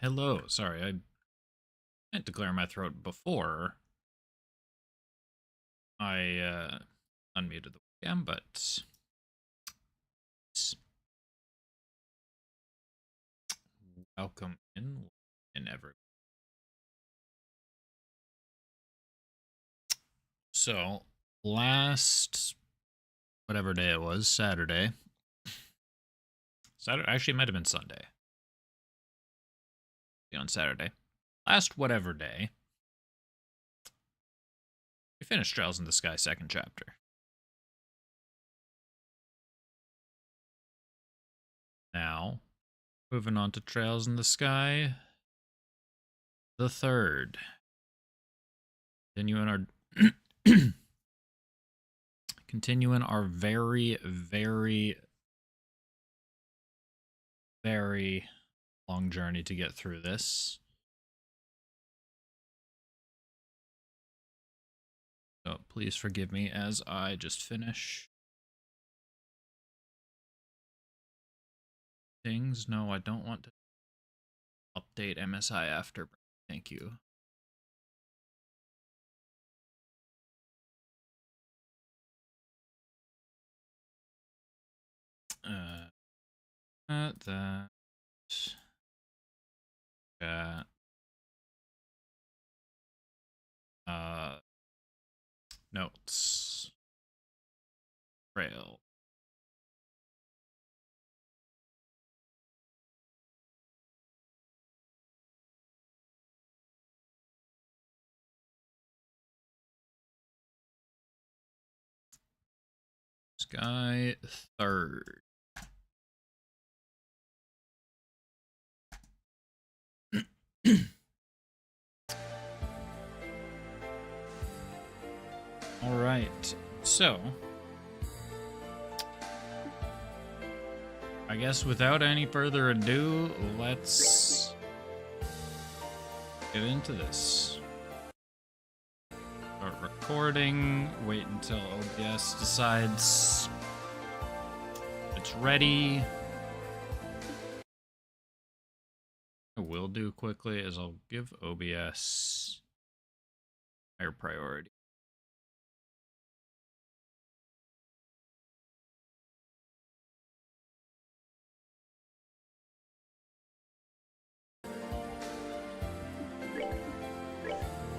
Hello. Sorry, I meant to clear my throat before I unmuted the webcam, but welcome in everyone. So last whatever day it was, Saturday. Actually, it might have been Sunday. On Saturday, last whatever day, we finished Trails in the Sky second chapter. Now, moving on to Trails in the Sky, the third. Continuing our very, very, very long journey to get through this. So please forgive me as I just finish things. No, I don't want to update MSI after. Thank you. That. Notes. Trail. Sky third. All right, so I guess without any further ado, let's get into this. Start recording, wait until OBS decides it's ready. What I will do quickly is I'll give OBS higher priority.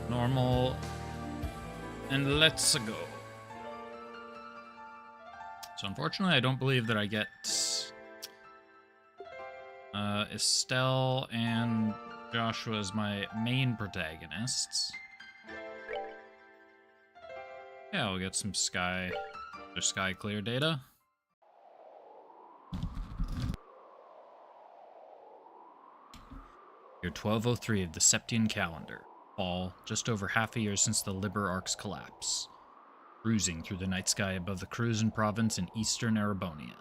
Normal, and let's go. So unfortunately, I don't believe that I get Estelle and Joshua as my main protagonists. Yeah, we'll get some sky clear data. Year 1203 of the Septian calendar. Fall, just over half a year since the Liber Arc's collapse. Cruising through the night sky above the Cruzan province in eastern Erebonia.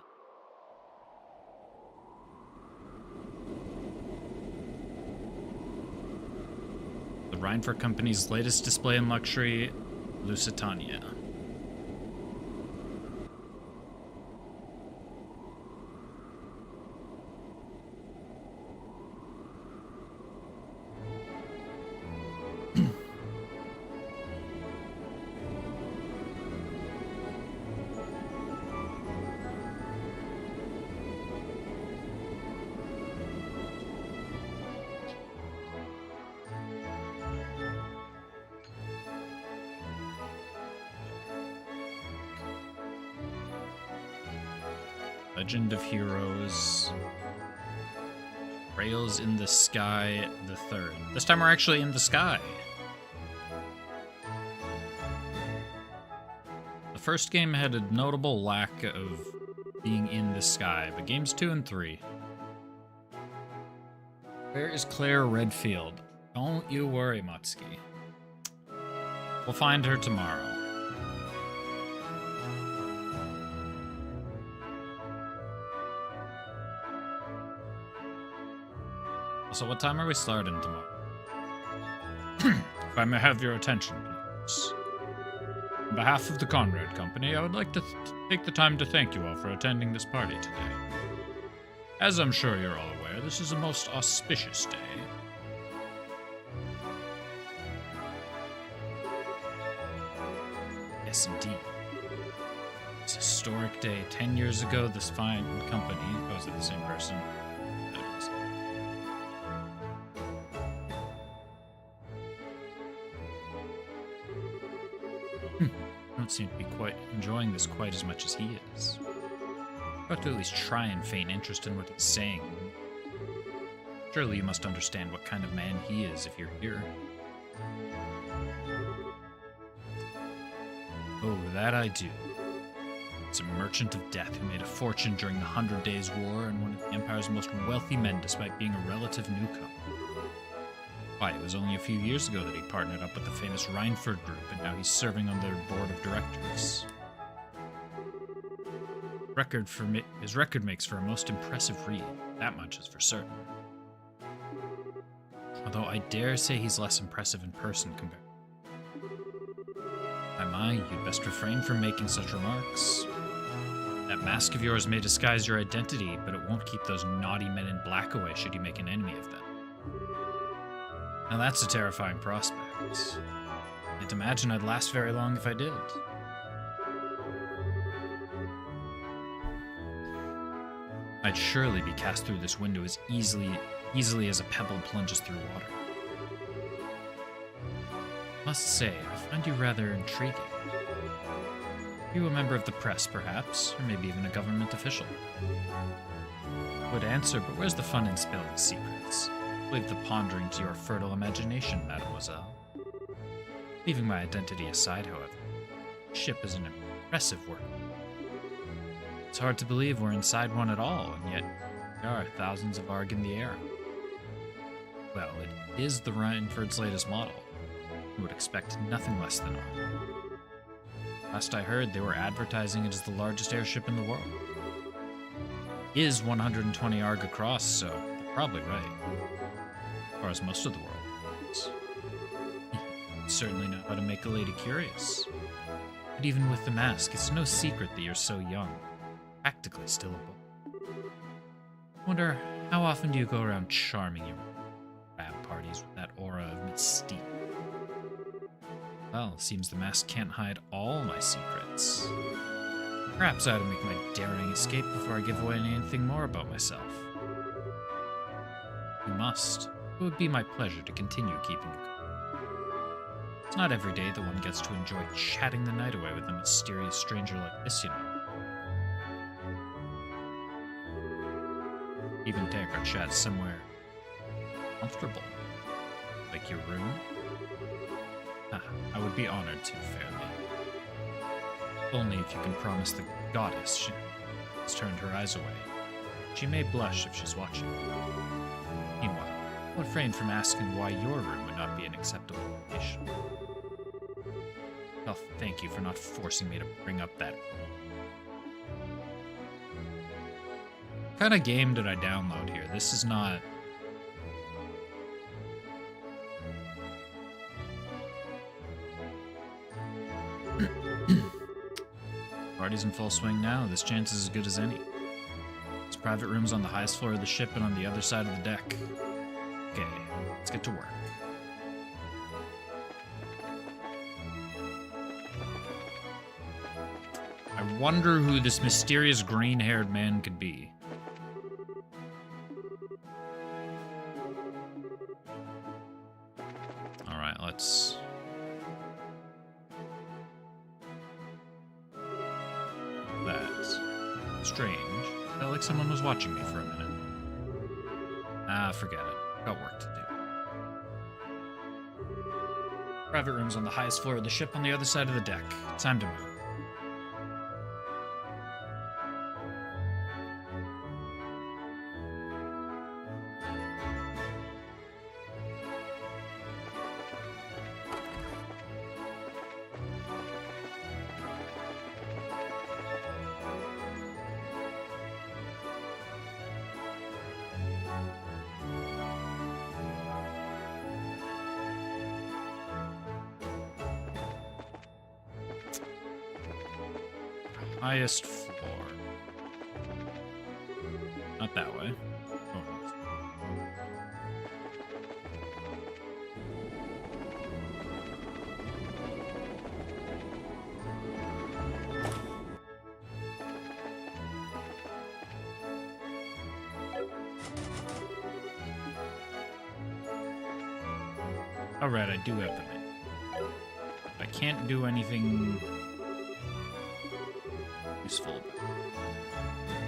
The Reinfer Company's latest display in luxury, Lusitania. Legend of Heroes. Trails in the Sky the third. This time we're actually in the sky. The first game had a notable lack of being in the sky, but games 2 and 3. Where is Claire Redfield? Don't you worry, Mutski. We'll find her tomorrow. So what time are we starting tomorrow? If I may have your attention, please. On behalf of the Conrad Company, I would like to take the time to thank you all for attending this party today. As I'm sure you're all aware, Sire. This is a most auspicious day. Yes, indeed. It's a historic day. 10 years ago, this fine company, oh, is it the same person? It is. I don't seem to be quite enjoying this quite as much as he is. I ought to at least try and feign interest in what he's saying. Surely you must understand what kind of man he is if you're here. Oh, that I do. It's a merchant of death who made a fortune during the 100 Days' War and one of the Empire's most wealthy men despite being a relative newcomer. Why, it was only a few years ago that he partnered up with the famous Reinford Group, and now he's serving on their board of directors. His record makes for a most impressive read, that much is for certain. Although I dare say he's less impressive in person compared. My, you'd best refrain from making such remarks. That mask of yours may disguise your identity, but it won't keep those naughty men in black away should you make an enemy of them. Now that's a terrifying prospect. Can't imagine I'd last very long if I did. I'd surely be cast through this window as easily as a pebble plunges through water. Must say, I find you rather intriguing. You a member of the press, perhaps, or maybe even a government official? Would answer, but where's the fun in spilling secrets? Leave the pondering to your fertile imagination, mademoiselle. Leaving my identity aside, however, the ship is an impressive work. It's hard to believe we're inside one at all, and yet there are thousands of ARG in the air. Well, it is the Reinford's latest model. You would expect nothing less than ARG. Last I heard, they were advertising it as the largest airship in the world. It is 120 ARG across, so they're probably right. As far as most of the world goes. You certainly know how to make a lady curious. But even with the mask, it's no secret that you're so young. Practically still a boy. Wonder, how often do you go around charming your crab parties with that aura of mystique? Well, seems the mask can't hide all my secrets. Perhaps I ought to make my daring escape before I give away anything more about myself. You must. It would be my pleasure to continue keeping you. It's not every day that one gets to enjoy chatting the night away with a mysterious stranger like this, you know. Even take our chat somewhere comfortable, like your room. I would be honored to, fair lady. Only if you can promise the goddess she has turned her eyes away. She may blush if she's watching. Meanwhile, I'll refrain from asking why your room would not be an acceptable location. Well, thank you for not forcing me to bring up that. What kind of game did I download here? This is not... Party's in full swing now. This chance is as good as any. There's private rooms on the highest floor of the ship and on the other side of the deck. Okay, let's get to work. I wonder who this mysterious green-haired man could be. Alright, let's... That's strange. Felt like someone was watching me for a minute. Ah, forget it. Got work to do. Private rooms on the highest floor of the ship on the other side of the deck. Time to move. Highest floor. Not that way. Oh. Alright, I do have them in. I can't do anything useful about it.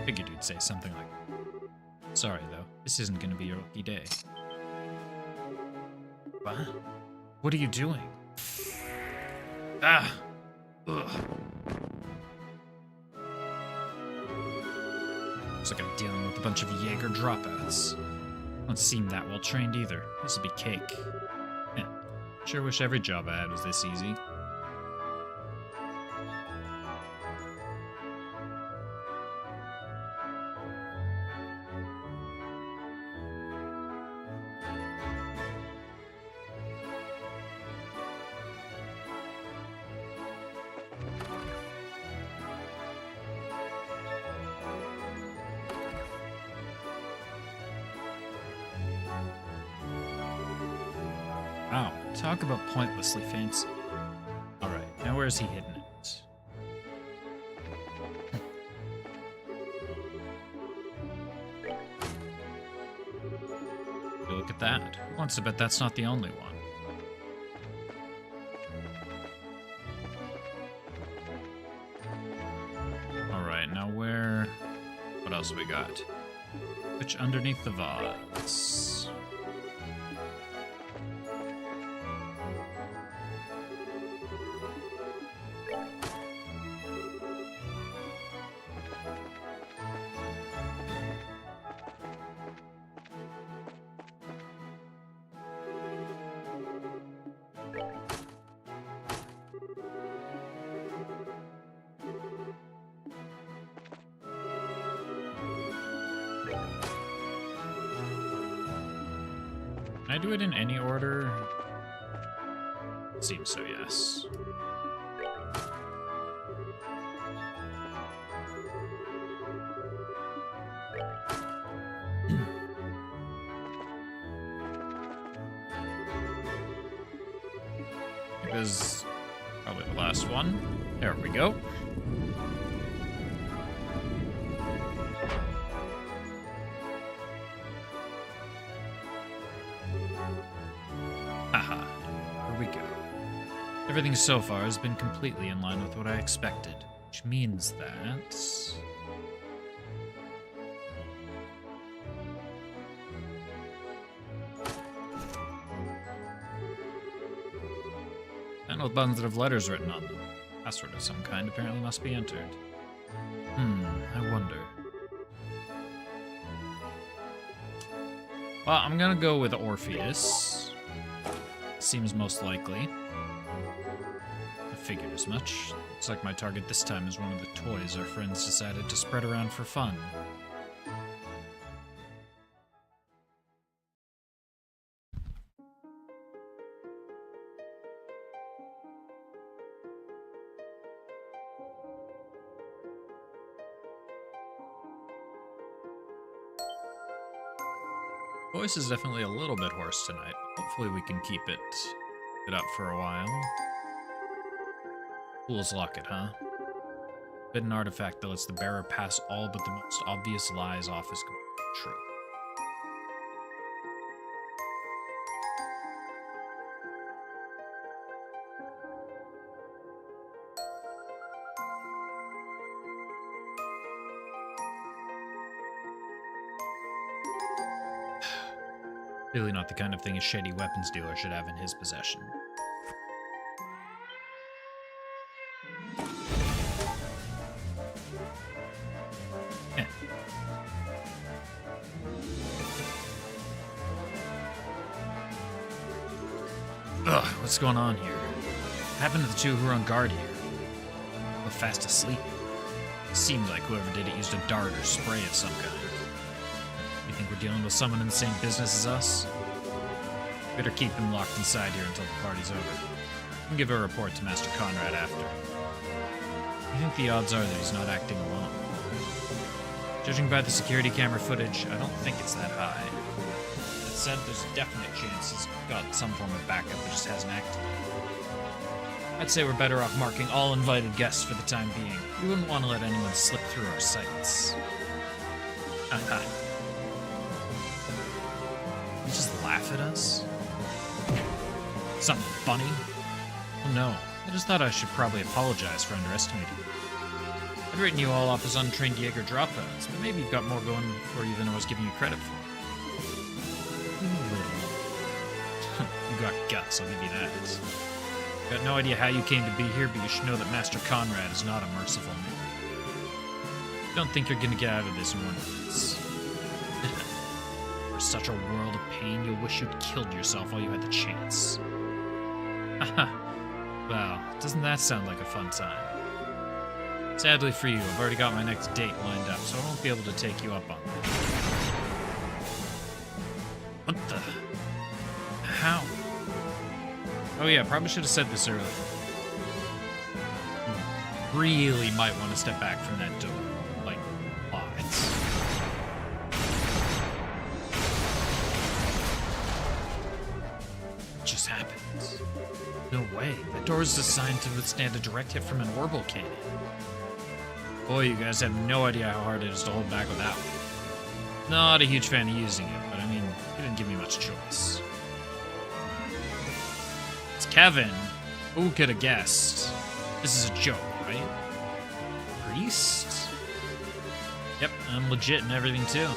Figured you'd say something like that. Sorry, though. This isn't gonna be your lucky day. What? What are you doing? Ah! Ugh. Looks like I'm dealing with a bunch of Jaeger dropouts. Don't seem that well trained either. This'll be cake. Yeah. Sure wish every job I had was this easy. Wow, talk about pointlessly fancy. Alright, now where's he hidden it? Look at that. Who wants to bet that's not the only one? Alright, now where... What else we got? Which underneath the vase? Can I do it in any order? Seems so, yes. It was probably the last one. There we go. Haha, here we go. Everything so far has been completely in line with what I expected, which means that... And with buttons that have letters written on them. Password of some kind apparently must be entered. I wonder. Well, I'm gonna go with Orpheus. Seems most likely. I figured as much. Looks like my target this time is one of the toys our friends decided to spread around for fun. Voice is definitely a little bit hoarse tonight. Hopefully we can keep it up for a while. Fool's Locket, huh? Hidden artifact that lets the bearer pass all but the most obvious lies off as complete truth. Really not the kind of thing a shady weapons dealer should have in his possession. Eh. Ugh, what's going on here? What happened to the two who were on guard here? They were fast asleep. It seemed like whoever did it used a dart or spray of some kind. You think we're dealing with someone in the same business as us? Better keep him locked inside here until the party's over. We can give a report to Master Conrad after. I think the odds are that he's not acting alone. Judging by the security camera footage, I don't think it's that high. That said, there's a definite chance he's got some form of backup that just hasn't activated. I'd say we're better off marking all invited guests for the time being. We wouldn't want to let anyone slip through our sights. Haha. You just laugh at us? Something funny? Oh no, I just thought I should probably apologize for underestimating you. I'd written you all off as untrained Jaeger dropouts, but maybe you've got more going for you than I was giving you credit for. You got guts, I'll give you that. Got no idea how you came to be here, but you should know that Master Conrad is not a merciful man. Don't think you're gonna get out of this in one piece. For such a world of pain, you'll wish you'd killed yourself while you had the chance. Well, doesn't that sound like a fun time? Sadly for you, I've already got my next date lined up, so I won't be able to take you up on that. What the? How? Oh yeah, probably should have said this earlier. Really might want to step back from that door. Like, odds. What just happened? No way. That door is designed to withstand a direct hit from an orbital cannon. Boy, you guys have no idea how hard it is to hold back with that one. Not a huge fan of using it, but I mean, you didn't give me much choice. It's Kevin. Who could have guessed? This is a joke, right? Priest? Yep, I'm legit and everything too.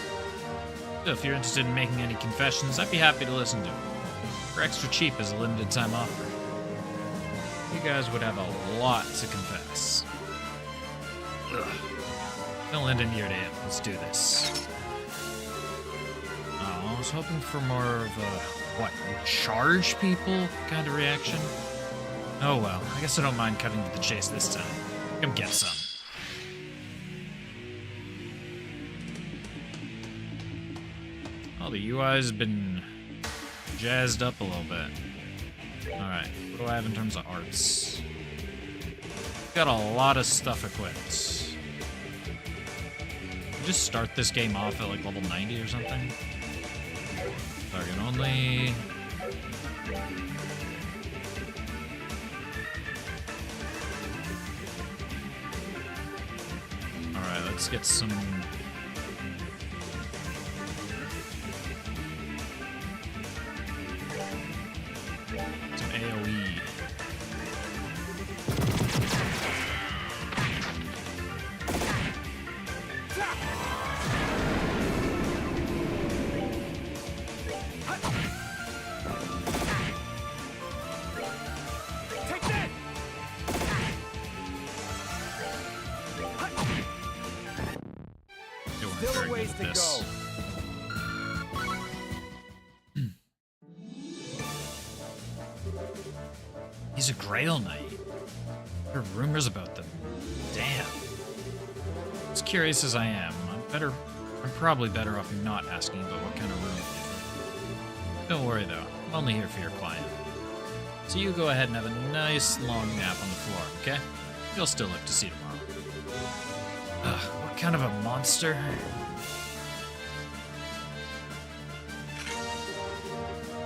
So if you're interested in making any confessions, I'd be happy to listen to them. For extra cheap as a limited time offer. You guys would have a lot to confess. Ugh. Don't lend an ear to it. Let's do this. Oh, I was hoping for more of a, what, you charge people kind of reaction? Oh well, I guess I don't mind cutting to the chase this time. Come get some. Oh, the UI's been jazzed up a little bit. Alright, what do I have in terms of arts? Got a lot of stuff equipped. Just start this game off at like level 90 or something. Target only. Alright, let's get some... some AoE. Still a ways to go. He's a Grail Knight. There are rumors about them. Damn. As curious as I am, I'm probably better off not asking about what kind of room it is. Don't worry though, I'm only here for your client. So you go ahead and have a nice long nap on the floor, okay? You'll still live to see tomorrow. Ugh, what kind of a monster?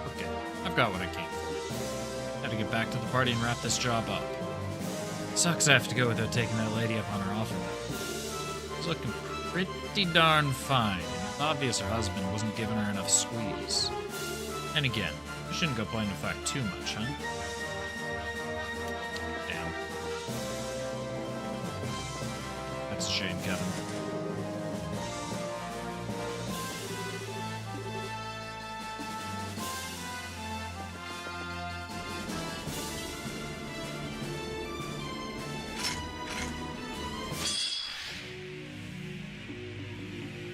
Okay, I've got what I came for. Gotta get back to the party and wrap this job up. Sucks I have to go without taking that lady up on her offer. She's looking pretty darn fine. It's obvious her husband wasn't giving her enough squeeze. And again, I shouldn't go playing the fact too much, huh? Damn. That's a shame, Kevin.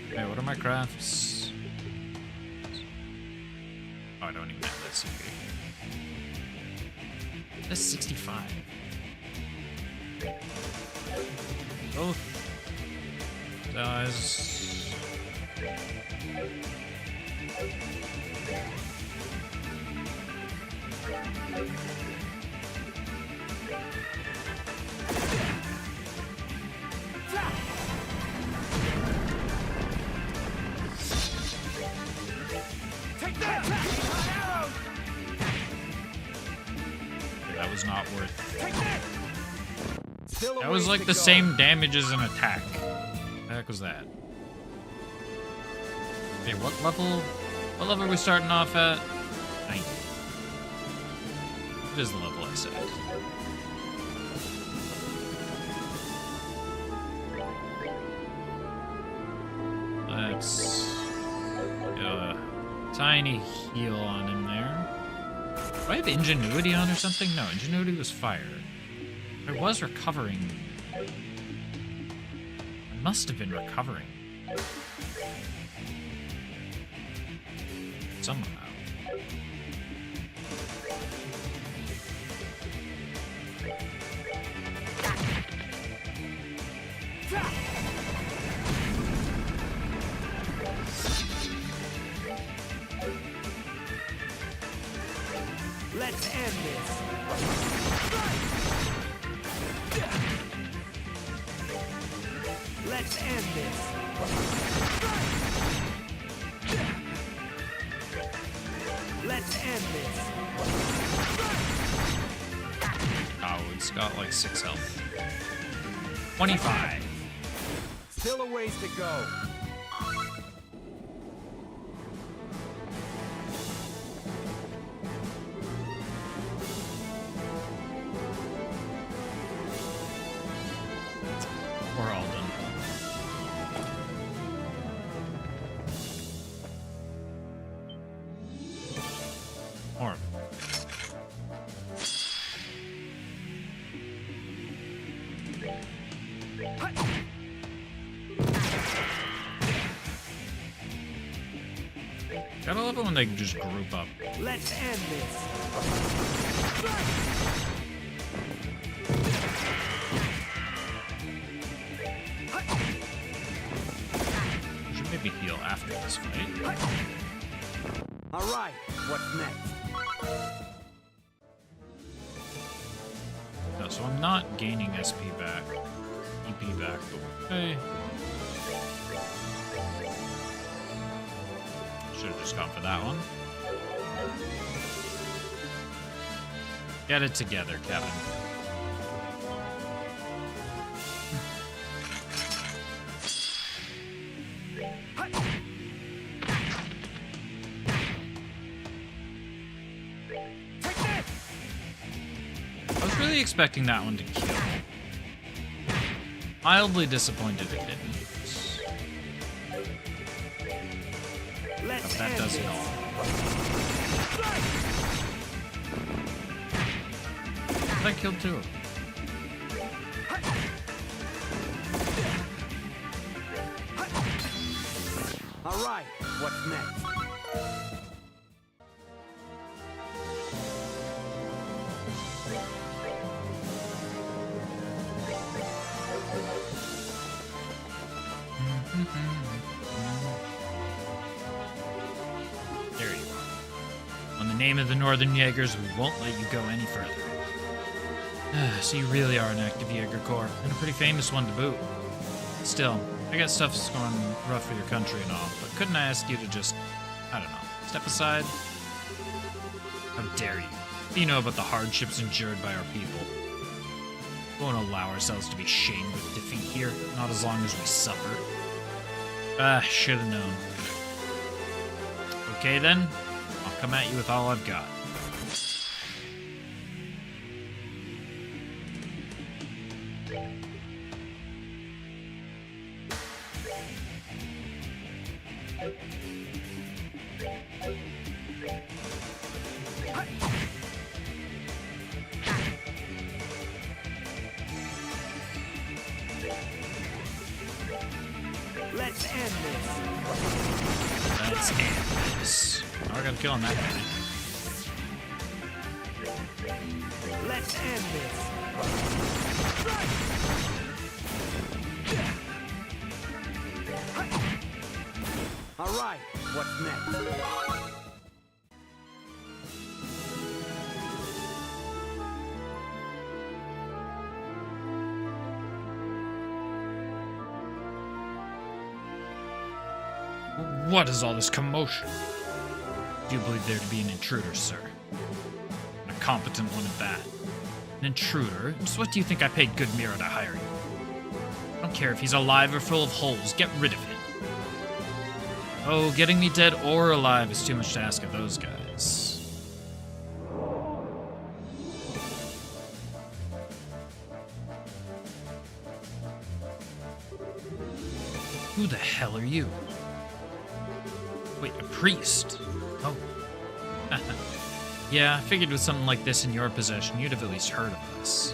Okay, what are my crafts? Oh, I don't even have that secret. That's 65. Both dies. That was not worth it. That was like the same damage as an attack. What the heck was that? Okay, what level are we starting off at? 90. It is the level I said. Let's get a tiny heal on him there. Do I have Ingenuity on or something? No, Ingenuity was fire. I was recovering. I must have been recovering. Somehow. Let's end this. Let's end this. Let's end this. Oh, it's got like 6 health. 25. Still a ways to go. We're all done. Horrible. Gotta love it when they just group up. Let's end this. Should maybe heal after this fight. All right, what's next? No, so I'm not gaining SP back, EP back, but okay. Should have just gone for that one. Get it together, Kevin. I was really expecting that one to kill. Mildly disappointed it didn't. But that does it all. That killed 2 of them. All right, what's next? There you are. In the name of the Northern Jaegers, we won't let you go any further. So you really are an active Jaeger Corps, and a pretty famous one to boot. Still, I got stuff that's going rough for your country and all, but couldn't I ask you to just, I don't know, step aside? How dare you? You know about the hardships endured by our people. We won't allow ourselves to be shamed with defeat here, not as long as we suffer. Should have known. Okay then, I'll come at you with all I've got. Let's end this. Let's end this. Oh, we're gonna kill him that guy. Let's end this. All right, what's next? What is all this commotion? Do you believe there to be an intruder, sir? A competent one at that. An intruder? Just what do you think I paid Good Mira to hire you? I don't care if he's alive or full of holes, get rid of him. Oh, getting me dead or alive is too much to ask of those guys. hell are you? Wait, a priest? Oh. Yeah, I figured with something like this in your possession, you'd have at least heard of us.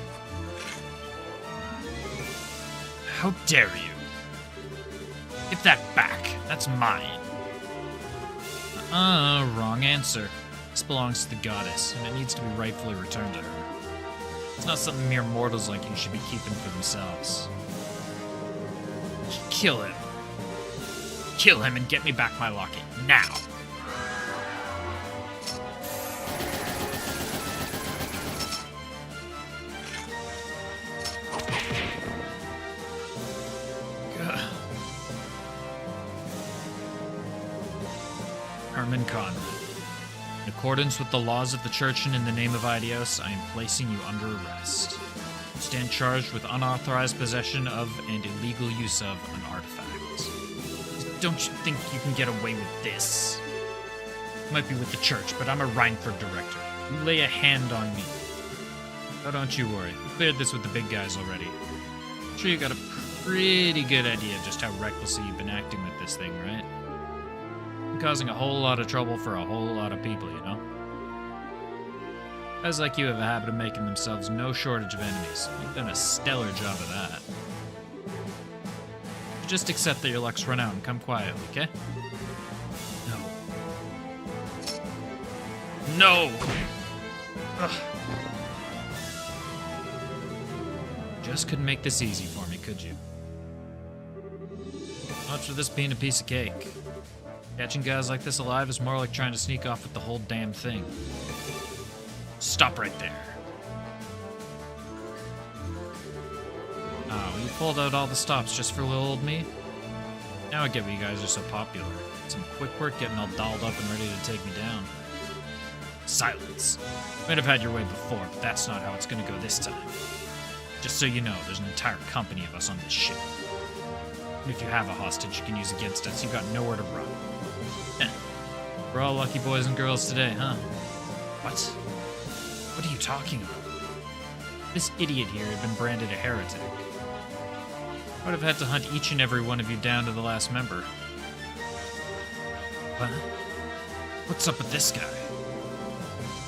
How dare you? Give that back. That's mine. Wrong answer. This belongs to the goddess, and it needs to be rightfully returned to her. It's not something mere mortals like you should be keeping for themselves. Kill him. Kill him and get me back my locket, now! Herman Conrad. In accordance with the laws of the Church and in the name of Idios, I am placing you under arrest. You stand charged with unauthorized possession of and illegal use of an artifact. Don't you think you can get away with this? You might be with the Church, but I'm a Reinford director. You lay a hand on me. Oh, don't you worry. We cleared this with the big guys already. I'm sure you got a pretty good idea just how recklessly you've been acting with this thing, right? Causing a whole lot of trouble for a whole lot of people, you know? Guys like you have a habit of making themselves no shortage of enemies. You've done a stellar job of that. Just accept that your luck's run out and come quietly, okay? No. No! Ugh. Just couldn't make this easy for me, could you? Much for this being a piece of cake. Catching guys like this alive is more like trying to sneak off with the whole damn thing. Stop right there. Oh, you pulled out all the stops just for little old me? Now I get why you guys are so popular. Some quick work getting all dolled up and ready to take me down. Silence. You might have had your way before, but that's not how it's gonna go this time. Just so you know, there's an entire company of us on this ship. And if you have a hostage you can use against us, you've got nowhere to run. We're all lucky boys and girls today, huh? What? What are you talking about? This idiot here had been branded a heretic. I would have had to hunt each and every one of you down to the last member. What? What's up with this guy?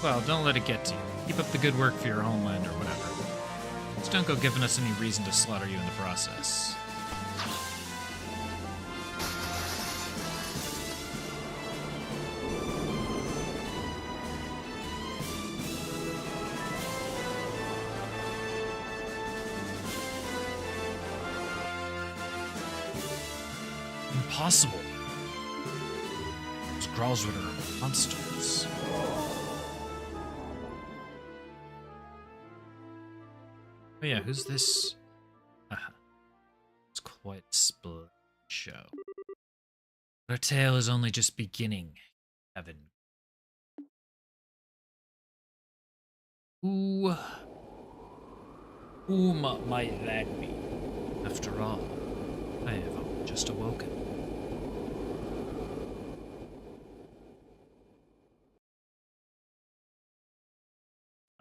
Well, don't let it get to you. Keep up the good work for your homeland or whatever. Just don't go giving us any reason to slaughter you in the process. Impossible. Those Gralswood are monsters. Oh yeah, who's this? It's quite a splendid show. But our tale is only just beginning, Evan. Who might that be? After all, I have only just awoken.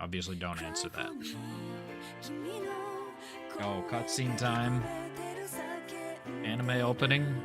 Obviously, don't answer that. Oh, cutscene time. Anime opening.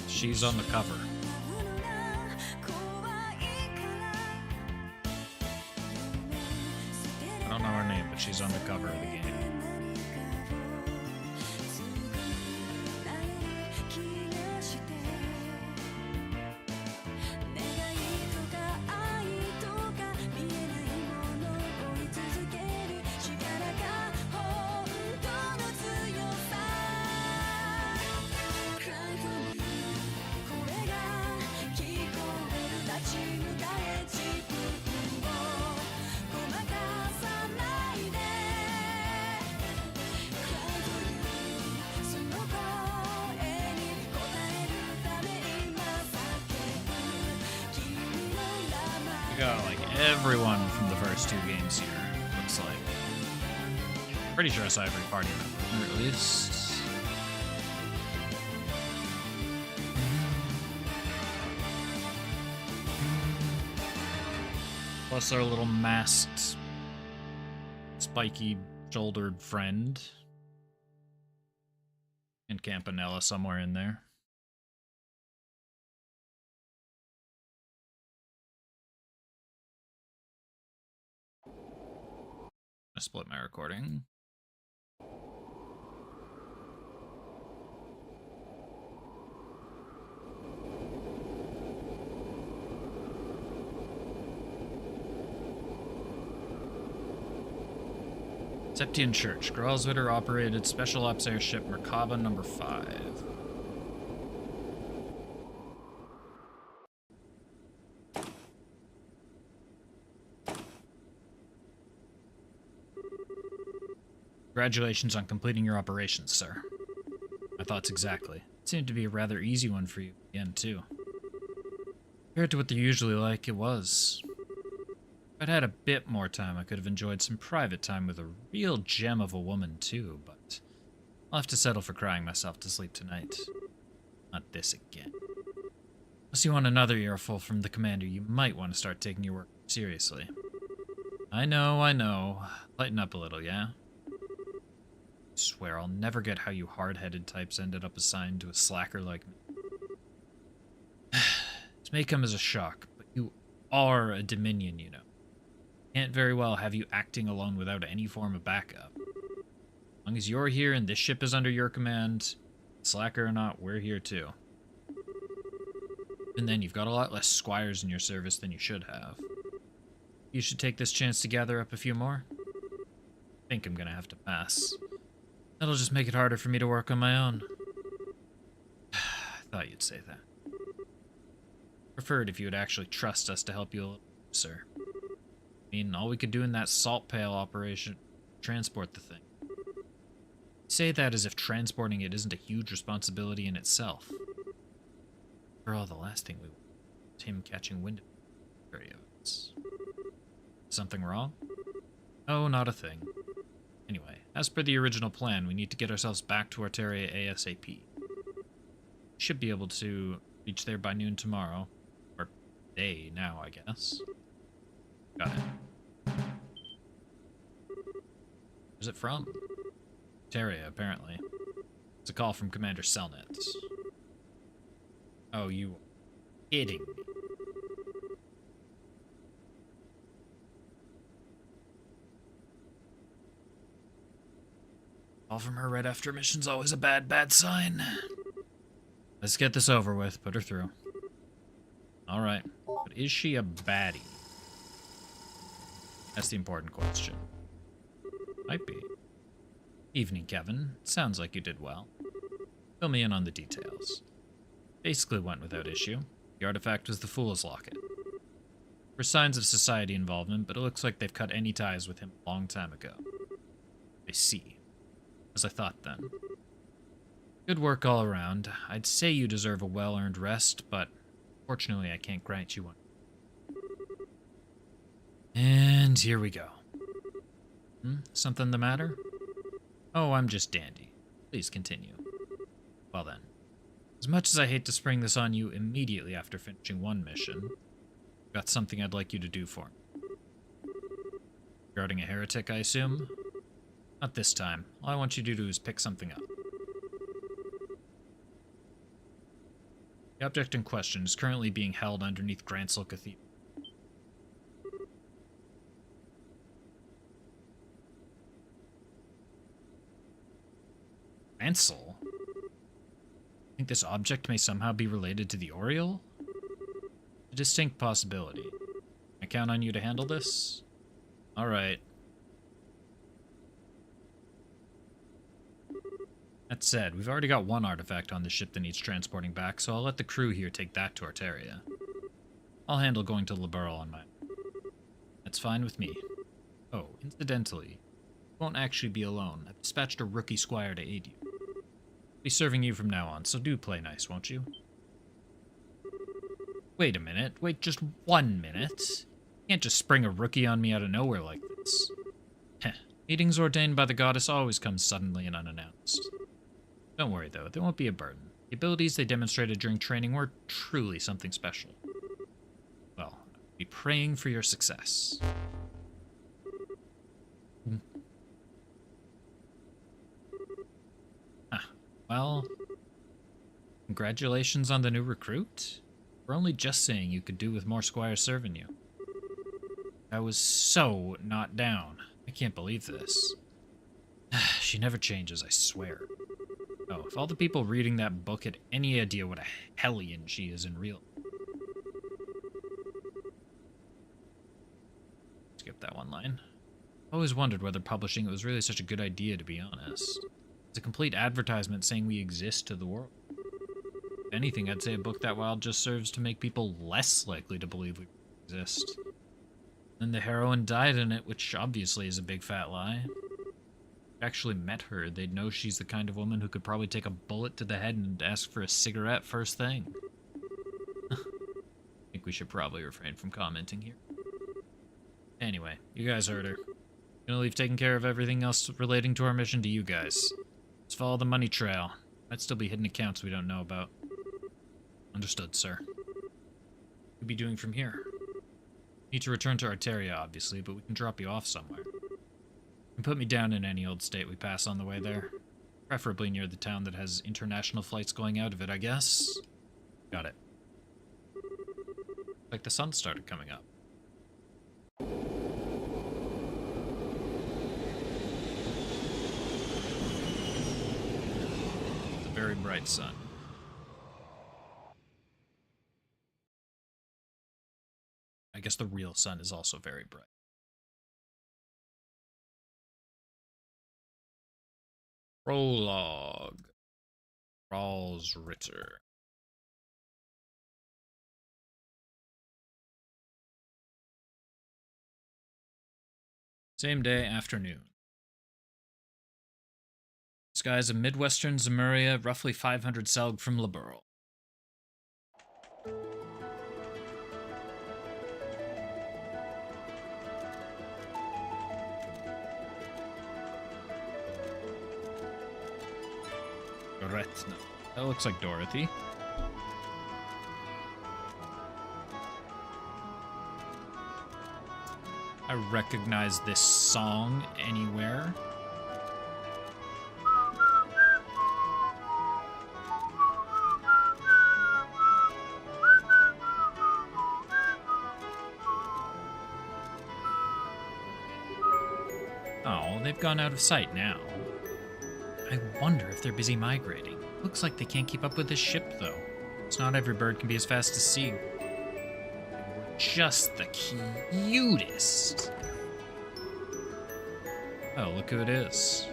She's on the cover. I don't know her name, but she's on the cover of the game. Got like everyone from the first 2 games here, looks like. Pretty sure I saw every party member, or at least. Plus our little masked, spiky-shouldered friend. And Campanella somewhere in there. I split my recording. Septian Church, Gralswitter operated Special Ops airship Merkaba number 5. Congratulations on completing your operations, sir. My thoughts exactly. It seemed to be a rather easy one for you again, too. Compared to what they're usually like, it was. If I'd had a bit more time, I could have enjoyed some private time with a real gem of a woman, too, but I'll have to settle for crying myself to sleep tonight. Not this again. Unless you want another earful from the commander, you might want to start taking your work seriously. I know. Lighten up a little, yeah? I swear I'll never get how you hard-headed types ended up assigned to a slacker like me. This may come as a shock, but you are a Dominion, you know. Can't very well have you acting alone without any form of backup. As long as you're here and this ship is under your command, slacker or not, we're here too. And then you've got a lot less squires in your service than you should have. You should take this chance to gather up a few more. I think I'm gonna have to pass. That'll just make it harder for me to work on my own. I thought you'd say that. Preferred if you would actually trust us to help you a little, sir. I mean, all we could do in that salt pail operation, transport the thing. You say that as if transporting it isn't a huge responsibility in itself. After all, the last thing we want was him catching wind of evidence. Something wrong? Oh, not a thing. Anyway, as per the original plan, we need to get ourselves back to Arteria ASAP. We should be able to reach there by noon tomorrow. Or day now, I guess. Got it. Where's it from? Arteria, apparently. It's a call from Commander Selnet. Oh, you are kidding me. Call from her right after a mission's always a bad sign. Let's get this over with. Put her through. Alright. But is she a baddie? That's the important question. Might be. Evening, Kevin. Sounds like you did well. Fill me in on the details. Basically went without issue. The artifact was the Fool's Locket. There were signs of society involvement, but it looks like they've cut any ties with him a long time ago. I see. As I thought then. Good work all around. I'd say you deserve a well-earned rest, but fortunately I can't grant you one. And here we go. Something the matter? Oh, I'm just dandy. Please continue. Well then. As much as I hate to spring this on you immediately after finishing one mission, I've got something I'd like you to do for me. Regarding a heretic, I assume? Not this time. All I want you to do is pick something up. The object in question is currently being held underneath Gransel Cathedral. Gransel? I think this object may somehow be related to the Oriole? A distinct possibility. Can I count on you to handle this? Alright. That said, we've already got one artifact on the ship that needs transporting back, so I'll let the crew here take that to Arteria. I'll handle going to Liberl on my own. That's fine with me. Oh, incidentally, you won't actually be alone. I've dispatched a rookie squire to aid you. I'll be serving you from now on, so do play nice, won't you? Wait a minute. Wait just 1 minute. Can't just spring a rookie on me out of nowhere like this. Heh. Meetings ordained by the goddess always come suddenly and unannounced. Don't worry, though. They won't be a burden. The abilities they demonstrated during training were truly something special. Well, I'll be praying for your success. Well, congratulations on the new recruit. We're only just saying you could do with more squires serving you. I was so not down. I can't believe this. She never changes, I swear. Oh, if all the people reading that book had any idea what a hellion she is in real... Skip that one line. I always wondered whether publishing it was really such a good idea, to be honest. It's a complete advertisement saying we exist to the world. If anything, I'd say a book that wild just serves to make people less likely to believe we exist. Then the heroine died in it, which obviously is a big fat lie. If I actually met her, they'd know she's the kind of woman who could probably take a bullet to the head and ask for a cigarette first thing. I think we should probably refrain from commenting here. Anyway, you guys heard her. Gonna leave taking care of everything else relating to our mission to you guys. Let's follow the money trail. Might still be hidden accounts we don't know about. Understood, sir. What we be doing from here? Need to return to Arteria, obviously, but we can drop you off somewhere. You can put me down in any old state we pass on the way there. Preferably near the town that has international flights going out of it, I guess. Got it. Like the sun started coming up. It's a very bright sun. I guess the real sun is also very bright. Prologue. Rawls Ritter. Same day, afternoon. Skies of Midwestern Zemuria, roughly 500 selg from Liberl. Retna. That looks like Dorothy. I recognize this song anywhere. Oh, they've gone out of sight now. I wonder if they're busy migrating. Looks like they can't keep up with this ship, though. It's not every bird can be as fast as sea. Just the cutest. Oh, look who it is.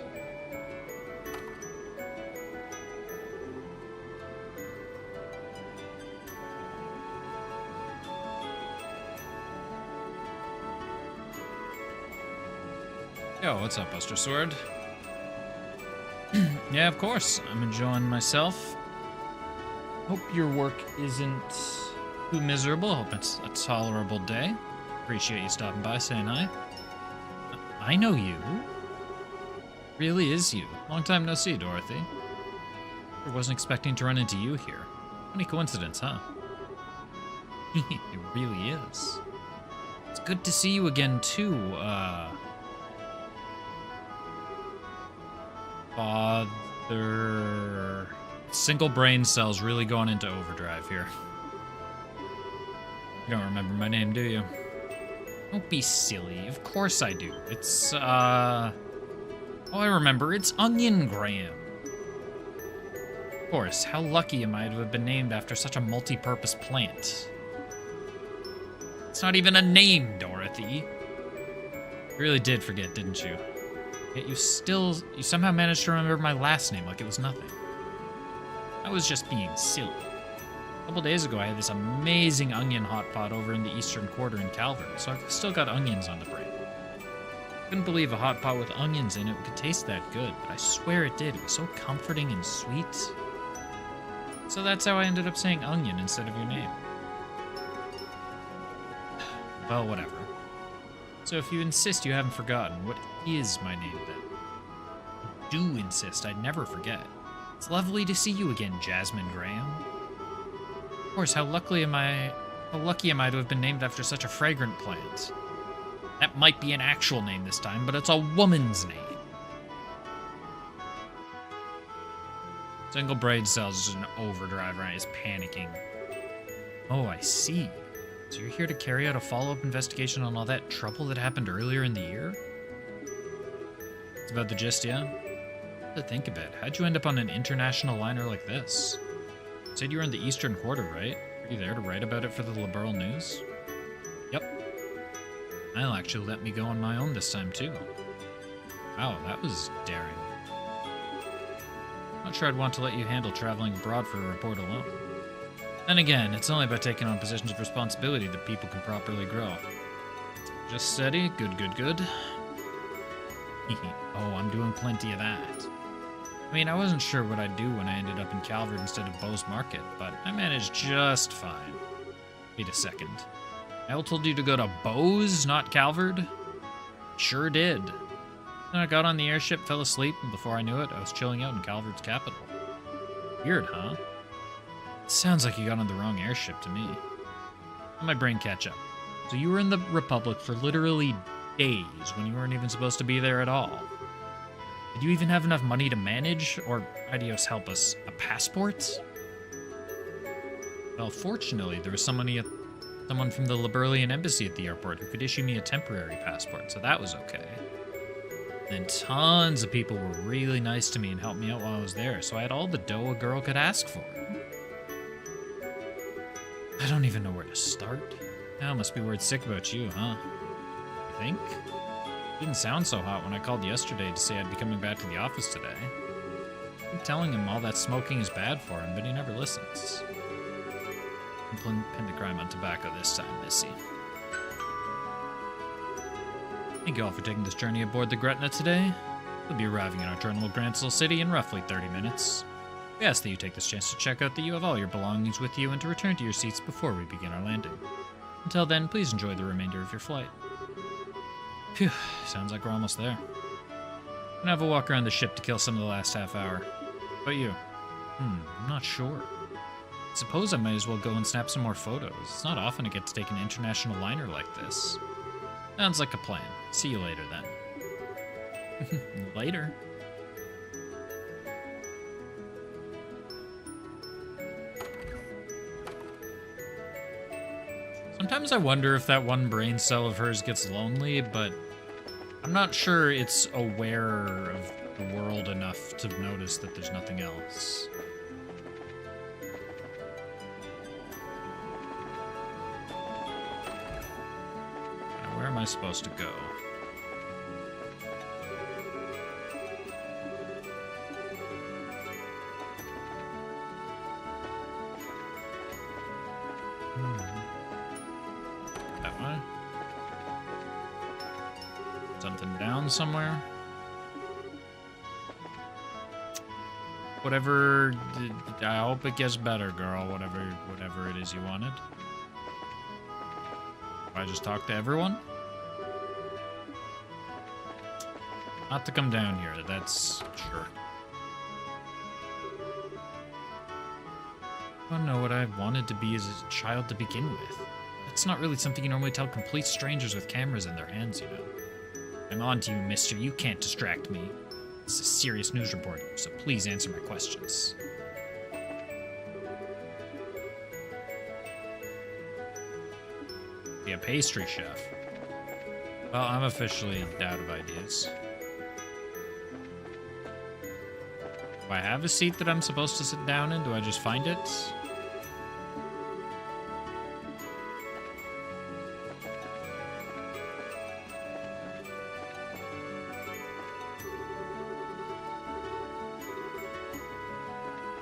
Yo, what's up, Buster Sword? Yeah, of course. I'm enjoying myself. Hope your work isn't too miserable. Hope it's a tolerable day. Appreciate you stopping by, saying hi. I know you. Really is you. Long time no see, Dorothy. I wasn't expecting to run into you here. Funny coincidence, huh? It really is. It's good to see you again, too, Father... Single brain cells really going into overdrive here. You don't remember my name, do you? Don't be silly. Of course I do. It's, Oh, I remember. It's Onion Graham. Of course. How lucky am I to have been named after such a multi-purpose plant? It's not even a name, Dorothy. You really did forget, didn't you? Yet you somehow managed to remember my last name like it was nothing. I was just being silly. A couple days ago, I had this amazing onion hot pot over in the Eastern Quarter in Calvert, so I've still got onions on the brain. Couldn't believe a hot pot with onions in it could taste that good, but I swear it did. It was so comforting and sweet. So that's how I ended up saying onion instead of your name. Well, whatever. So if you insist you haven't forgotten, what is my name then? Do insist I'd never forget. It's lovely to see you again, Jasmine Graham. Of course, how lucky am I to have been named after such a fragrant plant? That might be an actual name this time, but it's a woman's name. Single brain cells is an overdrive, right? He's panicking. Oh, I see. So you're here to carry out a follow-up investigation on all that trouble that happened earlier in the year? It's about the gist, yeah? To think of it, how'd you end up on an international liner like this? You said you were in the Eastern Quarter, right? Were you there to write about it for the Liberal News? Yep. They'll actually let me go on my own this time, too. Wow, that was daring. Not sure I'd want to let you handle traveling abroad for a report alone. Then again, it's only by taking on positions of responsibility that people can properly grow. Just steady, good, good, good. Oh, I'm doing plenty of that. I mean, I wasn't sure what I'd do when I ended up in Calvert instead of Bowes Market, but I managed just fine. Wait a second. I told you to go to Bowes, not Calvert? Sure did. Then I got on the airship, fell asleep, and before I knew it, I was chilling out in Calvert's capital. Weird, huh? Sounds like you got on the wrong airship to me. Let my brain catch up. So you were in the Republic for literally days when you weren't even supposed to be there at all. Did you even have enough money to manage, or, adios help us, a passport? Well, fortunately, there was someone from the Liberalian embassy at the airport who could issue me a temporary passport, so that was okay. Then tons of people were really nice to me and helped me out while I was there, so I had all the dough a girl could ask for. I don't even know where to start. Now must be word sick about you, huh? You think? Didn't sound so hot when I called yesterday to say I'd be coming back to the office today. I keep telling him all that smoking is bad for him, but he never listens. Pin the crime on tobacco this time, Missy. Thank you all for taking this journey aboard the Gretna today. We'll be arriving in our terminal Grantsville City in roughly 30 minutes. We ask that you take this chance to check out that you have all your belongings with you and to return to your seats before we begin our landing. Until then, please enjoy the remainder of your flight. Phew, sounds like we're almost there. I'm gonna have a walk around the ship to kill some of the last half hour. How about you? I'm not sure. Suppose I might as well go and snap some more photos. It's not often I get to take an international liner like this. Sounds like a plan. See you later, then. Later. Sometimes I wonder if that one brain cell of hers gets lonely, but I'm not sure it's aware of the world enough to notice that there's nothing else. Now, where am I supposed to go? That way? Something down somewhere? Whatever. I hope it gets better, girl. Whatever it is you wanted. Do I just talk to everyone? Not to come down here. That's sure. I don't know what I wanted to be as a child to begin with. That's not really something you normally tell complete strangers with cameras in their hands, you know. I'm on to you, mister. You can't distract me. This is a serious news reporting, so please answer my questions. Be a pastry chef. Well, I'm officially out of ideas. Do I have a seat that I'm supposed to sit down in? Do I just find it?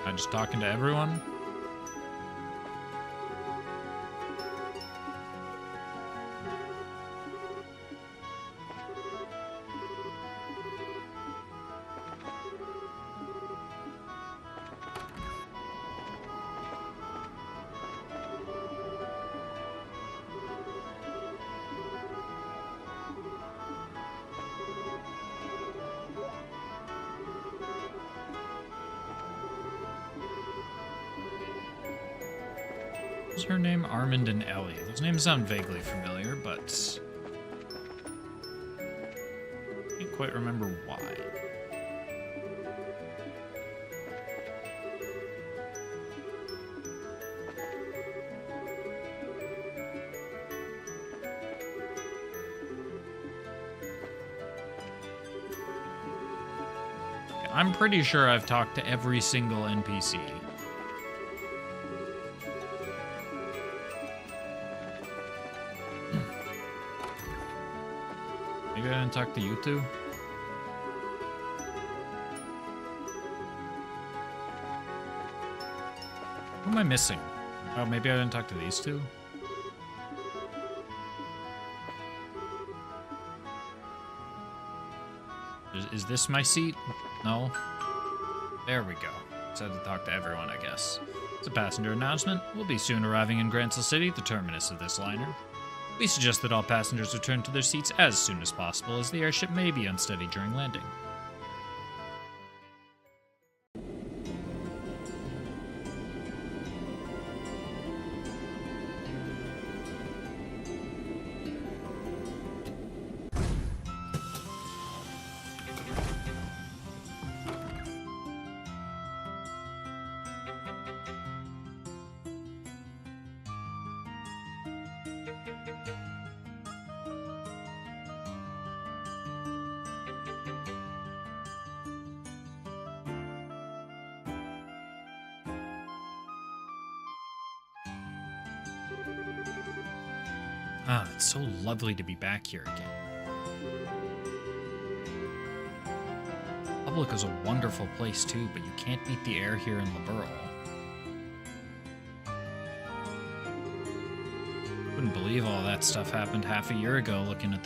Am I just talking to everyone? What's her name? Armand and Ellie. Those names sound vaguely familiar, but I can't quite remember why. I'm pretty sure I've talked to every single NPC. Maybe I didn't talk to you two? Who am I missing? Oh, maybe I didn't talk to these two? Is this my seat? No? There we go. Said to talk to everyone, I guess. It's a passenger announcement. We'll be soon arriving in Grancel City, the terminus of this liner. We suggest that all passengers return to their seats as soon as possible, as the airship may be unsteady during landing. Ah, it's so lovely to be back here again. Public is a wonderful place too, but you can't beat the air here in Liberl. Wouldn't believe all that stuff happened half a year ago looking at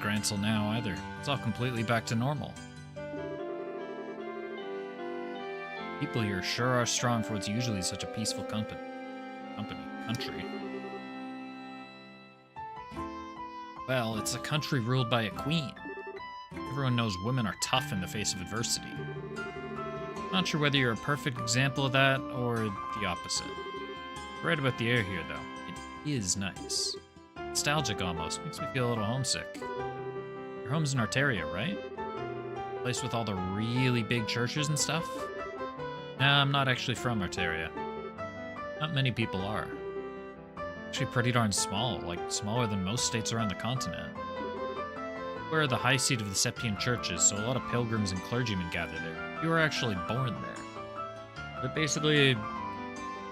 Grancel now either. It's all completely back to normal. People here sure are strong for what's usually such a peaceful country. Well, it's a country ruled by a queen. Everyone knows women are tough in the face of adversity. Not sure whether you're a perfect example of that or the opposite. Right about the air here, though. It is nice. Nostalgic almost. Makes me feel a little homesick. Your home's in Arteria, right? Place with all the really big churches and stuff? Nah, I'm not actually from Arteria. Not many people are. Actually pretty darn small, like smaller than most states around the continent. We're the high seat of the Septian churches, so a lot of pilgrims and clergymen gather there. You were actually born there. Is it basically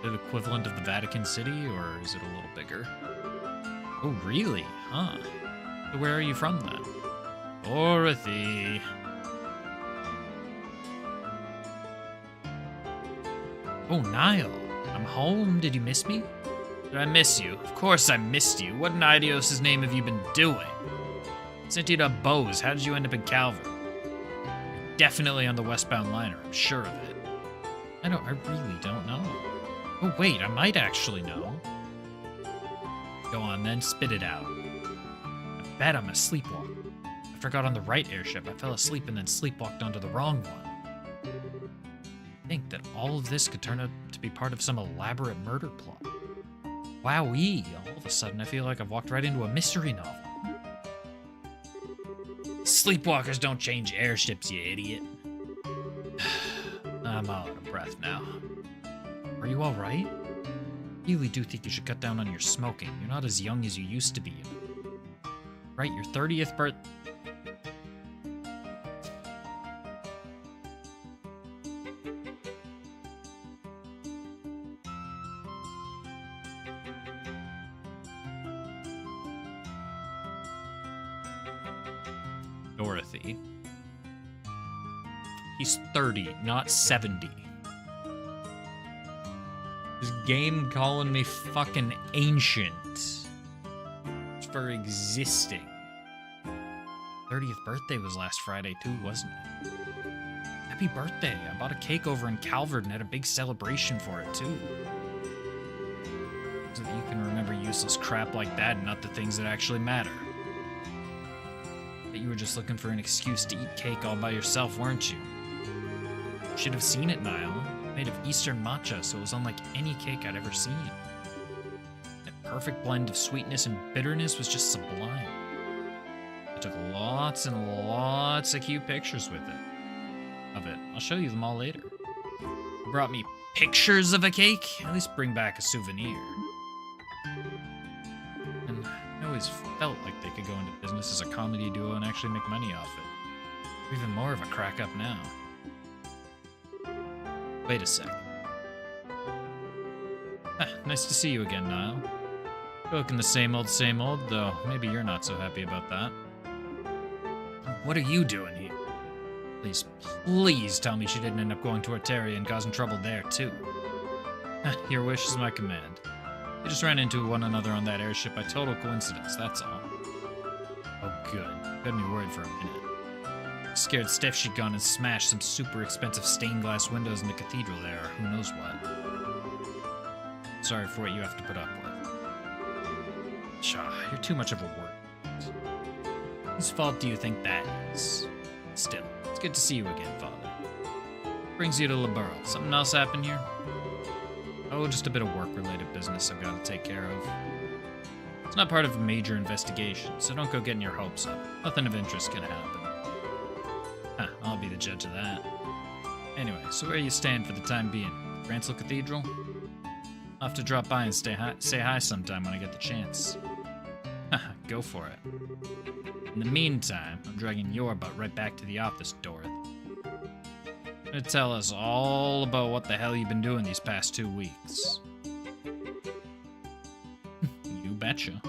the equivalent of the Vatican City, or is it a little bigger? Oh, really? Huh. So where are you from, then? Dorothy. Oh, Niall. I'm home. Did you miss me? Did I miss you? Of course I missed you. What in Idios' name have you been doing? Sent you to Bose. How did you end up in Calvert? You're definitely on the westbound liner. I'm sure of it. I really don't know. Oh, wait. I might actually know. Go on, then. Spit it out. I bet I'm a sleepwalker. After I got on the right airship, I fell asleep and then sleepwalked onto the wrong one. I think that all of this could turn out to be part of some elaborate murder plot. Wowee! All of a sudden, I feel like I've walked right into a mystery novel. Sleepwalkers don't change airships, you idiot. I'm all out of breath now. Are you alright? I really do think you should cut down on your smoking. You're not as young as you used to be. Right, your 30th birth... Dorothy. He's 30, not 70. This game calling me fucking ancient for existing. 30th birthday was last Friday too, wasn't it? Happy birthday. I bought a cake over in Calvert and had a big celebration for it too. So that you can remember useless crap like that and not the things that actually matter. But you were just looking for an excuse to eat cake all by yourself, weren't you? Should have seen it, Niall. Made of Eastern matcha, so it was unlike any cake I'd ever seen. perfect blend of sweetness and bitterness was just sublime. I took lots and lots of cute pictures with it. Of it. I'll show you them all later. You brought me pictures of a cake? At least bring back a souvenir. And I always felt like they could go into business as a comedy duo and actually make money off it. Even more of a crack up now. Wait a sec. Nice to see you again, Niall. You're looking the same old, though maybe you're not so happy about that. What are you doing here? Please tell me she didn't end up going to Arteria and causing trouble there, too. Your wish is my command. They just ran into one another on that airship by total coincidence, that's all. Oh, good. Got me worried for a minute. Scared Steph she'd gone and smashed some super expensive stained glass windows in the cathedral there, or who knows what. Sorry for what you have to put up with. Shaw, you're too much of a word. Whose fault do you think that is? Still, it's good to see you again, Father. Brings you to Liberl. Something else happen here? Oh, just a bit of work-related business I've got to take care of. It's not part of a major investigation, so don't go getting your hopes up. Nothing of interest can happen. I'll be the judge of that. Anyway, so where you stand for the time being? Grancel Cathedral? I'll have to drop by and say hi sometime when I get the chance. Go for it. In the meantime, I'm dragging your butt right back to the office, Dorothy. Gonna tell us all about what the hell you've been doing these past 2 weeks. You betcha.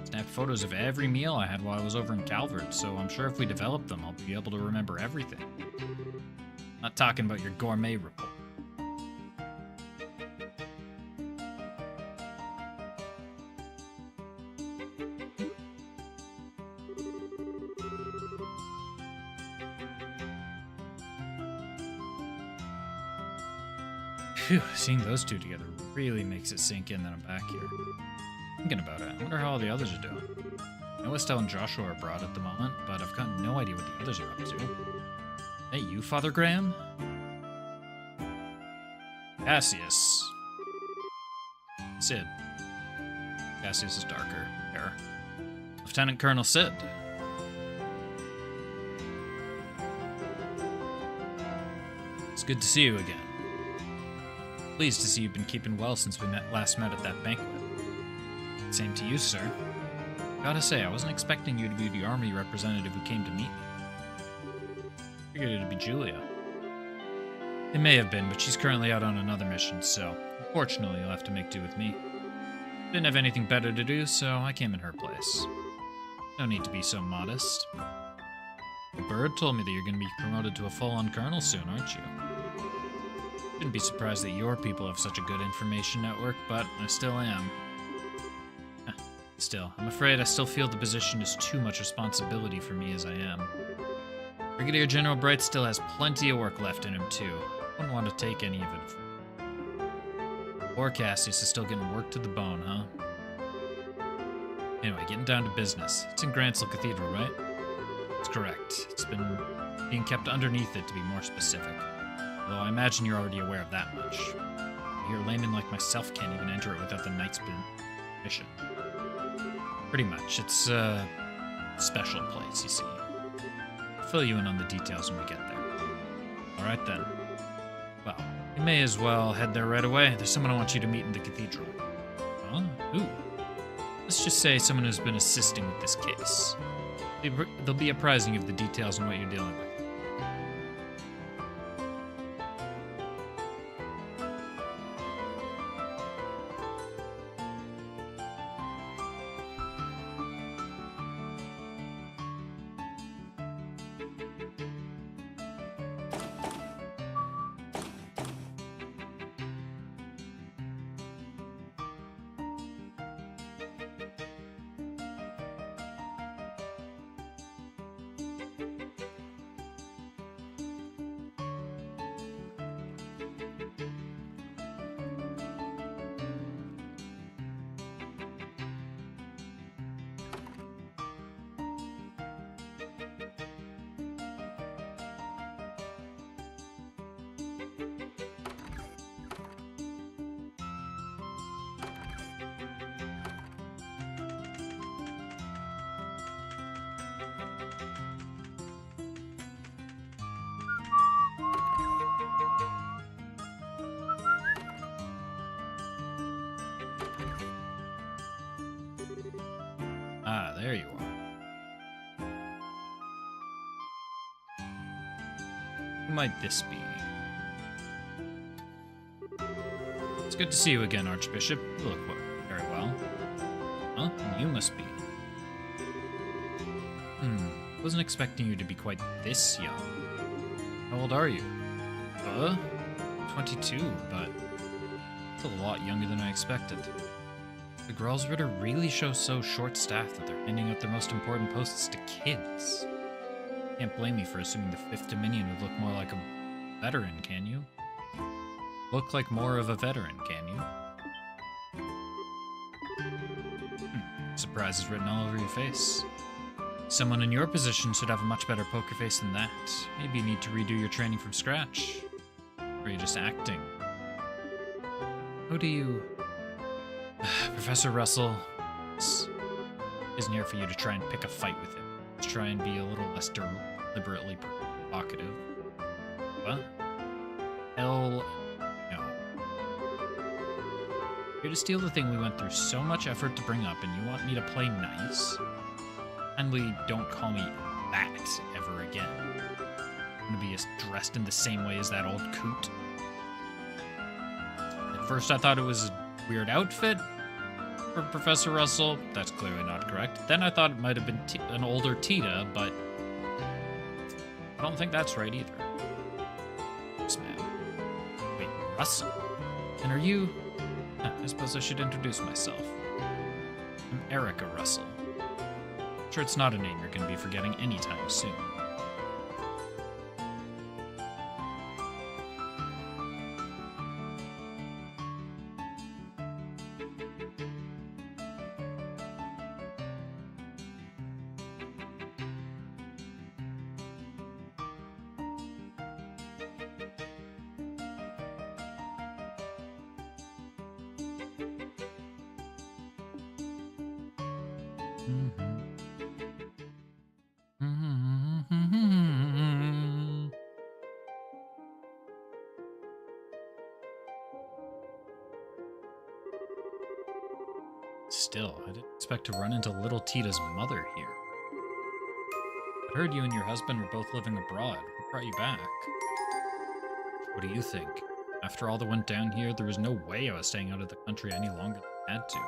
Snapped photos of every meal I had while I was over in Calvert, so I'm sure if we develop them, I'll be able to remember everything. Not talking about your gourmet report. Phew, seeing those two together really makes it sink in that I'm back here. Thinking about it, I wonder how all the others are doing. I know Estelle and Joshua are abroad at the moment, but I've got no idea what the others are up to. Hey, you, Father Graham? Cassius. Sid. Cassius is darker hair. Lieutenant Colonel Sid. It's good to see you again. Pleased to see you've been keeping well since we last met at that banquet. Same to you, sir. Gotta say, I wasn't expecting you to be the army representative who came to meet me. Figured it'd be Julia. It may have been, but she's currently out on another mission, so unfortunately you'll have to make do with me. Didn't have anything better to do, so I came in her place. No need to be so modest. The bird told me that you're going to be promoted to a full-on colonel soon, aren't you? Shouldn't be surprised that your people have such a good information network, but I still am. Still, I'm afraid I still feel the position is too much responsibility for me as I am. Brigadier General Bright still has plenty of work left in him, too. I wouldn't want to take any of it from him. Poor Cassius is still getting worked to the bone, huh? Anyway, getting down to business. It's in Grancel Cathedral, right? That's correct. It's been being kept underneath it, to be more specific. Though I imagine you're already aware of that much. Your layman like myself can't even enter it without the Knight's permission. Pretty much. It's a special place, you see. I'll fill you in on the details when we get there. Alright then. Well, you may as well head there right away. There's someone I want you to meet in the cathedral. Huh? Who? Let's just say someone who's been assisting with this case. They'll be apprising of the details on what you're dealing with. Ah, there you are. Who might this be? It's good to see you again, Archbishop. You look very well. Huh? You must be. Wasn't expecting you to be quite this young. How old are you? 22, but it's a lot younger than I expected. The Gralsritter really show so short-staffed that they're handing out their most important posts to kids. Can't blame me for assuming the Fifth Dominion would look more like a veteran, can you? Look like more of a veteran, can you? Surprise is written all over your face. Someone in your position should have a much better poker face than that. Maybe you need to redo your training from scratch. Or are you just acting? Who do you... Professor Russell isn't here for you to try and pick a fight with him. Let's try and be a little less deliberately provocative. What? Hell no. Here to steal the thing we went through so much effort to bring up, and you want me to play nice? Kindly don't call me that ever again. I'm gonna be dressed in the same way as that old coot. At first I thought it was a weird outfit for Professor Russell. That's clearly not correct. Then I thought it might have been an older Tita, but I don't think that's right either. This man. Wait, Russell? And are you... I suppose I should introduce myself. I'm Erica Russell. Sure, it's not a name you're going to be forgetting anytime soon. Still, I didn't expect to run into little Tita's mother here. I heard you and your husband were both living abroad. What brought you back? What do you think? After all that went down here, there was no way I was staying out of the country any longer than I had to.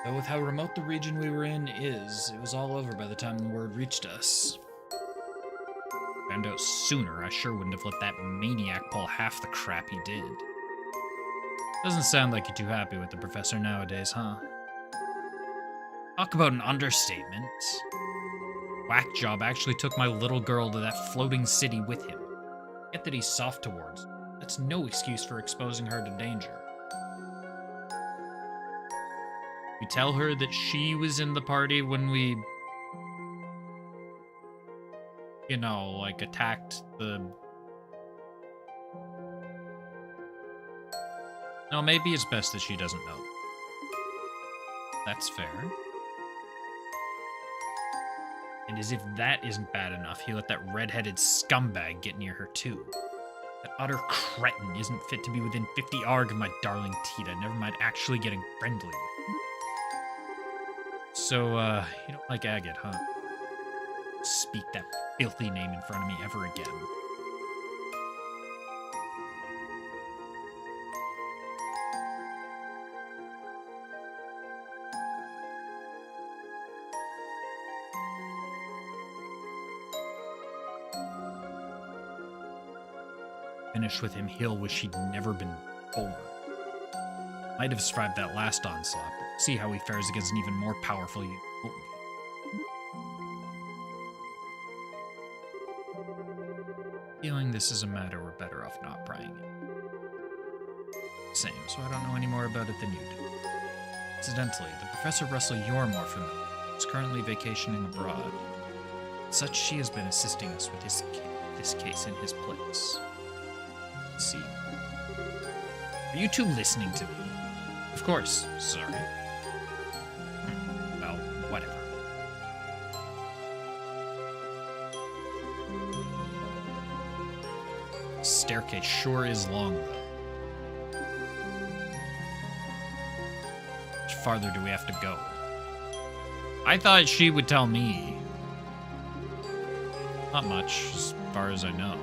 Though with how remote the region we were in is, it was all over by the time the word reached us. Found out sooner, I sure wouldn't have let that maniac pull half the crap he did. Doesn't sound like you're too happy with the professor nowadays, huh? Talk about an understatement. Whack Job actually took my little girl to that floating city with him. Get that he's soft towards her. That's no excuse for exposing her to danger. You tell her that she was in the party when we... you know, like, attacked the... No, maybe it's best that she doesn't know. That's fair. And as if that isn't bad enough, he let that red-headed scumbag get near her, too. That utter cretin isn't fit to be within 50 arg of my darling Tita, never mind actually getting friendly with her. So, you don't like Agate, huh? Speak that filthy name in front of me ever again. Finish with him, he'll wish he'd never been born. Might have survived that last onslaught, but see how he fares against an even more powerful unit. Feeling this is a matter we're better off not prying in. Same, so I don't know any more about it than you do. Incidentally, the Professor Russell you're more familiar with is currently vacationing abroad. As such, she has been assisting us with this case in his place. See? Are you two listening to me? Of course, sorry. Well, whatever. Staircase sure is long, though. farther do we have to go? I thought she would tell me. Not much, as far as I know.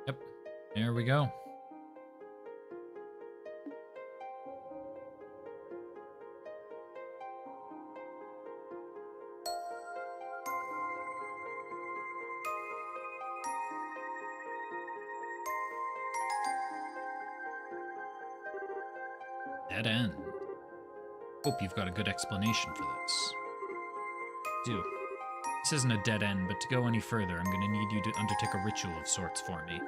Yep, there we go. Dead end. Hope you've got a good explanation for this. Do. This isn't a dead end, but to go any further, I'm going to need you to undertake a ritual of sorts for me.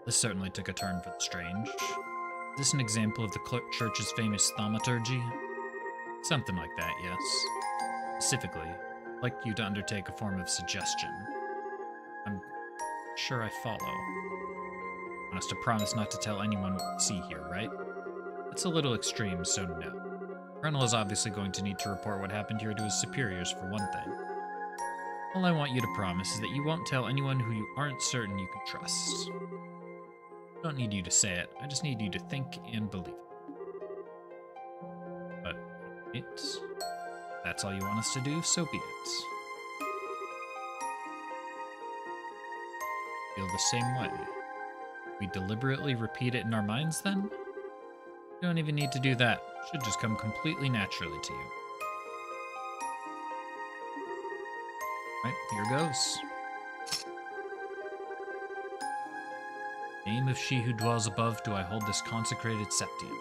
This certainly took a turn for the strange. Is this an example of the church's famous thaumaturgy? Something like that, yes. Specifically, I'd like you to undertake a form of suggestion. I'm sure I follow. Want us to promise not to tell anyone what we see here, right? It's a little extreme, so no. Colonel is obviously going to need to report what happened here to his superiors, for one thing. All I want you to promise is that you won't tell anyone who you aren't certain you can trust. I don't need you to say it, I just need you to think and believe it. But, if that's all you want us to do, so be it. Feel the same way. We deliberately repeat it in our minds, then? You don't even need to do that. It should just come completely naturally to you. Right, here goes. Name of she who dwells above do I hold this consecrated septium.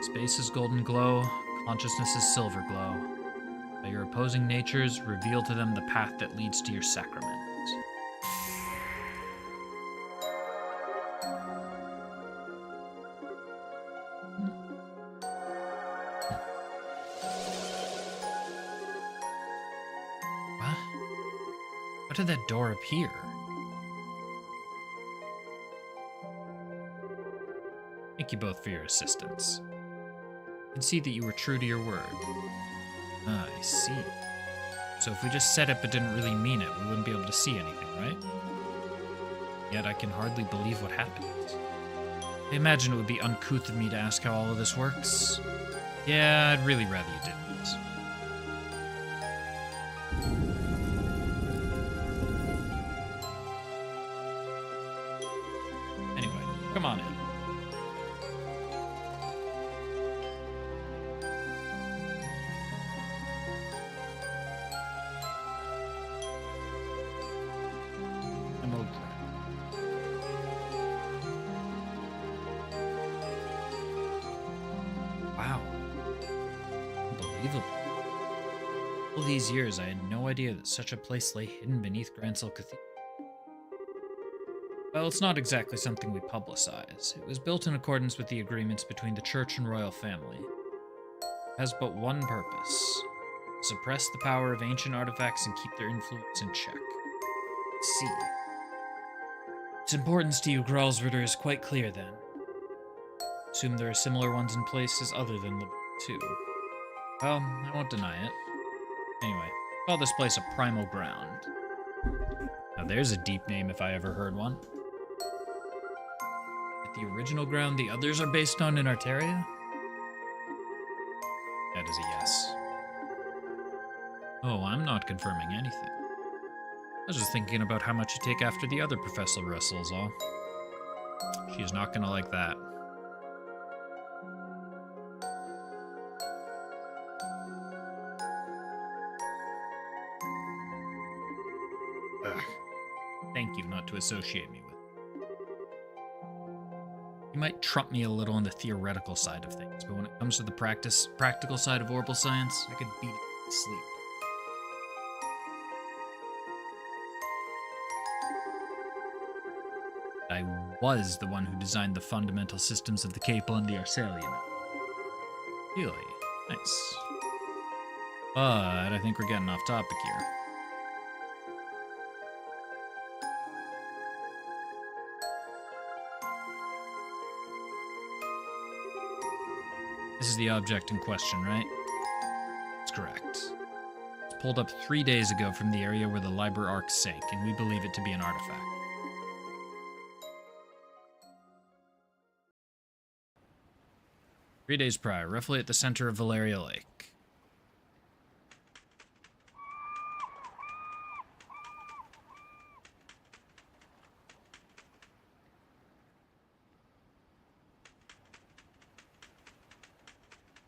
Space is golden glow, consciousness is silver glow. By your opposing natures, reveal to them the path that leads to your sacrament. How did that door appear? Thank you both for your assistance. I can see that you were true to your word. Ah, I see. So if we just said it but didn't really mean it, we wouldn't be able to see anything, right? Yet I can hardly believe what happened. I imagine it would be uncouth of me to ask how all of this works. Yeah, I'd really rather you didn't. Come on in. I'm over. Wow. Unbelievable. All these years, I had no idea that such a place lay hidden beneath Grancel Cathedral. Well, it's not exactly something we publicize. It was built in accordance with the agreements between the church and royal family. It has but one purpose: suppress the power of ancient artifacts and keep their influence in check. See. Its importance to you Gralsritter is quite clear, then. Assume there are similar ones in places other than Liberty, too. Well, I won't deny it. Anyway, call this place a primal ground. Now there's a deep name if I ever heard one. The original ground the others are based on in Artaria? That is a yes. Oh, I'm not confirming anything. I was just thinking about how much you take after the other Professor Russell is all. She's not gonna like that. Ugh. Thank you not to associate me with. You might trump me a little on the theoretical side of things, but when it comes to the practical side of orbital science, I could beat it to sleep. I was the one who designed the fundamental systems of the Capel and the Arcelia. Really? Nice. But I think we're getting off topic here. This is the object in question, right? That's correct. It's pulled up 3 days ago from the area where the Liber Arc sank, and we believe it to be an artifact. "3 days prior, roughly at the center of Valeria Lake."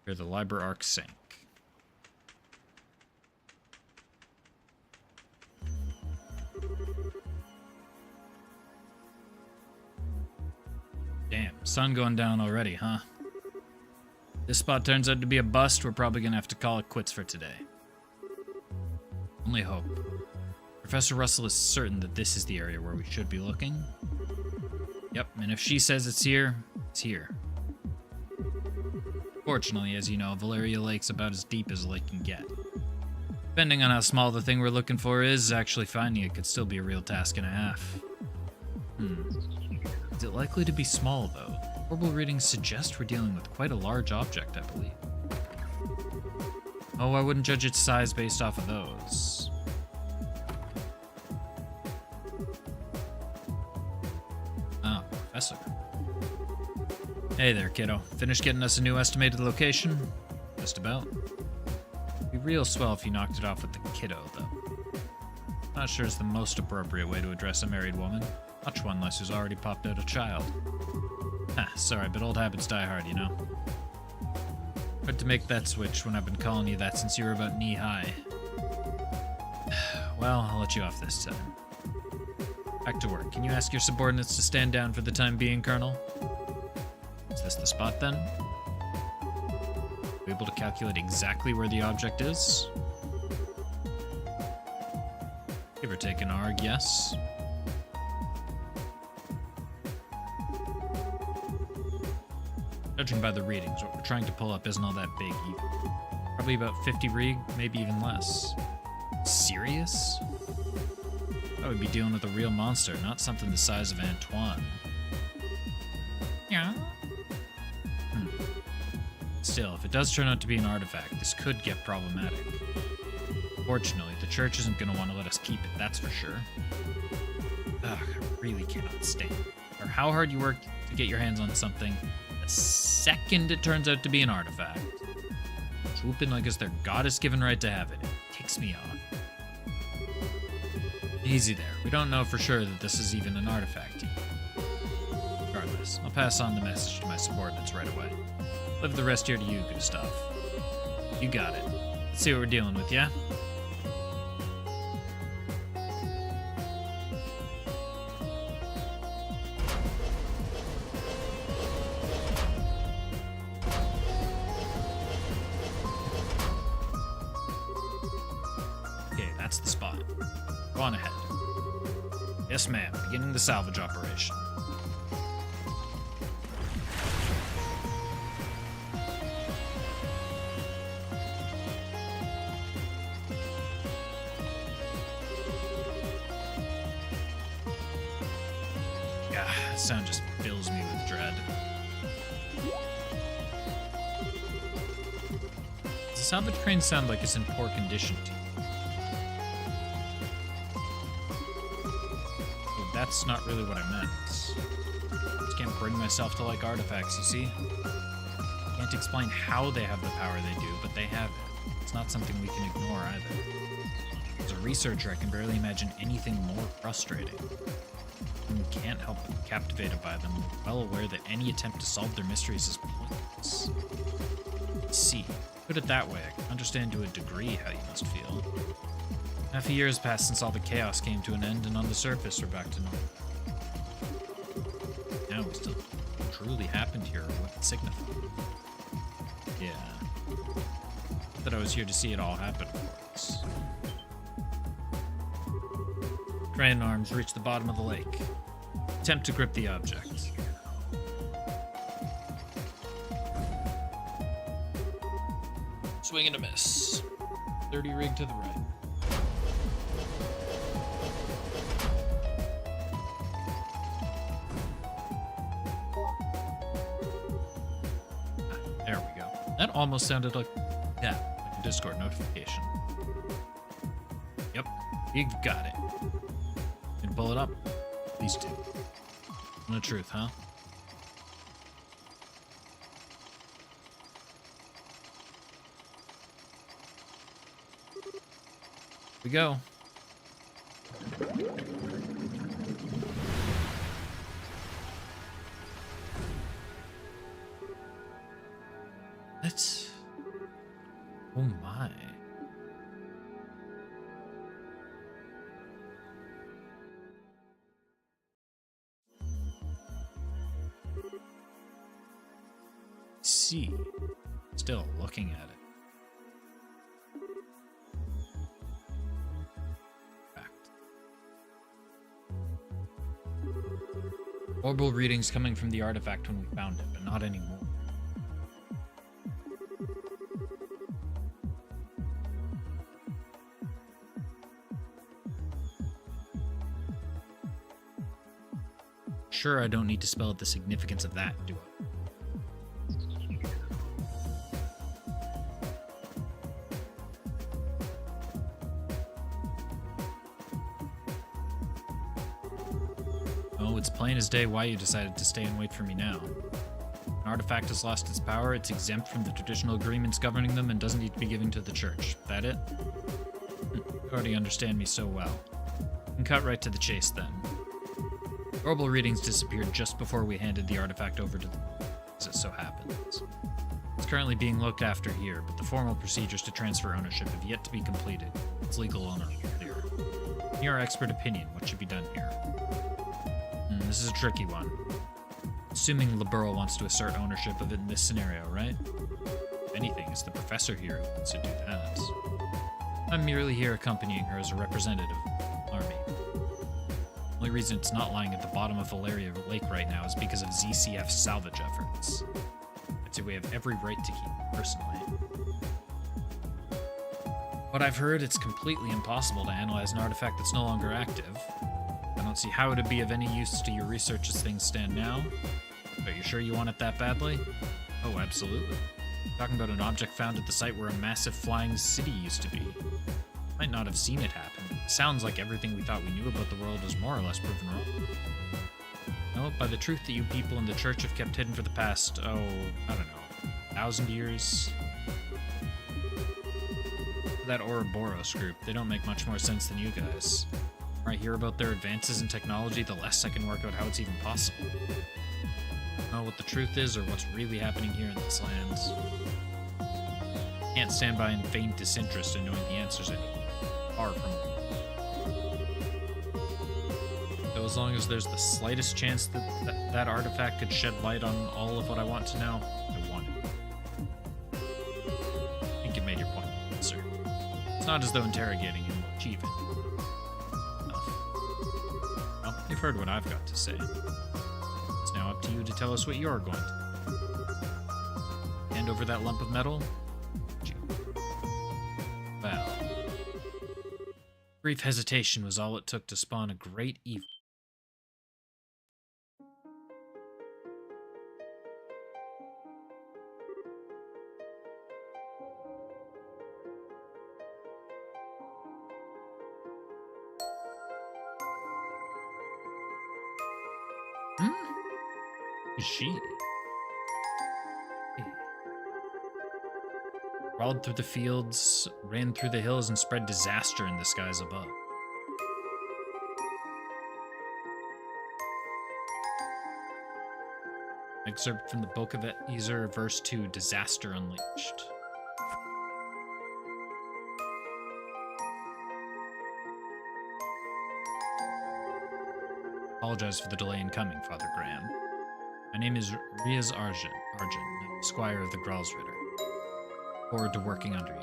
Where the Liber Arc sank. Damn, sun going down already, huh? This spot turns out to be a bust. We're probably gonna have to call it quits for today. Only hope. Professor Russell is certain that this is the area where we should be looking. Yep, and if she says it's here, it's here. Fortunately, as you know, Valeria Lake's about as deep as a lake can get. Depending on how small the thing we're looking for is, actually finding it could still be a real task and a half. Is it likely to be small, though? Horrible readings suggest we're dealing with quite a large object, I believe. Oh, I wouldn't judge its size based off of those. Ah, Professor. Hey there, kiddo. Finished getting us a new estimated location? Just about. Be real swell if you knocked it off with the kiddo, though. Not sure it's the most appropriate way to address a married woman. Much one unless who's already popped out a child. Sorry, but old habits die hard, you know? Hard to make that switch when I've been calling you that since you were about knee-high. Well, I'll let you off this time. Back to work. Can you ask your subordinates to stand down for the time being, Colonel? Is this the spot, then? Are we able to calculate exactly where the object is? Give or take an arg, yes. Judging by the readings, what we're trying to pull up isn't all that big either. Probably about 50 rig, maybe even less. Serious? I would be dealing with a real monster, not something the size of Antoine. Yeah. Still, if it does turn out to be an artifact, this could get problematic. Fortunately, the church isn't going to want to let us keep it, that's for sure. Ugh, I really cannot stand it. No matter how hard you work to get your hands on something, the second it turns out to be an artifact, swoop in like it's their goddess-given right to have it. It ticks me off. Easy there. We don't know for sure that this is even an artifact yet. Regardless, I'll pass on the message to my subordinates right away. Leave the rest here to you, Gustav. You got it. Let's see what we're dealing with, yeah? Okay, that's the spot. Go on ahead. Yes, ma'am. Beginning the salvage operation. That sound just fills me with dread. Does the salvage crane sound like it's in poor condition to you? Oh, that's not really what I meant. Just can't bring myself to like artifacts, you see? Can't explain how they have the power they do, but they have it. It's not something we can ignore either. As a researcher, I can barely imagine anything more frustrating. And we can't help but be captivated by them, well aware that any attempt to solve their mysteries is pointless. See, put it that way, I can understand to a degree how you must feel. Half a year has passed since all the chaos came to an end, and on the surface we're back to normal. Now we still what truly happened here or what it signified. Yeah. Not that I was here to see it all happen, of course. Crane arms reach the bottom of the lake. Attempt to grip the object. Swing and a miss. 30 rig to the right. There we go. That almost sounded like a Discord notification. Yep, you got it. Can pull it up? These two. The truth, huh? Here we go. Let's... Oh my. See. Still looking at it. Fact. Orbital readings coming from the artifact when we found it, but not anymore. Sure, I don't need to spell out the significance of that, do I? Oh, it's plain as day why you decided to stay and wait for me now. An artifact has lost its power, it's exempt from the traditional agreements governing them, and doesn't need to be given to the church. That it? You already understand me so well. We can cut right to the chase then. Orbital readings disappeared just before we handed the artifact over to the... as it so happens. It's currently being looked after here, but the formal procedures to transfer ownership have yet to be completed. Its legal owner clear. In your expert opinion, what should be done here? This is a tricky one. Assuming Liberl wants to assert ownership of it in this scenario, right? If anything, it's the professor here who wants to do that. I'm merely here accompanying her as a representative of the army. The only reason it's not lying at the bottom of Valeria Lake right now is because of ZCF's salvage efforts. I'd say we have every right to keep it personally. What I've heard, it's completely impossible to analyze an artifact that's no longer active. I don't see how it'd be of any use to your research as things stand now. But you're sure you want it that badly? Oh, absolutely. Talking about an object found at the site where a massive flying city used to be. Might not have seen it happen. It sounds like everything we thought we knew about the world is more or less proven wrong. No, by the truth that you people in the church have kept hidden for the past, I don't know, 1,000 years? That Ouroboros group, they don't make much more sense than you guys. The more I hear about their advances in technology, the less I can work out how it's even possible. I don't know what the truth is or what's really happening here in this land. Can't stand by in faint disinterest in knowing the answers anymore. Far from me. So as long as there's the slightest chance that that artifact could shed light on all of what I want to know, I want it. I think you made your point, sir. It's not as though interrogating him will achieve it. Enough. Well, you've heard what I've got to say. It's now up to you to tell us what you're going to do. Hand over that lump of metal? Well, brief hesitation was all it took to spawn a great evil. Is she? Crawled through the fields, ran through the hills, and spread disaster in the skies above. Excerpt from the Book of Ezer, verse 2, Disaster Unleashed. Apologize for the delay in coming, Father Graham. My name is Riaz Arjun, Squire of the Gralsritter. Forward to working under you.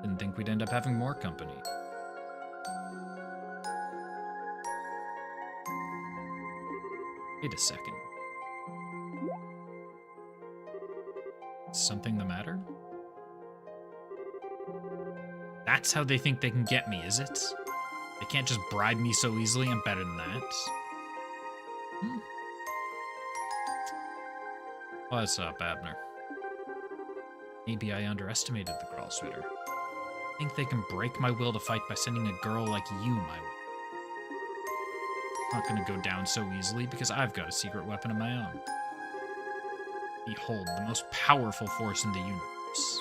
Didn't think we'd end up having more company. Wait a second. Is something the matter? That's how they think they can get me, is it? They can't just bribe me so easily. I'm better than that. What's up, Abner? Maybe I underestimated the Gralsritter. think they can break my will to fight by sending a girl like you my way. Not gonna go down so easily because I've got a secret weapon of my own. Behold, the most powerful force in the universe.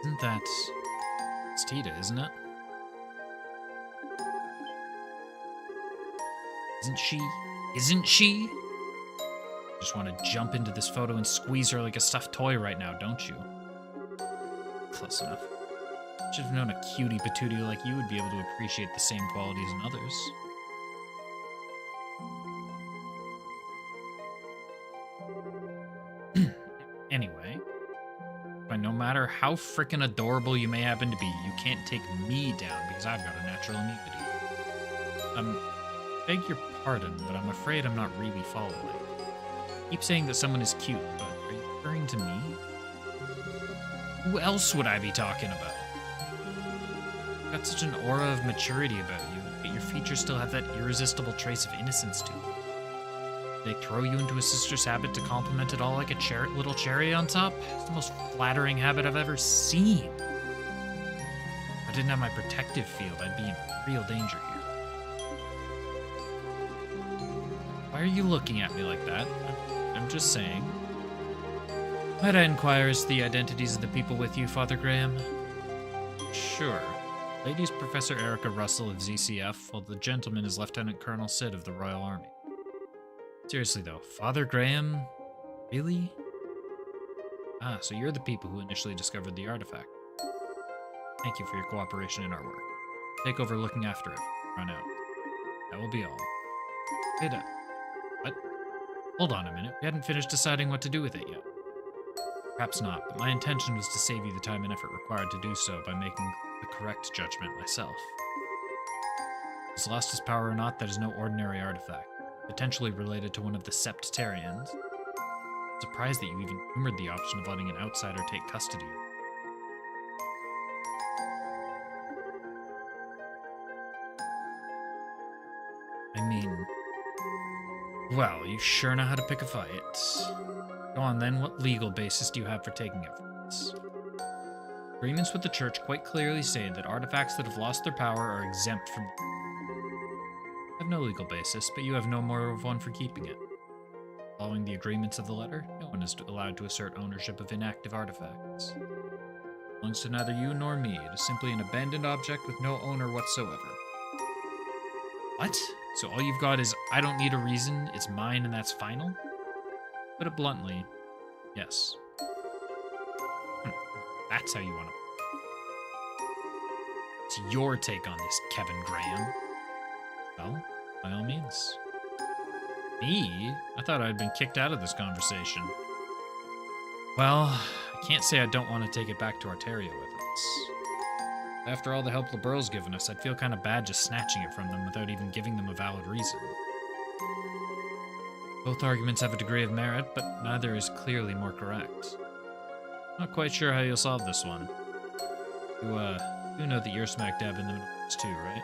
Isn't that... It's Tita, isn't it? Isn't she? Isn't she? Just want to jump into this photo and squeeze her like a stuffed toy right now, don't you? Close enough. Should have known a cutie patootie like you would be able to appreciate the same qualities in others. Anyway, but no matter how frickin' adorable you may happen to be, you can't take me down because I've got a natural immunity. Beg your pardon, but I'm afraid I'm not really following. Keep saying that someone is cute, but are you referring to me? Who else would I be talking about? You've got such an aura of maturity about you, but your features still have that irresistible trace of innocence to them. They throw you into a sister's habit to compliment it all like a little cherry on top? It's the most flattering habit I've ever seen. If I didn't have my protective field, I'd be in real danger here. Why are you looking at me like that? I'm just saying. Might I inquire as to the identities of the people with you, Father Graham? Sure. Lady's Professor Erica Russell of ZCF, while the gentleman is Lieutenant Colonel Sid of the Royal Army. Seriously though, Father Graham? Really? Ah, so you're the people who initially discovered the artifact. Thank you for your cooperation in our work. Take over looking after it. Run out. That will be all. Wait a... What? Hold on a minute. We hadn't finished deciding what to do with it yet. Perhaps not, but my intention was to save you the time and effort required to do so by making the correct judgment myself. If it's lost its power or not, that is no ordinary artifact. Potentially related to one of the Septarians. I'm surprised that you even humored the option of letting an outsider take custody of it. I mean... Well, you sure know how to pick a fight. Go on then, what legal basis do you have for taking it from us? Agreements with the Church quite clearly say that artifacts that have lost their power are exempt from... I have no legal basis, but you have no more of one for keeping it. Following the agreements of the letter, no one is allowed to assert ownership of inactive artifacts. It belongs to neither you nor me. It is simply an abandoned object with no owner whatsoever. What? So all you've got is, I don't need a reason, it's mine and that's final? Put it bluntly, yes. That's how you want to... It's your take on this, Kevin Graham. Well, by all means. Me? I thought I'd been kicked out of this conversation. Well, I can't say I don't want to take it back to Arteria with us. After all the help LeBurle's given us, I'd feel kind of bad just snatching it from them without even giving them a valid reason. Both arguments have a degree of merit, but neither is clearly more correct. Not quite sure how you'll solve this one. You know that you're smack dab in the middle of this too, right?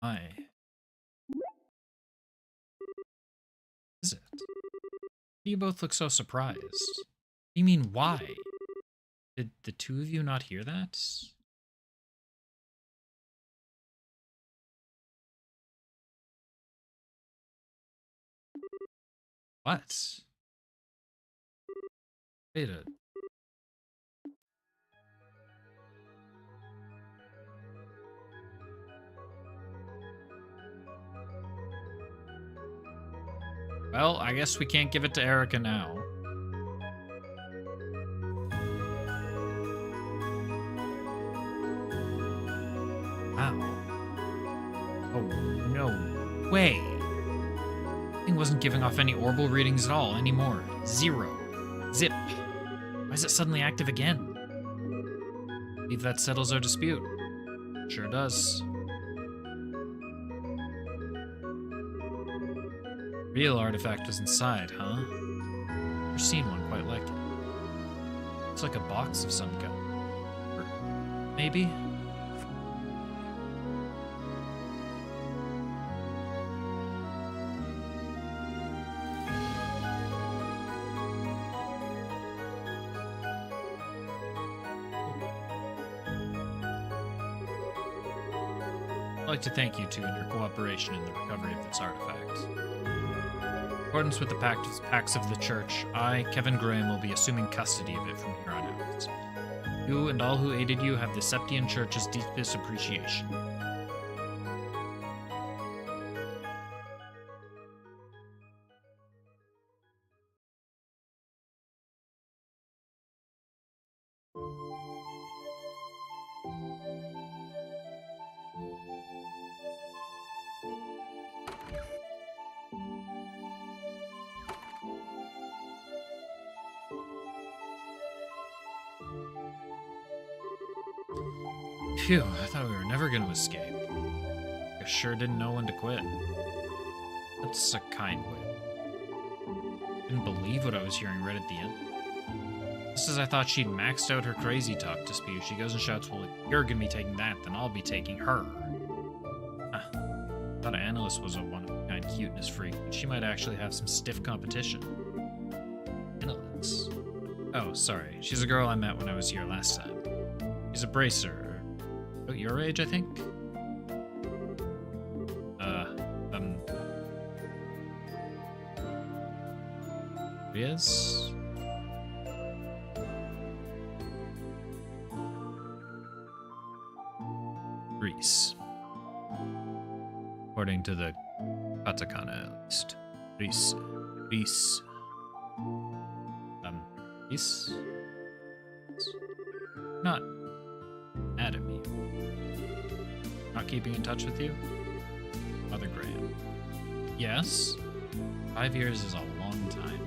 Why? Is it? You both look so surprised. You mean why? Did the two of you not hear that? What? Wait a... Well, I guess we can't give it to Erica now. Wow. Oh, no way. The thing wasn't giving off any orbital readings at all anymore. Zero. Zip. Why is it suddenly active again? I believe that settles our dispute. Sure does. Real artifact was inside, huh? Never seen one quite like it. It's like a box of some kind. Or maybe? I'd like to thank you two and your cooperation in the recovery of this artifact. In accordance with the pacts of the Church, I, Kevin Graham, will be assuming custody of it from here on out. You and all who aided you have the Septian Church's deepest appreciation. Phew, I thought we were never going to escape. I sure didn't know when to quit. That's a kind way. Didn't believe what I was hearing right at the end. Just as I thought she'd maxed out her crazy talk to spew, she goes and shouts, well, if you're going to be taking that, then I'll be taking her. I thought Annalise was a one-of-a-kind cuteness freak, but she might actually have some stiff competition. Annalise? Oh, sorry. She's a girl I met when I was here last time. She's a bracer. About your age, I think? Is? Reese. According to the katakana, at least. Reese. Reese. Reese? Not mad at me. Not keeping in touch with you? Mother Graham. Yes? 5 years is a long time.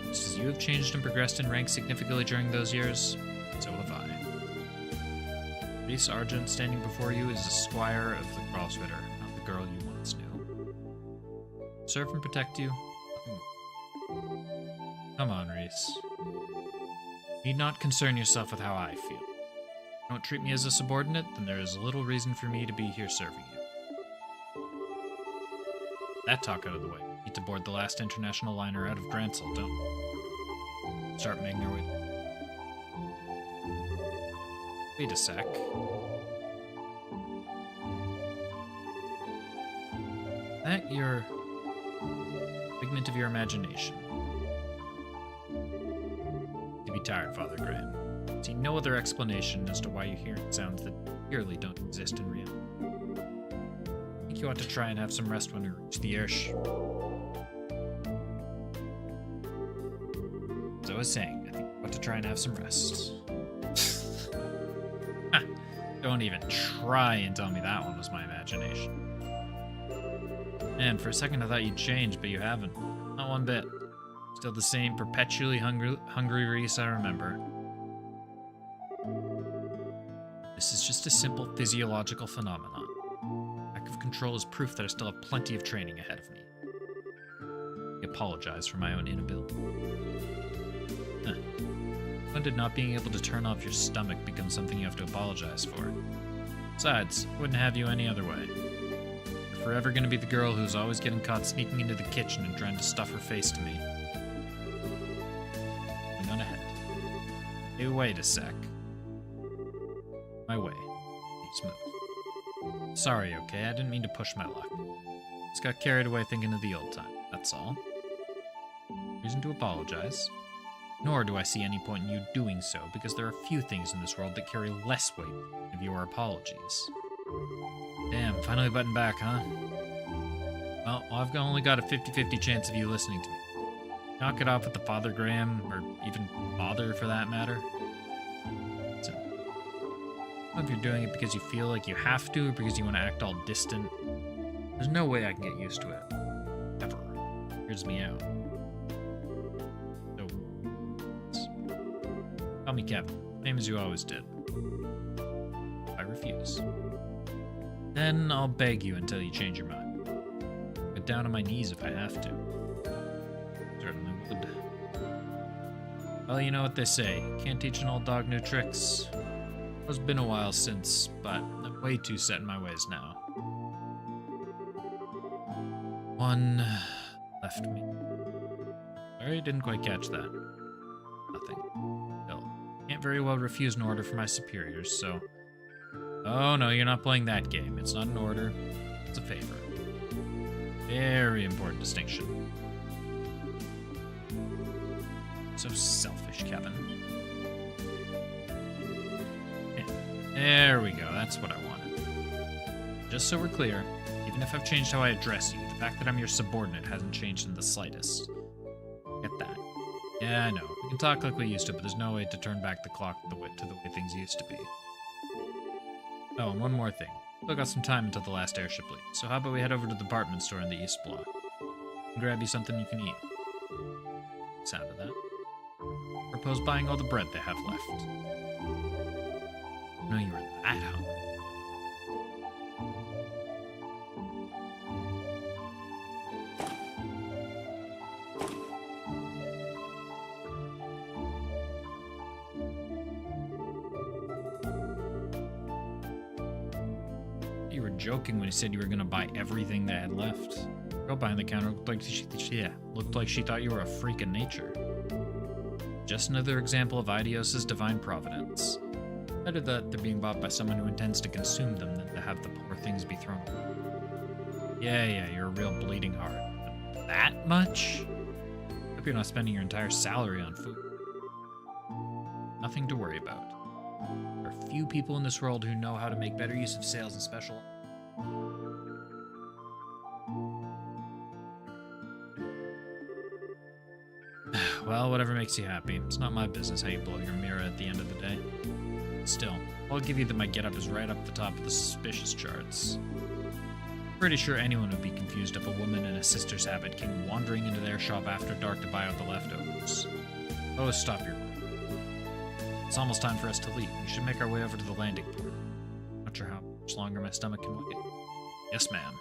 Just as you have changed and progressed in rank significantly during those years, so have I. Reese Argent standing before you is a squire of the Crossritter, not the girl you once knew. Serve and protect you? Come on, Reese. You need not concern yourself with how I feel. Don't treat me as a subordinate, then there is little reason for me to be here serving you. That talk out of the way. Need to board the last international liner out of Gransel, don't start making our way. Wait a sec. That your figment of your imagination. To be tired, Father Graham. See no other explanation as to why you hear sounds that clearly don't exist in reality. I think you ought to try and have some rest when we reach the airship. As I was saying, I think you ought to try and have some rest. Don't even try and tell me that one was my imagination. And for a second I thought you'd changed, but you haven't. Not one bit. Still the same perpetually hungry Reese I remember. This is just a simple physiological phenomenon. Lack of control is proof that I still have plenty of training ahead of me. I apologize for my own inability. When did not being able to turn off your stomach become something you have to apologize for? Besides, I wouldn't have you any other way. You're forever going to be the girl who's always getting caught sneaking into the kitchen and trying to stuff her face to me. Hang on ahead. Hey, wait a sec. My way. Smooth. Sorry, okay? I didn't mean to push my luck. Just got carried away thinking of the old time, that's all. Reason to apologize. Nor do I see any point in you doing so, because there are few things in this world that carry less weight than your apologies. Damn, finally buttoned back, huh? Well, I've only got a 50-50 chance of you listening to me. Knock it off with the Father Graham, or even Father for that matter. So, if you're doing it because you feel like you have to, or because you want to act all distant, there's no way I can get used to it. Ever. Weirds me out. Call me Kevin, same as you always did. I refuse. Then I'll beg you until you change your mind. I it down on my knees if I have to. Certainly would. Well, you know what they say. Can't teach an old dog new tricks. It's been a while since, but I'm way too set in my ways now. One left me. Sorry, didn't quite catch that. Nothing. Still, can't very well refuse an order from my superiors, so... Oh no, you're not playing that game. It's not an order. It's a favor. Very important distinction. So selfish, Kevin. There we go, that's what I wanted. Just so we're clear, even if I've changed how I address you, the fact that I'm your subordinate hasn't changed in the slightest. Get that? Yeah, I know. We can talk like we used to, but there's no way to turn back the clock to the way things used to be. Oh, and one more thing. Still got some time until the last airship leaves, so how about we head over to the department store in the East Block and grab you something you can eat. Sound of that? Propose buying all the bread they have left. No, you were that hungry. You were joking when you said you were going to buy everything they had left. The girl behind the counter looked like she thought you were a freak of nature. Just another example of Idios' divine providence. Better that they're being bought by someone who intends to consume them than to have the poor things be thrown away. Yeah, you're a real bleeding heart. But that much? Hope you're not spending your entire salary on food. Nothing to worry about. There are few people in this world who know how to make better use of sales and special. Well, whatever makes you happy. It's not my business how you blow your mirror at the end of the day. Still, I'll give you that my getup is right up the top of the suspicious charts. Pretty sure anyone would be confused if a woman in a sister's habit came wandering into their shop after dark to buy out the leftovers. Oh, stop your work. It's almost time for us to leave. We should make our way over to the landing port. Not sure how much longer my stomach can wait. Yes, ma'am.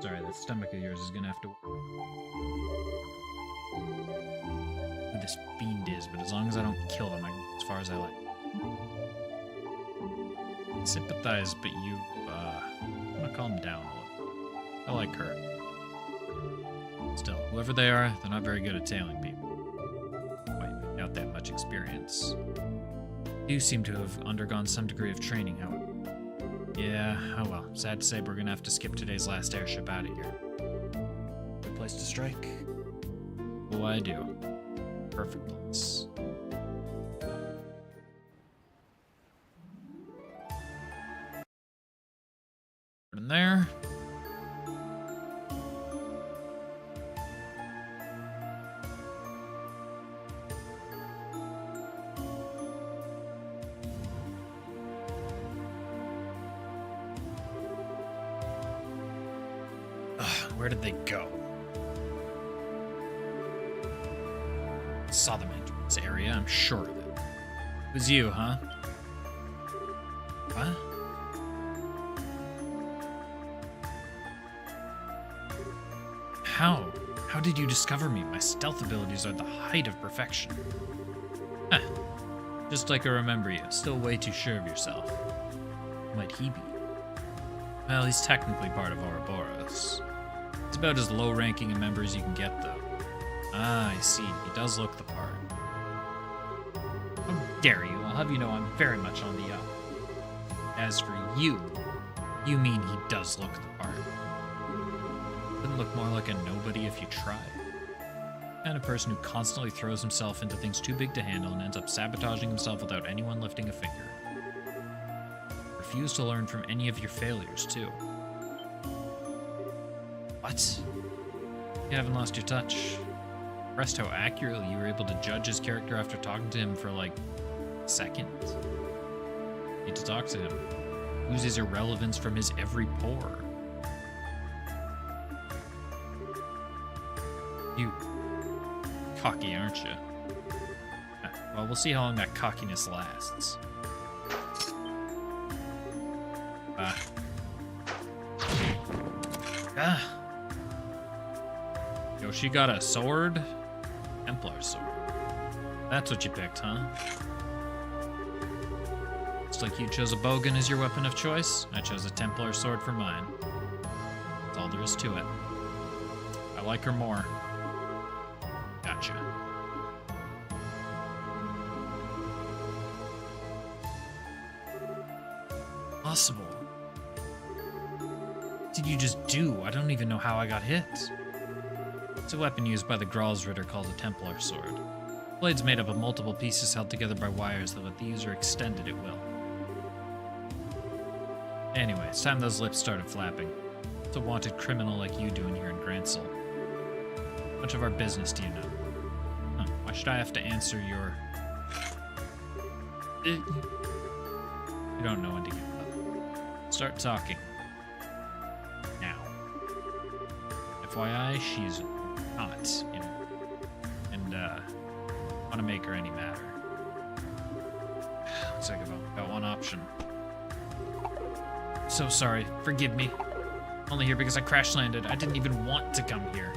Sorry, that stomach of yours is gonna have to... Who this fiend is, but as long as I don't kill them, I can go as far as I like. Sympathize, but you, I'm gonna calm down a little. I like her. Still, whoever they are, they're not very good at tailing people. Wait, I doubt they have much experience. You seem to have undergone some degree of training, however. Yeah, oh well. Sad to say, we're gonna have to skip today's last airship out of here. Good place to strike? Oh, I do. Perfect place. In there. Where did they go? Saw them enter this area, I'm sure of it. It was you, huh? What? How? How did you discover me? My stealth abilities are the height of perfection. Huh. Just like I remember you, still way too sure of yourself. Who might he be? Well, he's technically part of Ouroboros. It's about as low-ranking a member as you can get, though. Ah, I see. He does look the part. How dare you? I'll have you know I'm very much on the up. As for you, you mean he does look the part. Wouldn't look more like a nobody if you tried. The kind of person who constantly throws himself into things too big to handle and ends up sabotaging himself without anyone lifting a finger. Refuse to learn from any of your failures, too. What? You haven't lost your touch. Impressed how accurately you were able to judge his character after talking to him for, like, a second. Need to talk to him. Oozes irrelevance from his every pore. cocky, aren't you? Well, we'll see how long that cockiness lasts. Yoshi got a sword? Templar sword. That's what you picked, huh? Looks like you chose a bogan as your weapon of choice. I chose a Templar sword for mine. That's all there is to it. I like her more. Gotcha. Possible. What did you just do? I don't even know how I got hit. It's a weapon used by the Gralsritter called a Templar sword. The blade's made up of multiple pieces held together by wires that let the user extend it at will. Anyway, it's time those lips started flapping. What's a wanted criminal like you doing here in Gransel? How much of our business do you know? Huh, why should I have to answer your... You don't know when to give up. Start talking. Now. FYI, she's hot, you know. And, want to make her any matter. Looks like I've only got one option. So sorry. Forgive me. Only here because I crash landed. I didn't even want to come here.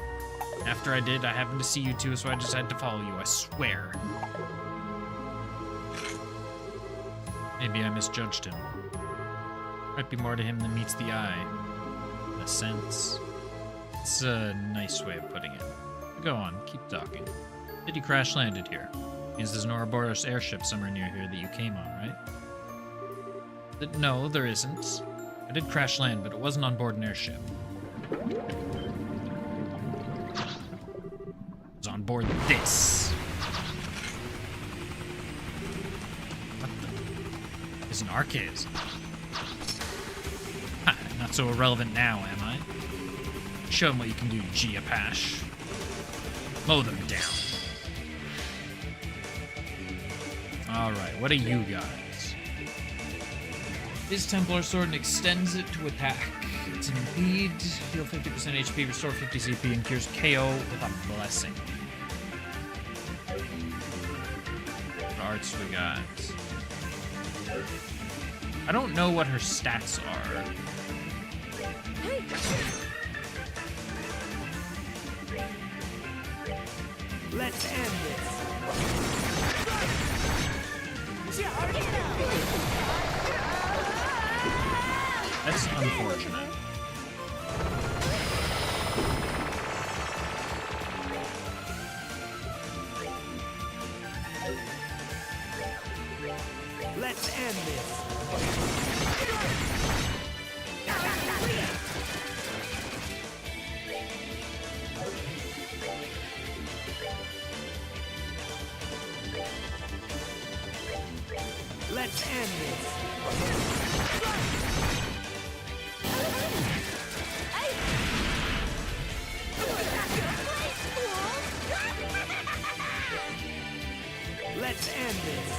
After I did, I happened to see you two, so I just had to follow you, I swear. Maybe I misjudged him. Might be more to him than meets the eye. In a sense. It's a nice way of putting it. Go on, keep talking. Did you crash landed here? Means there's an Ouroboros airship somewhere near here that you came on, right? No, there isn't. I did crash land, but it wasn't on board an airship. It was on board this. What the? It's an archaism. Ha, not so irrelevant now, am I? Show them what you can do, Geopash. Mow them down. Alright, what do you guys? His Templar sword and extends it to attack. It's an impede, heal 50% HP, restore 50 CP, and cures KO with a blessing. What arts we got? I don't know what her stats are. Let's end this. That's unfortunate. Let's end this. Let's end this. Let's end this.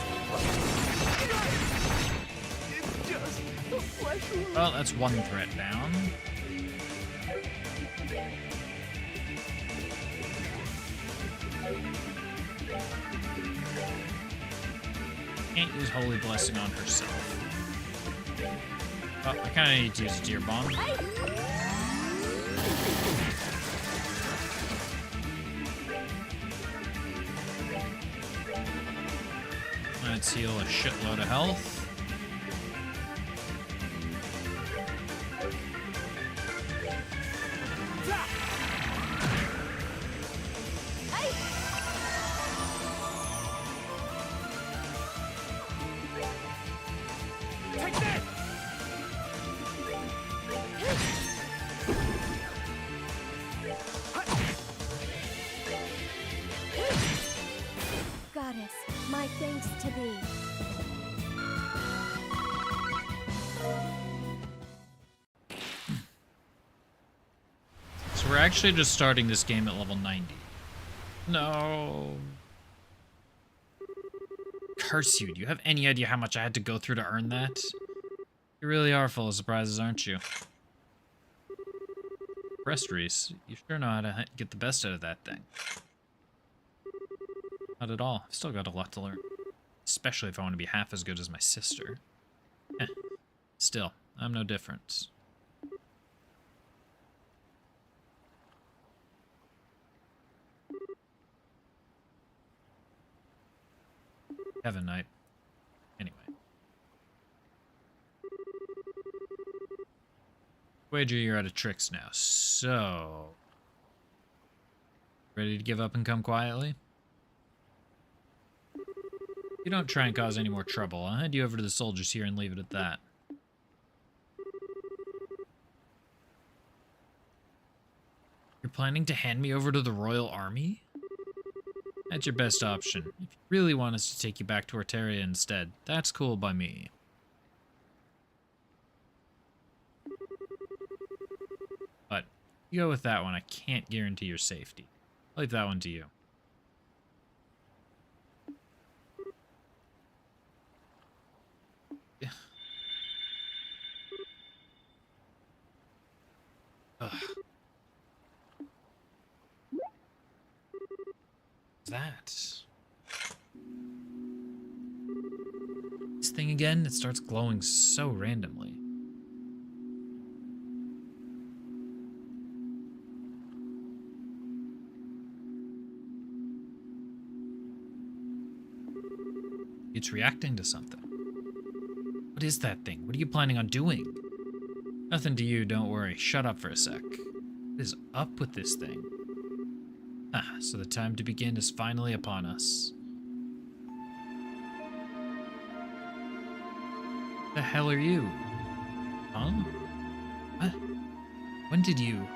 Well, that's one threat down. Can't use Holy Blessing on herself. Oh, I kind of need to use a Deer Bomb. Let's heal a shitload of health. Goddess, my thanks to thee. So we're actually just starting this game at level 90. No. Curse you. Do you have any idea how much I had to go through to earn that? You really are full of surprises, aren't you? Breast Reese, you sure know how to get the best out of that thing. Not at all. I've still got a lot to learn. Especially if I want to be half as good as my sister. Still, I'm no different. Kevin, anyway. Wager you're out of tricks now, so... Ready to give up and come quietly? You don't try and cause any more trouble. I'll hand you over to the soldiers here and leave it at that. You're planning to hand me over to the Royal Army? That's your best option. If you really want us to take you back to Arteria instead, that's cool by me. But you go with that one, I can't guarantee your safety. I'll leave that one to you. Ugh. What's that? This thing again? It starts glowing so randomly. It's reacting to something. What is that thing? What are you planning on doing? Nothing to you, don't worry. Shut up for a sec. What is up with this thing? Ah, so the time to begin is finally upon us. The hell are you? Huh? What? When did you...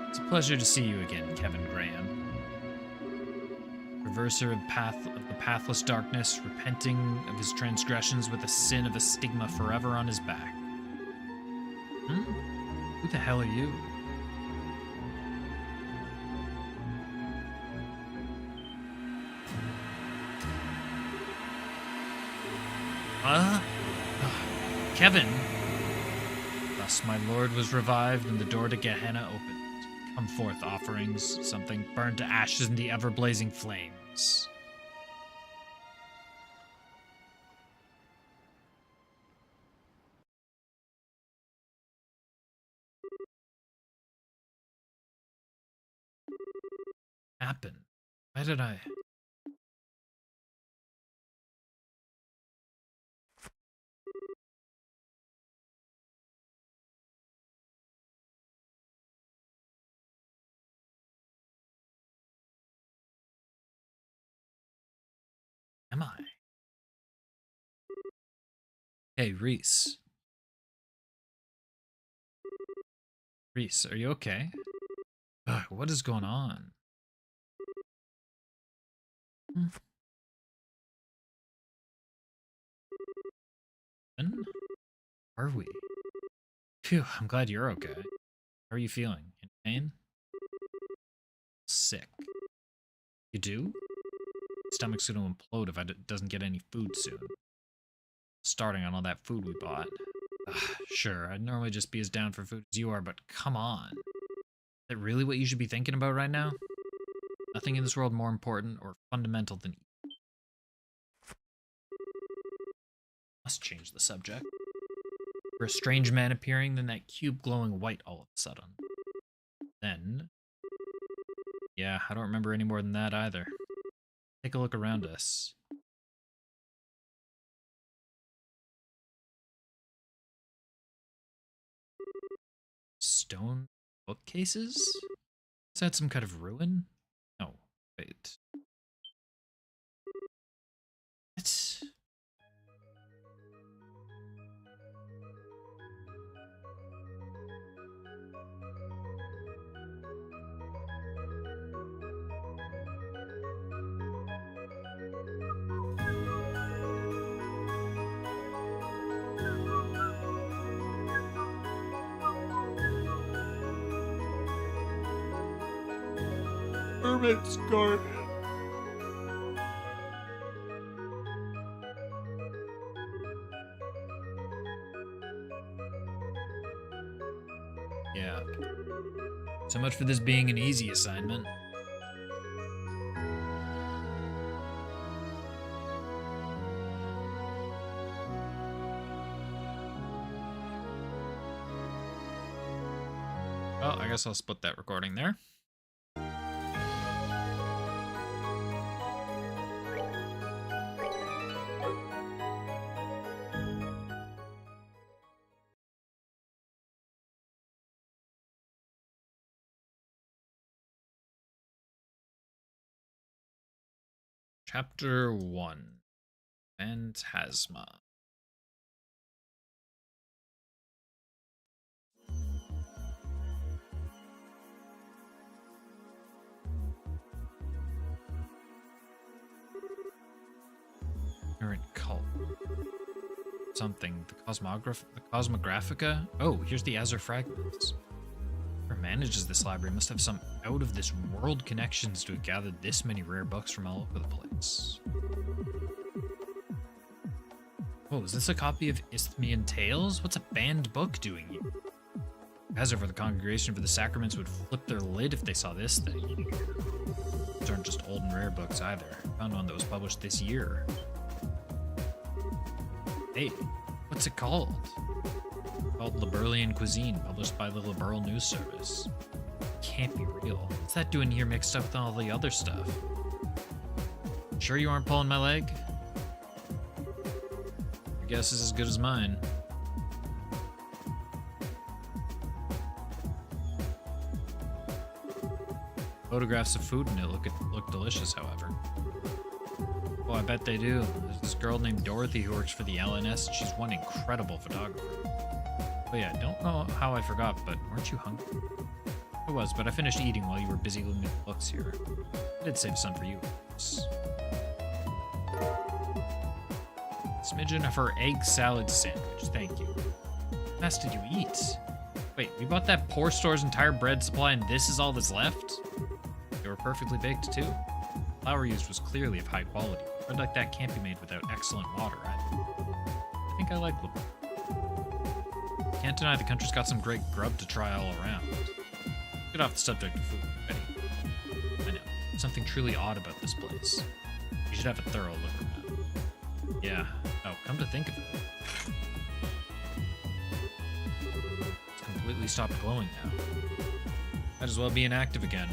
It's a pleasure to see you again, Kevin Graham. Reverser of the pathless darkness, repenting of his transgressions with the sin of a stigma forever on his back. Who the hell are you? Kevin! Thus my lord was revived and the door to Gehenna opened. Come forth, offerings, something burned to ashes in the ever-blazing flames. Happened? Why did I... Am I? Hey, Reese. Reese, are you okay? Ugh, what is going on? When are we? Phew, I'm glad you're okay. How are you feeling? In pain? Sick. You do? Stomach's gonna implode if it doesn't get any food soon. Starting on all that food we bought. Ugh, sure, I'd normally just be as down for food as you are, but come on. Is that really what you should be thinking about right now? Nothing in this world more important or fundamental than eating. Must change the subject. For a strange man appearing, then that cube glowing white all of a sudden. Then... Yeah, I don't remember any more than that either. Take a look around us. Stone bookcases? Is that some kind of ruin? No, wait. What? Hermit's Garden. Yeah. So much for this being an easy assignment. Well, I guess I'll split that recording there. Chapter 1. Phantasma. Current cult. Something. The Cosmographica? Oh, here's the Azure fragments. Whoever manages this library must have some out-of-this-world connections to have gathered this many rare books from all over the place. Oh, is this a copy of Isthmian Tales? What's a banned book doing here? As for the Congregation for the Sacraments would flip their lid if they saw this thing. These aren't just old and rare books either. I found one that was published this year. Hey, what's it called? Called Liberlian Cuisine, published by the Liberal News Service. Can't be real. What's that doing here mixed up with all the other stuff? Sure you aren't pulling my leg? Your guess is as good as mine. Photographs of food in it look delicious, however. Oh, I bet they do. There's this girl named Dorothy who works for the LNS, and she's one incredible photographer. Oh yeah, don't know how I forgot, but weren't you hungry? I was, but I finished eating while you were busy looking at the books here. I did save some for you. Smidgen of her egg salad sandwich, thank you. How fast did you eat? Wait, we bought that poor store's entire bread supply and this is all that's left? They were perfectly baked too. The flour used was clearly of high quality. Bread like that can't be made without excellent water either. I think I like Liberal. Can't deny the country's got some great grub to try all around. Get off the subject of food already. I know, something truly odd about this place. You should have a thorough look around. Yeah, oh, come to think of it. It's completely stopped glowing now. Might as well be inactive again.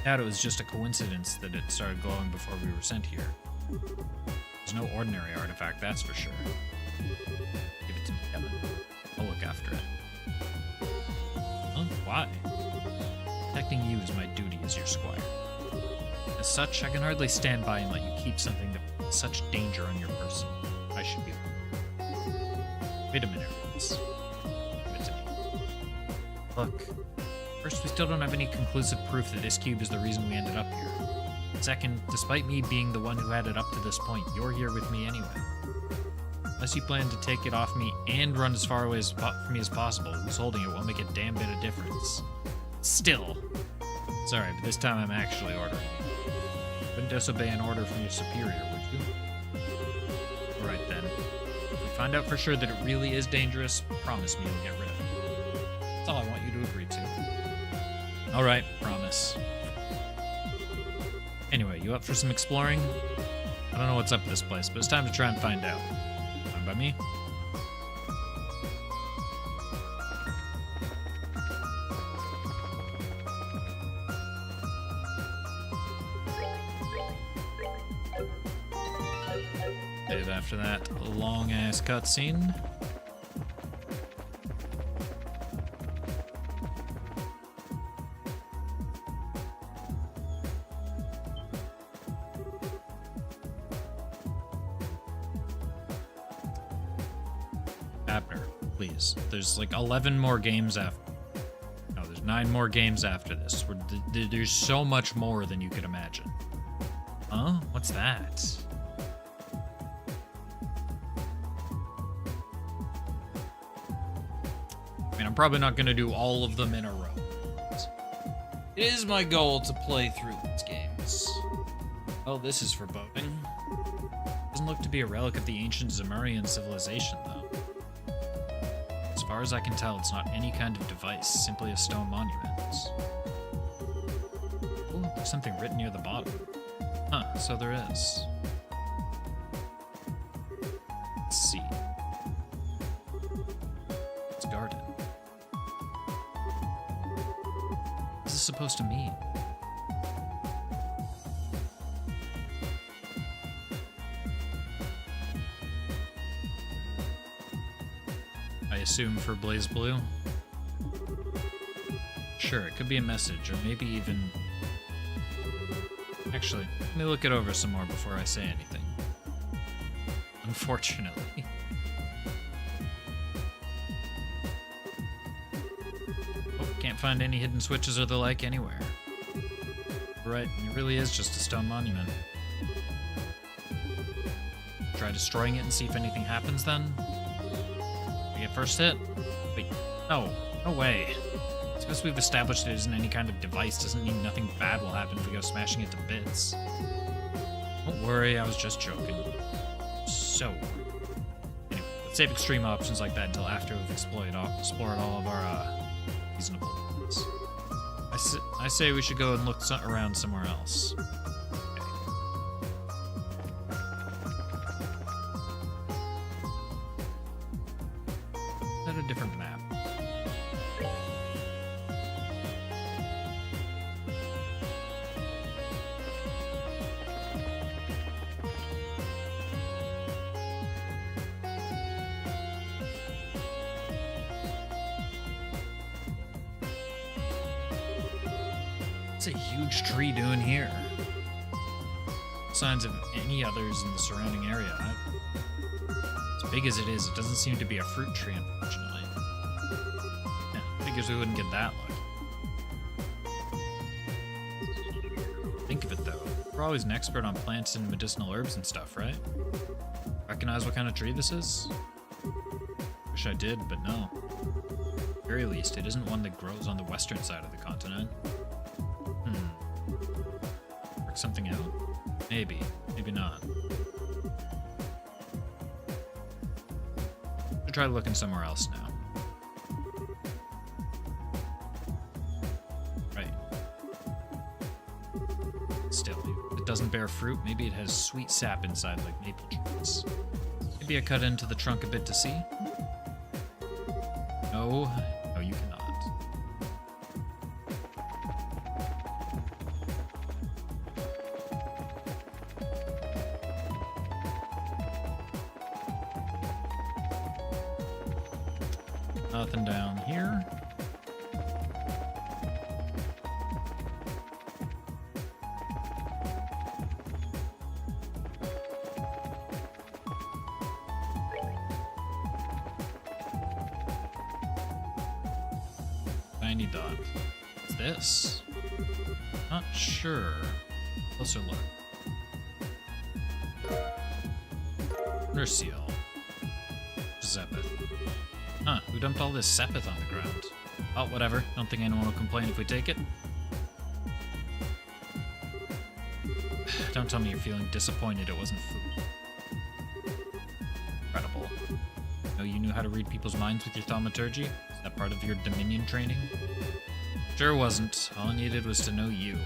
Doubt it was just a coincidence that it started glowing before we were sent here. It's no ordinary artifact, that's for sure. Give it to me, Kevin. I'll look after it. Huh? Why? Protecting you is my duty as your squire. As such, I can hardly stand by and let you keep something that puts such danger on your person. I should be. Wait a minute, Reese. Give it to me. Look. First, we still don't have any conclusive proof that this cube is the reason we ended up here. Second, despite me being the one who had it up to this point, you're here with me anyway. Unless you plan to take it off me and run as far away from me as possible, who's holding it won't make a damn bit of difference. Still. Sorry, but this time I'm actually ordering you. Wouldn't disobey an order from your superior, would you? Alright then. If we find out for sure that it really is dangerous, promise me you'll get rid of it. That's all I want you to agree to. Alright, promise. Anyway, you up for some exploring? I don't know what's up with this place, but it's time to try and find out. Fine by me? Save after that long-ass cutscene. Abner, please. There's like 11 more games after. No, there's 9 more games after this. There's so much more than you could imagine. Huh? What's that? I mean, I'm probably not going to do all of them in a row. It is my goal to play through these games. Oh, this is foreboding. Doesn't look to be a relic of the ancient Zemurian civilization, though. As far as I can tell, it's not any kind of device, simply a stone monument. Oh, there's something written near the bottom. Huh, so there is. Let's see. What's this supposed to mean? I assume for Blaze Blue? Sure, it could be a message, or maybe even... Actually, let me look it over some more before I say anything. Unfortunately. Oh, can't find any hidden switches or the like anywhere. Right, it really is just a stone monument. Try destroying it and see if anything happens then? We get first hit? Wait, no way. Because we've established it isn't any kind of device doesn't mean nothing bad will happen if we go smashing it to bits. Don't worry, I was just joking. So, anyway, let's save extreme options like that until after we've explored all of our reasonable ones. I say we should go and look around somewhere else. Okay. Is that a different map? What's a huge tree doing here? Signs of any others in the surrounding area. As big as it is, it doesn't seem to be a fruit tree, unfortunately. Yeah, figures we wouldn't get that lucky. Think of it though. We're always an expert on plants and medicinal herbs and stuff, right? Recognize what kind of tree this is? Wish I did, but no. At the very least, it isn't one that grows on the western side of the continent. Work something out? Maybe. Maybe not. Should try looking somewhere else now. Right. Still, if it doesn't bear fruit, maybe it has sweet sap inside like maple trees. Maybe I cut into the trunk a bit to see? No, you cannot. Nothing down here. Tiny dot. What's this? Not sure. Closer look. Nercial. Zepith. Huh, who dumped all this sepith on the ground? Oh, whatever. Don't think anyone will complain if we take it. Don't tell me you're feeling disappointed it wasn't food. Incredible. Know you knew how to read people's minds with your thaumaturgy? Is that part of your Dominion training? Sure wasn't. All I needed was to know you.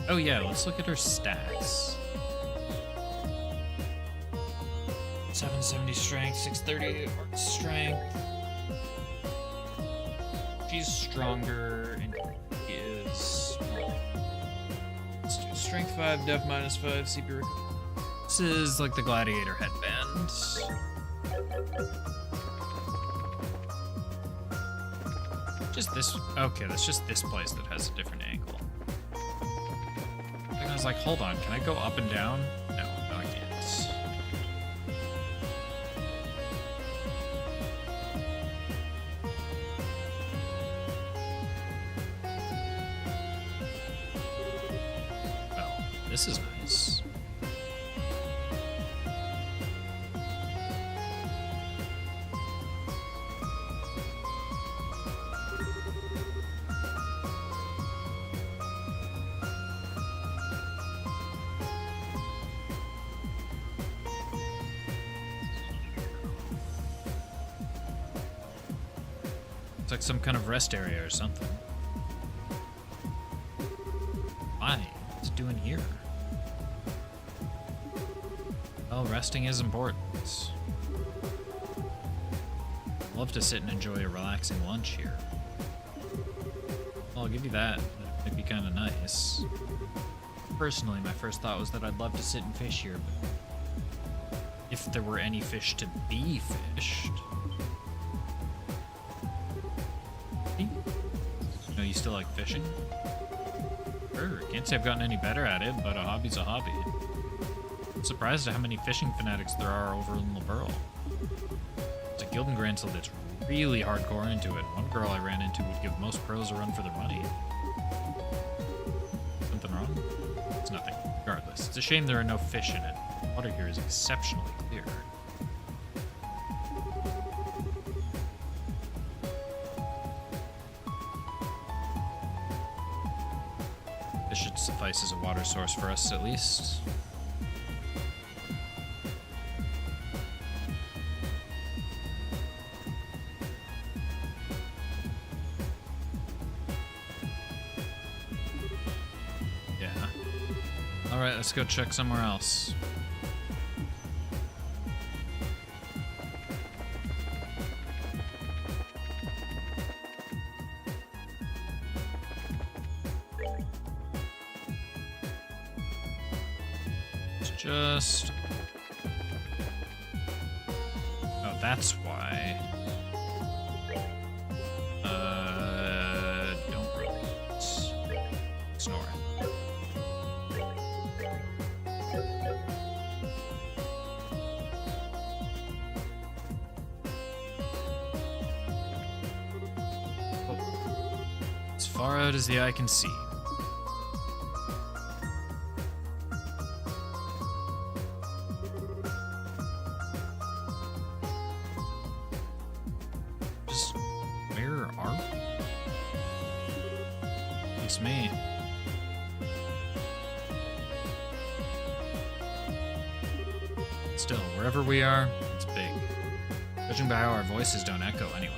Oh yeah, let's look at her stats. 770 strength, 630 strength. She's stronger and he is. Let's do strength 5, def minus 5, CP recovery. This is like the gladiator headband. Just this. Okay, that's just this place that has a different angle. I was like, hold on, can I go up and down? No, I can't. This is nice. It's like some kind of rest area or something. Why? What's it doing here? Well, resting is important. love to sit and enjoy a relaxing lunch here. Well, I'll give you that. It'd be kind of nice. Personally, my first thought was that I'd love to sit and fish here, but if there were any fish to be fished... No, you still like fishing? Sure, can't say I've gotten any better at it, but a hobby's a hobby. I'm surprised at how many fishing fanatics there are over in Liberl. It's a Gildan Gransel that's really hardcore into it. One girl I ran into would give most pros a run for their money. Something wrong? It's nothing. Regardless, it's a shame there are no fish in it. The water here is exceptionally clear. This should suffice as a water source for us, at least. Yeah. Alright, let's go check somewhere else. Just... Oh, that's why. Don't really snore. Oh. As far out as the eye can see. It's me. Still, wherever we are, it's big. Judging by how our voices don't echo anyway.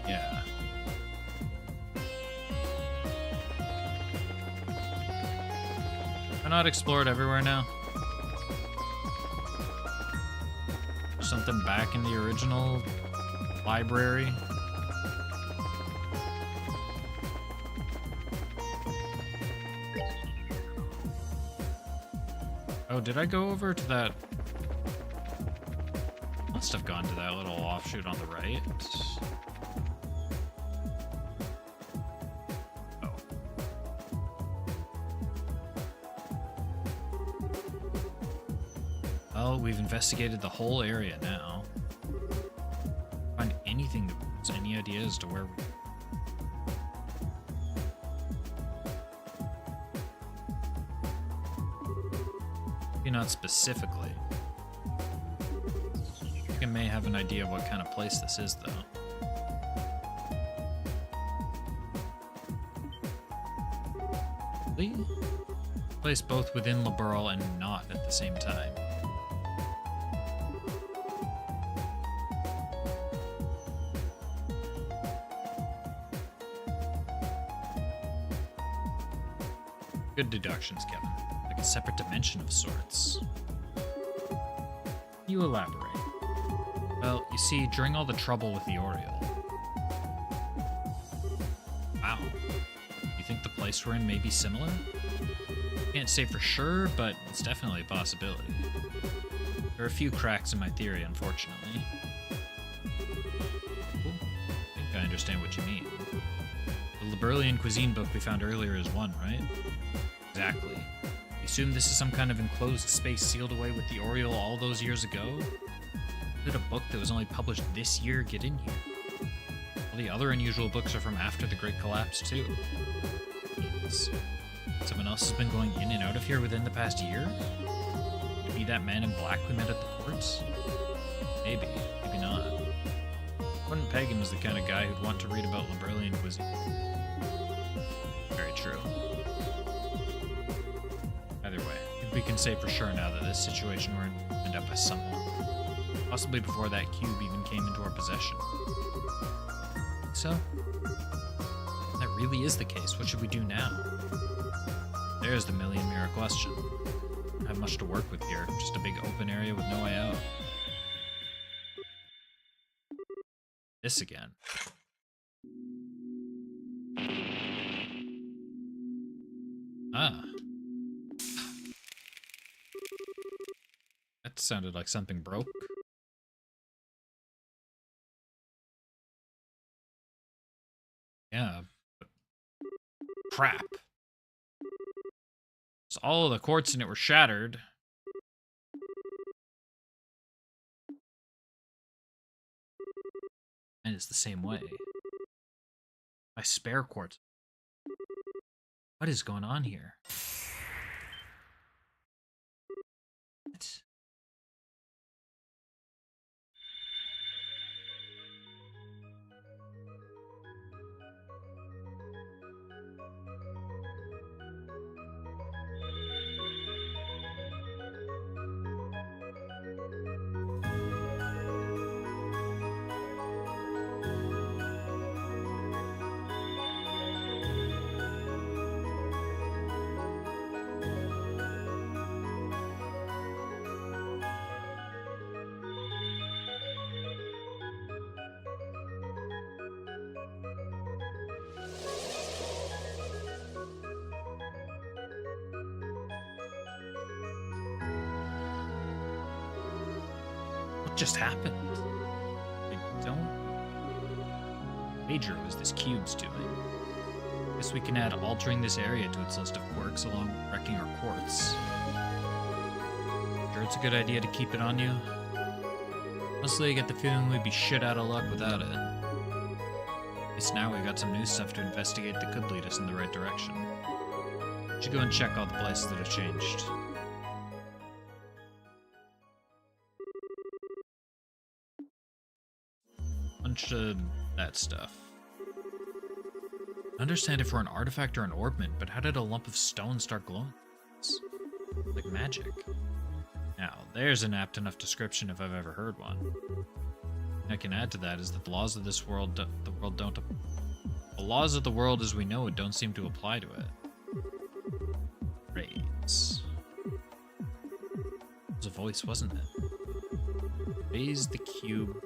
Yeah. Why not explore it everywhere now? Something back in the original library. Oh, did I go over to that? Must have gone to that little offshoot on the right. Oh. Well, we've investigated the whole area now. Find anything that gives any idea as to where we... Not specifically. I think I may have an idea of what kind of place this is, though. Place both within Liberl and not at the same time. Good deductions, Kevin. A separate dimension of sorts. You elaborate. Well, you see, during all the trouble with the Oriole... Wow. You think the place we're in may be similar? Can't say for sure, but it's definitely a possibility. There are a few cracks in my theory, unfortunately. Cool. I think I understand what you mean. The Liberlian cuisine book we found earlier is one, right? Exactly. Assume this is some kind of enclosed space sealed away with the Oriole all those years ago? How did a book that was only published this year get in here? All the other unusual books are from after the Great Collapse, too. Jeez. Someone else has been going in and out of here within the past year? Could it be that man in black we met at the ports? Maybe, maybe not. Wouldn't peg him as the kind of guy who'd want to read about Liberlian cuisine. Very true. Either way, I think we can say for sure now that this situation we're in ended up by someone. Possibly before that cube even came into our possession. So? If that really is the case, what should we do now? There's the million-mirror question. Don't have much to work with here, just a big open area with no way out. this again. Ah. That sounded like something broke. Yeah. Crap. So all of the quartz in it were shattered. And it's the same way. My spare quartz. What is going on here? What? What just happened? I don't wager it was this cube's doing. Guess we can add altering this area to its list of quirks along with wrecking our quartz. Sure it's a good idea to keep it on you? Mostly I get the feeling we'd be shit out of luck without it. At least now we got some new stuff to investigate that could lead us in the right direction. Should go and check all the places that have changed. Bunch of that stuff. I understand if we're an artifact or an orbment, but how did a lump of stone start glowing? It's like magic. Now, there's an apt enough description if I've ever heard one. I can add to that is that the laws of this world, the laws of the world as we know it don't seem to apply to it. Raise. It was a voice, wasn't it? Raise the cube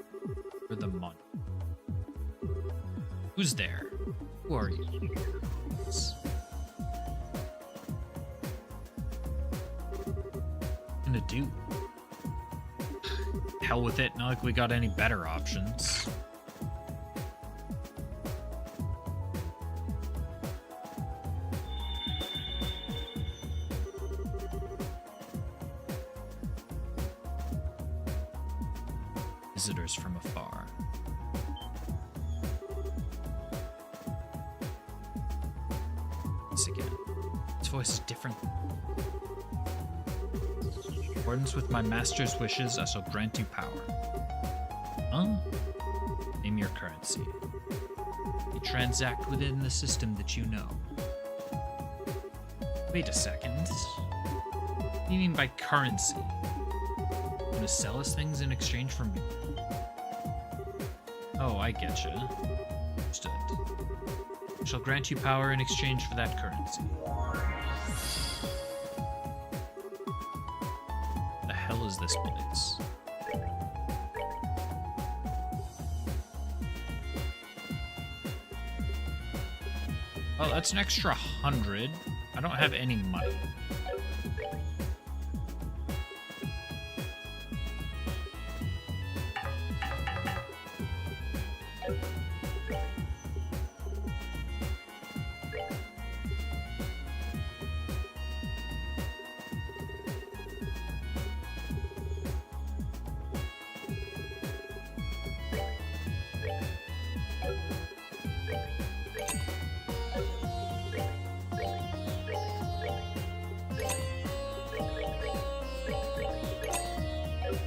for the money. Who's there? Who are you? What gonna do? Hell with it, not like we got any better options. Visitors from afar. This again. His voice is different. In accordance with my master's wishes, I shall grant you power. Huh? Name your currency. You transact within the system that you know. Wait a second. What do you mean by currency? You gonna sell us things in exchange for me? Oh, I getcha. Understood. I shall grant you power in exchange for that currency. The hell is this place? Oh, that's an extra 100. I don't have any money.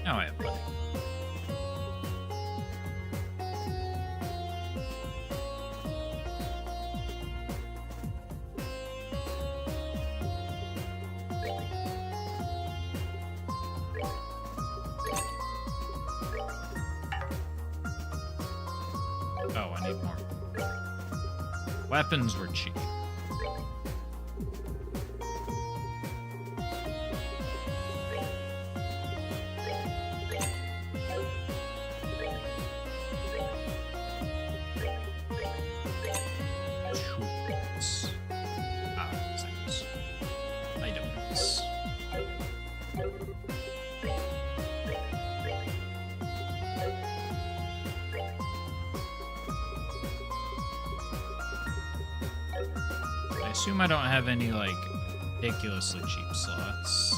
Now I have money. Oh, I need more. Weapons were cheap. assume I don't have any, like, ridiculously cheap slots.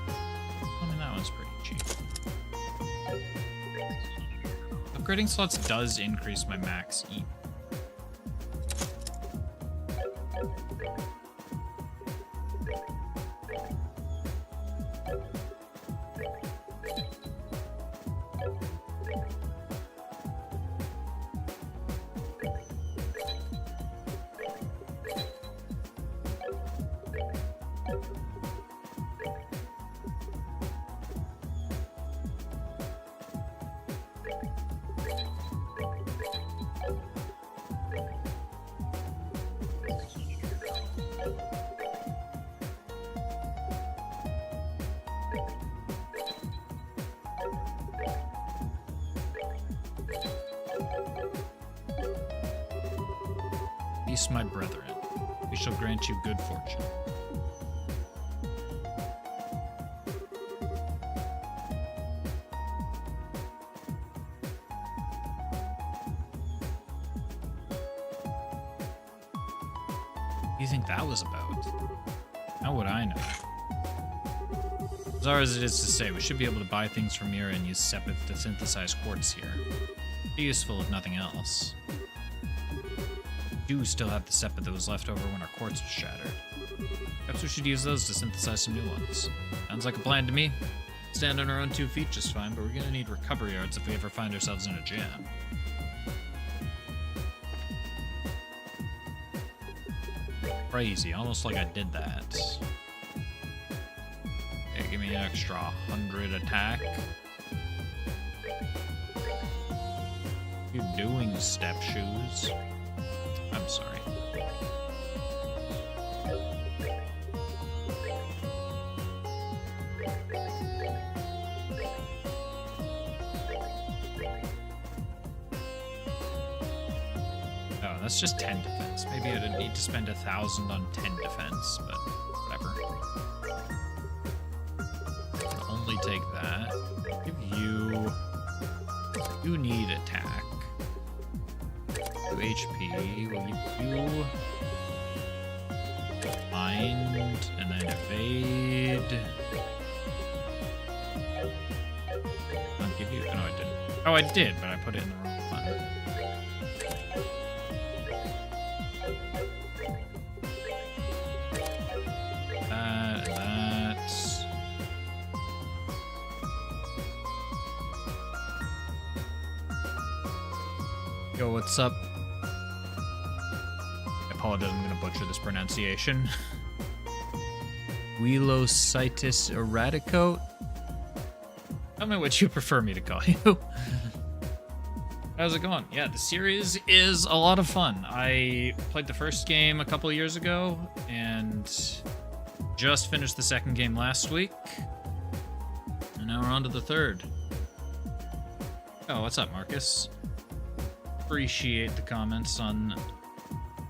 I mean, that one's pretty cheap. Upgrading slots does increase my max E. Peace, my brethren. We shall grant you good fortune. What do you think that was about? How would I know? As far as it is to say, we should be able to buy things from here and use Sepith to synthesize quartz here. Be useful if nothing else. We do still have the Sepith that was left over when our quartz was shattered. Perhaps we should use those to synthesize some new ones. Sounds like a plan to me. Stand on our own 2 feet just fine, but we're gonna need recovery yards if we ever find ourselves in a jam. Crazy, almost like I did that. Okay, give me an extra 100 attack. What are you doing, step shoes? I'm sorry. Oh, that's just 10 defense. Maybe I'd need to spend 1,000 on 10 defense, but whatever. I'll only take that. Give you... You need attack. 2 HP. We'll give you... Mind, and then evade. I'll give you... No, I didn't. Oh, I did, but I put it in the wrong one. Yo, what's up? I apologize, I'm gonna butcher this pronunciation. Velocitus erraticote? Tell me what you prefer me to call you. How's it going? Yeah, the series is a lot of fun. I played the first game a couple of years ago, and just finished the second game last week. And now we're on to the third. Oh, what's up, Marcus? Appreciate the comments on...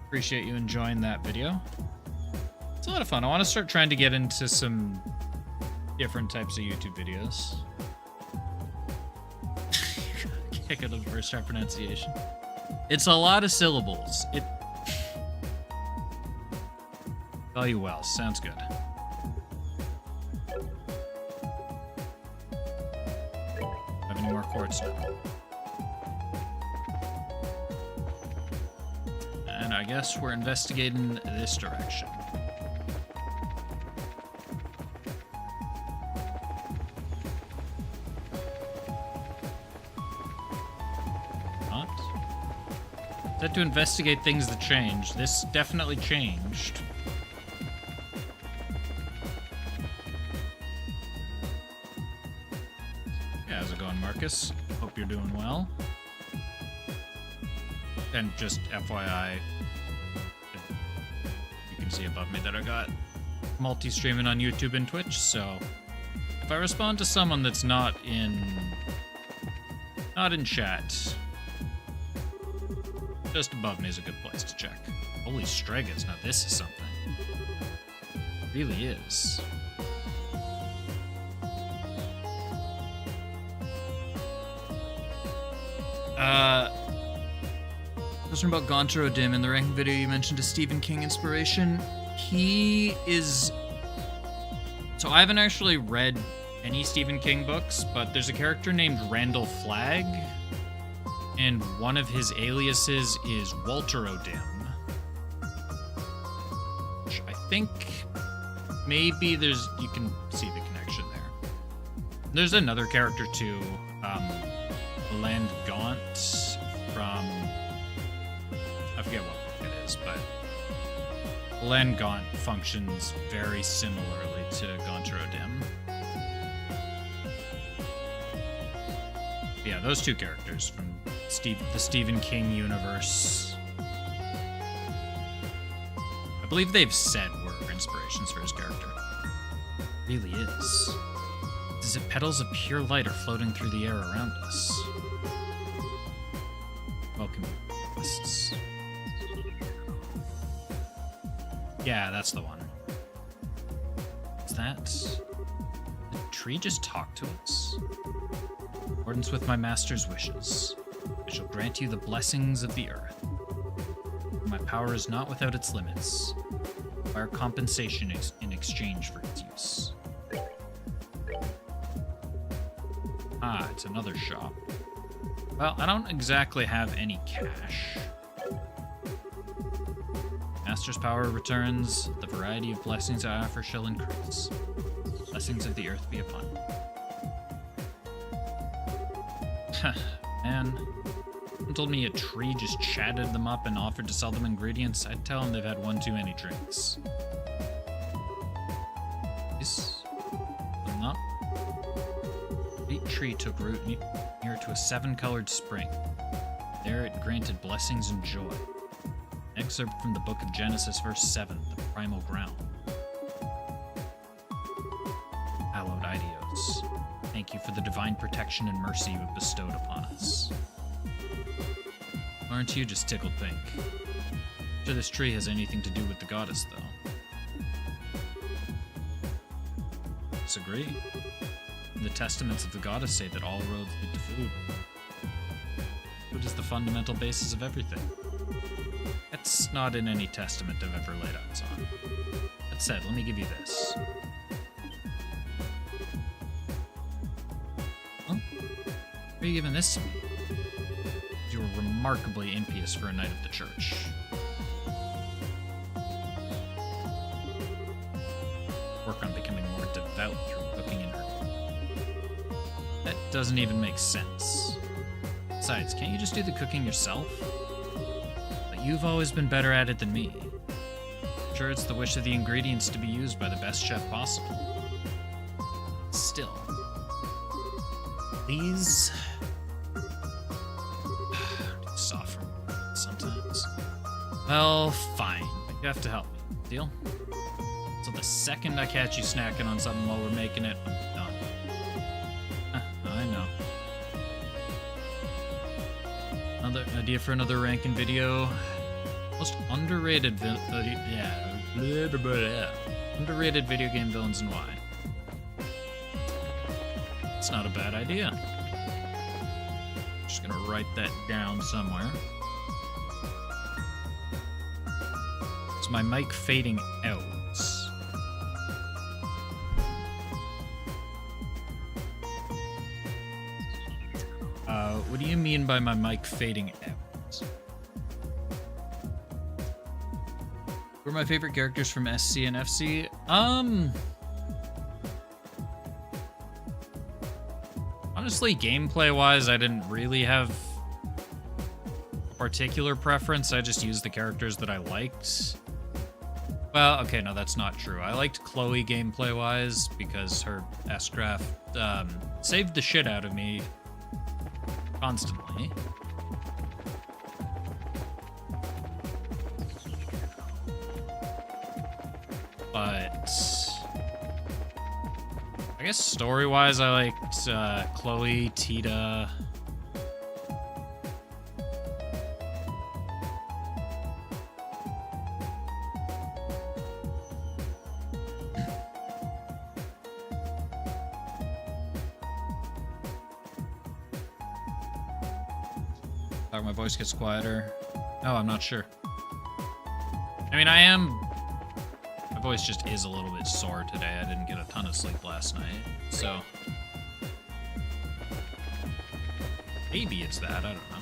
Appreciate you enjoying that video. It's a lot of fun. I want to start trying to get into some different types of YouTube videos. Kick it on the first try pronunciation. It's a lot of syllables. Call you well. Sounds good. Have any more quartz now? And I guess we're investigating this direction. Not? Set to investigate things that change. This definitely changed. Yeah, how's it going, Marcus? Hope you're doing well. And just FYI, you can see above me that I got multi-streaming on YouTube and Twitch, so if I respond to someone that's not in chat, just above me is a good place to check. Holy Stregas, now this is something. It really is. Question about Gontaro Dim in the ranking video you mentioned a Stephen King inspiration. He is... So I haven't actually read any Stephen King books, but there's a character named Randall Flagg, and one of his aliases is Walter O'Dim. Which I think maybe you can see the connection there. There's another character too, Land Gaunt from... I forget what book it is, but Land Gaunt functions very similarly to Gontaro Dim. Yeah, those two characters from the Stephen King universe. I believe they've said were inspirations for his character. It really is. It's as if petals of pure light are floating through the air around us. Welcome, guests. Yeah, that's the one. What's that? Did the tree just talk to us? In accordance with my master's wishes, I shall grant you the blessings of the earth. My power is not without its limits. I require compensation in exchange for its use. Ah, it's another shop. Well, I don't exactly have any cash. Master's power returns. The variety of blessings I offer shall increase. Blessings of the earth be upon you. Man, someone told me a tree just chatted them up and offered to sell them ingredients. I'd tell them they've had one too many drinks. This? I'm not. A great tree took root near to a 7-colored spring. There it granted blessings and joy. An excerpt from the book of Genesis, verse 7, the primal ground. Hallowed Idios. Thank you for the divine protection and mercy you have bestowed upon us. Aren't you just tickled pink? I'm sure this tree has anything to do with the goddess, though. Disagree. The testaments of the goddess say that all roads lead to food. Food is the fundamental basis of everything. That's not in any testament I've ever laid eyes on. That said, let me give you this. Why are you giving this to me? You were remarkably impious for a knight of the church. Work on becoming more devout through cooking and herb. That doesn't even make sense. Besides, can't you just do the cooking yourself? But you've always been better at it than me. I'm sure it's the wish of the ingredients to be used by the best chef possible. Still. Please. Soften sometimes. Well, fine. But you have to help me. Deal? So the second I catch you snacking on something while we're making it, I'm done. I know. Another idea for another ranking video. Most underrated underrated video game villains and why. It's not a bad idea. Just gonna write that down somewhere. Is my mic fading out? What do you mean by my mic fading out? Who are my favorite characters from SC and FC? Honestly, gameplay-wise, I didn't really have a particular preference. I just used the characters that I liked. Well, okay, no, that's not true. I liked Chloe gameplay-wise because her S-Craft saved the shit out of me constantly. But I guess story-wise, I liked Chloe, Tita. My voice gets quieter. Oh, I'm not sure. I mean, my voice just is a little bit sore today. I didn't get a ton of sleep last night, so maybe it's that. I don't know.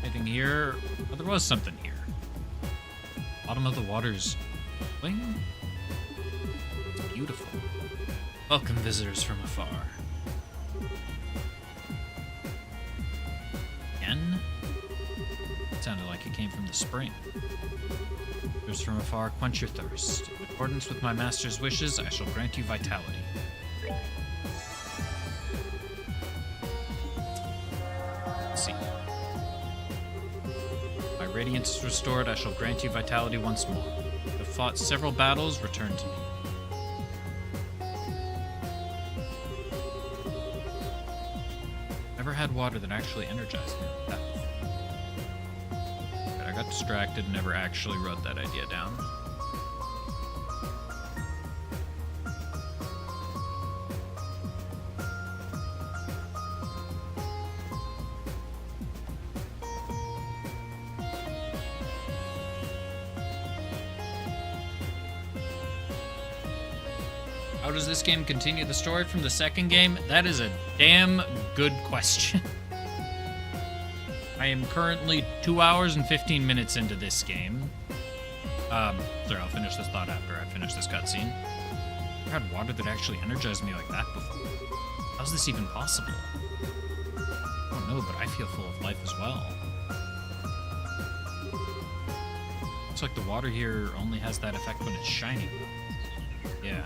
Anything here? Oh, there was something here. Bottom of the water's bling. It's beautiful. Welcome, visitors from afar. Again? It sounded like it came from the spring. Visitors from afar, quench your thirst. In accordance with my master's wishes, I shall grant you vitality. Let's see. My radiance is restored, I shall grant you vitality once more. You have fought several battles, return to me. Never had water that actually energized me like that. But I got distracted and never actually wrote that idea down. How does this game continue the story from the second game? That is a damn good question. I am currently 2 hours and 15 minutes into this game. Sorry, I'll finish this thought after I finish this cutscene. I've had water that actually energized me like that before. How's this even possible? I don't know, but I feel full of life as well. Looks like the water here only has that effect when it's shining. Yeah.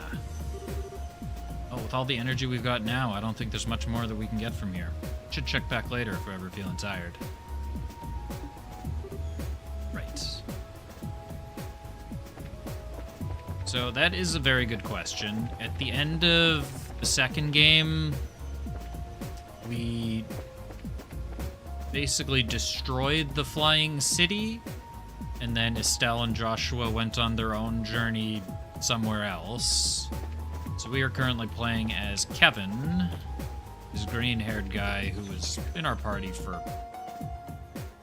Oh, with all the energy we've got now, I don't think there's much more that we can get from here. Should check back later if we're ever feeling tired. Right. So that is a very good question. At the end of the second game, we basically destroyed the flying city, and then Estelle and Joshua went on their own journey somewhere else. So we are currently playing as Kevin, this green-haired guy who was in our party for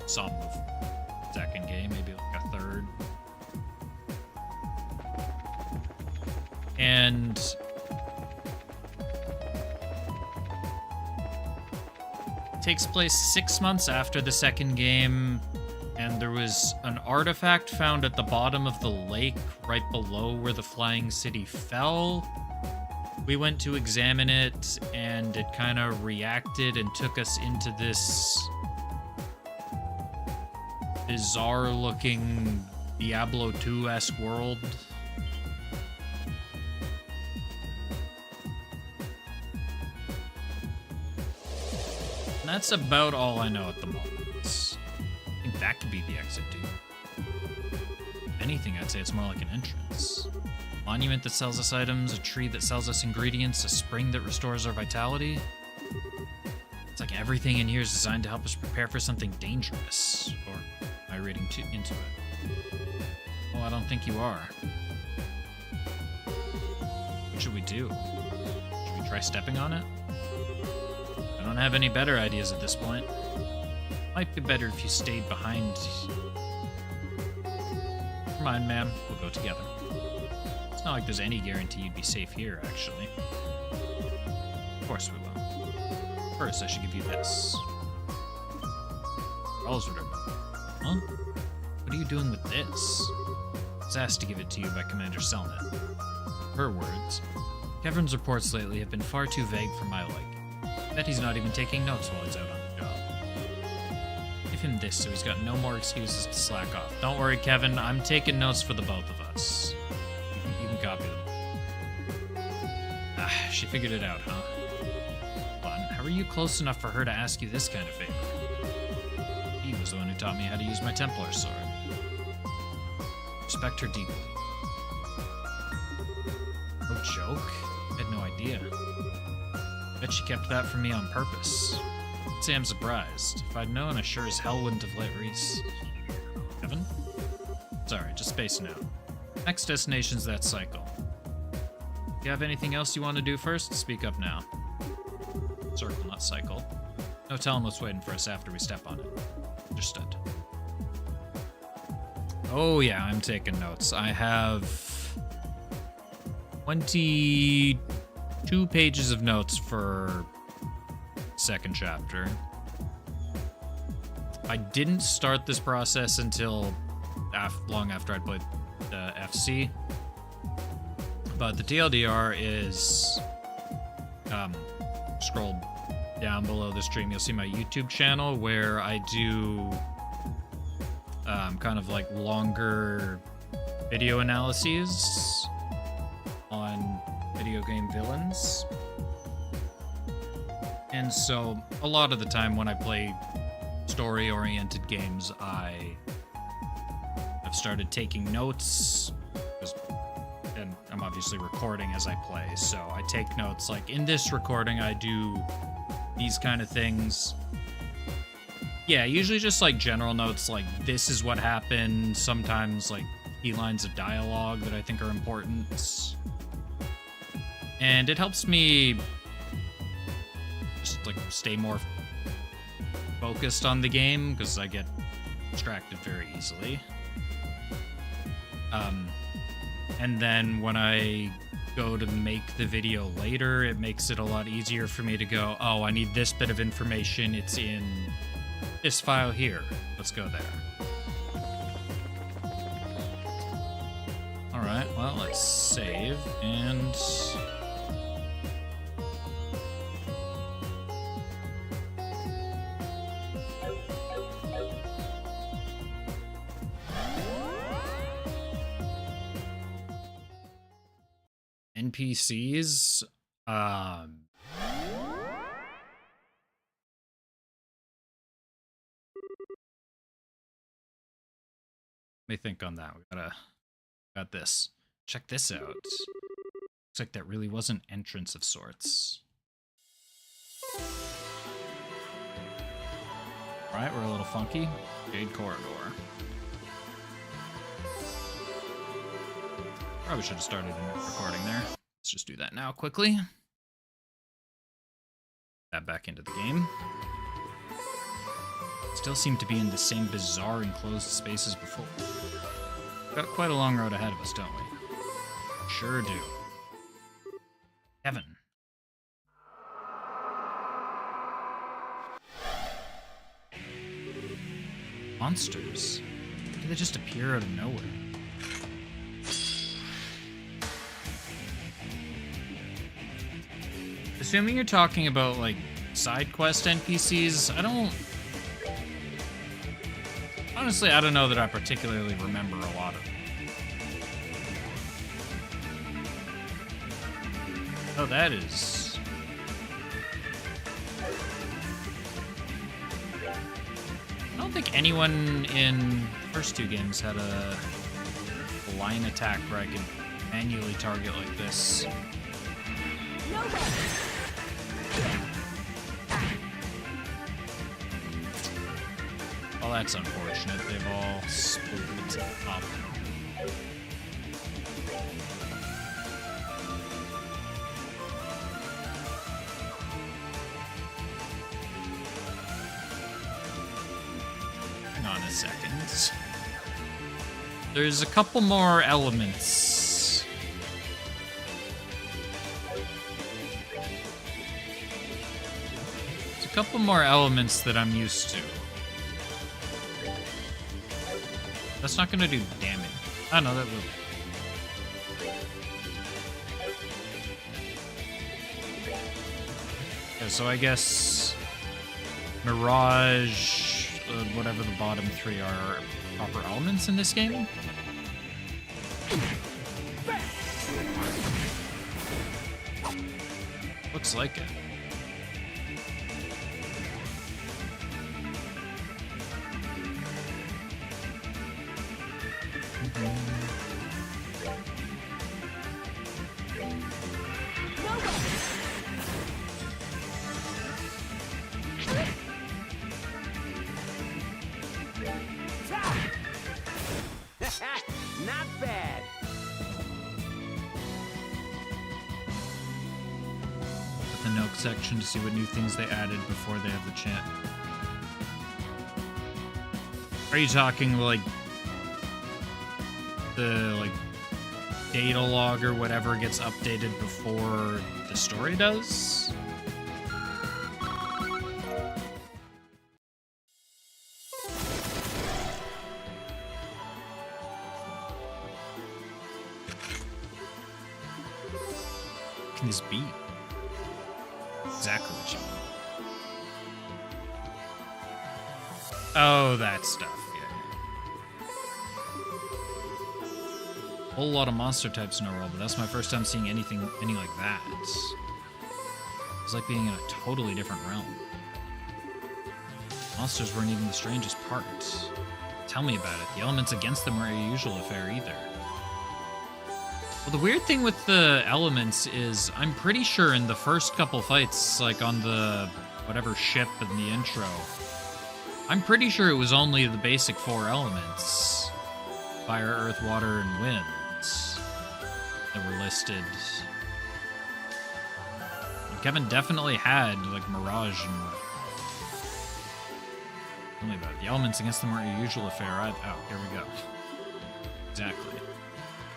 some of the second game, maybe like a third. And it takes place 6 months after the second game, and there was an artifact found at the bottom of the lake right below where the flying city fell. We went to examine it, and it kind of reacted and took us into this bizarre-looking Diablo 2-esque world. And that's about all I know at the moment. I think that could be the exit, dude. If anything, I'd say it's more like an entrance. Monument that sells us items, a tree that sells us ingredients, a spring that restores our vitality. It's like everything in here is designed to help us prepare for something dangerous. Or am I reading into it? Well, I don't think you are. What should we do? Should we try stepping on it? I don't have any better ideas at this point. Might be better if you stayed behind. Never mind, ma'am. We'll go together. It's not like there's any guarantee you'd be safe here, actually. Of course we will. First, I should give you this. Rolls Ribbon. Huh? What are you doing with this? I was asked to give it to you by Commander Selnet. Her words. Kevin's reports lately have been far too vague for my liking. Bet he's not even taking notes while he's out on the job. Give him this so he's got no more excuses to slack off. Don't worry, Kevin. I'm taking notes for the both of us. You can copy them. Ah, she figured it out, huh? Fun. How are you close enough for her to ask you this kind of favor? He was the one who taught me how to use my Templar sword. Respect her deeply. No joke? I had no idea. Bet she kept that from me on purpose. I'd say I'm surprised. If I'd known, I sure as hell wouldn't have let Reese. Kevin? Sorry, just spacing out. Next destination's that cycle. You have anything else you want to do first? Speak up now. Circle, not cycle. No telling what's waiting for us after we step on it. Understood. Oh yeah, I'm taking notes. I have 22 pages of notes for second chapter. I didn't start this process until long after I'd played FC. But the TLDR is, scroll down below the stream, you'll see my YouTube channel where I do kind of like longer video analyses on video game villains. And so a lot of the time when I play story-oriented games, I've started taking notes, and I'm obviously recording as I play, so I take notes. Like in this recording, I do these kind of things. Yeah, usually just like general notes, like this is what happened. Sometimes like key lines of dialogue that I think are important. And it helps me just like stay more focused on the game because I get distracted very easily. And then when I go to make the video later, it makes it a lot easier for me to go, oh, I need this bit of information. It's in this file here. Let's go there. All right, well, let's save and... NPCs, let me think on that. We got this. Check this out. Looks like that really was an entrance of sorts. Alright, we're a little funky. Jade Corridor. Probably should have started a new recording there. Let's just do that now quickly. That back into the game. Still seem to be in the same bizarre enclosed space as before. Got quite a long road ahead of us, don't we? Sure do. Kevin. Monsters? Do they just appear out of nowhere? Assuming you're talking about, like, side quest NPCs, honestly, I don't know that I particularly remember a lot of them. Oh, that is... I don't think anyone in the first two games had a line attack where I could manually target like this. Well, that's unfortunate. They've all split up. Hang on a second. There's a couple more elements. There's a couple more elements that I'm used to. That's not gonna do damage. Oh no, that will. Yeah, so I guess Mirage, whatever the bottom three are proper elements in this game. Looks like it. Not bad. At the note section to see what new things they added before they have the chant. Are you talking like the like data log or whatever gets updated before the story does. What can this be? Exactly what you want. Oh, that stuff. Yeah. Whole lot of monster types in our world, but that's my first time seeing any like that. It's like being in a totally different realm. Monsters weren't even the strangest part. Tell me about it. The elements against them weren't a usual affair either. Well, the weird thing with the elements is I'm pretty sure in the first couple fights, like on the whatever ship in the intro, I'm pretty sure it was only the basic 4 elements. Fire, earth, water, and wind that were listed. And Kevin definitely had, like, Mirage and... Tell me about it. The elements against them weren't your usual affair. Oh, here we go. Exactly.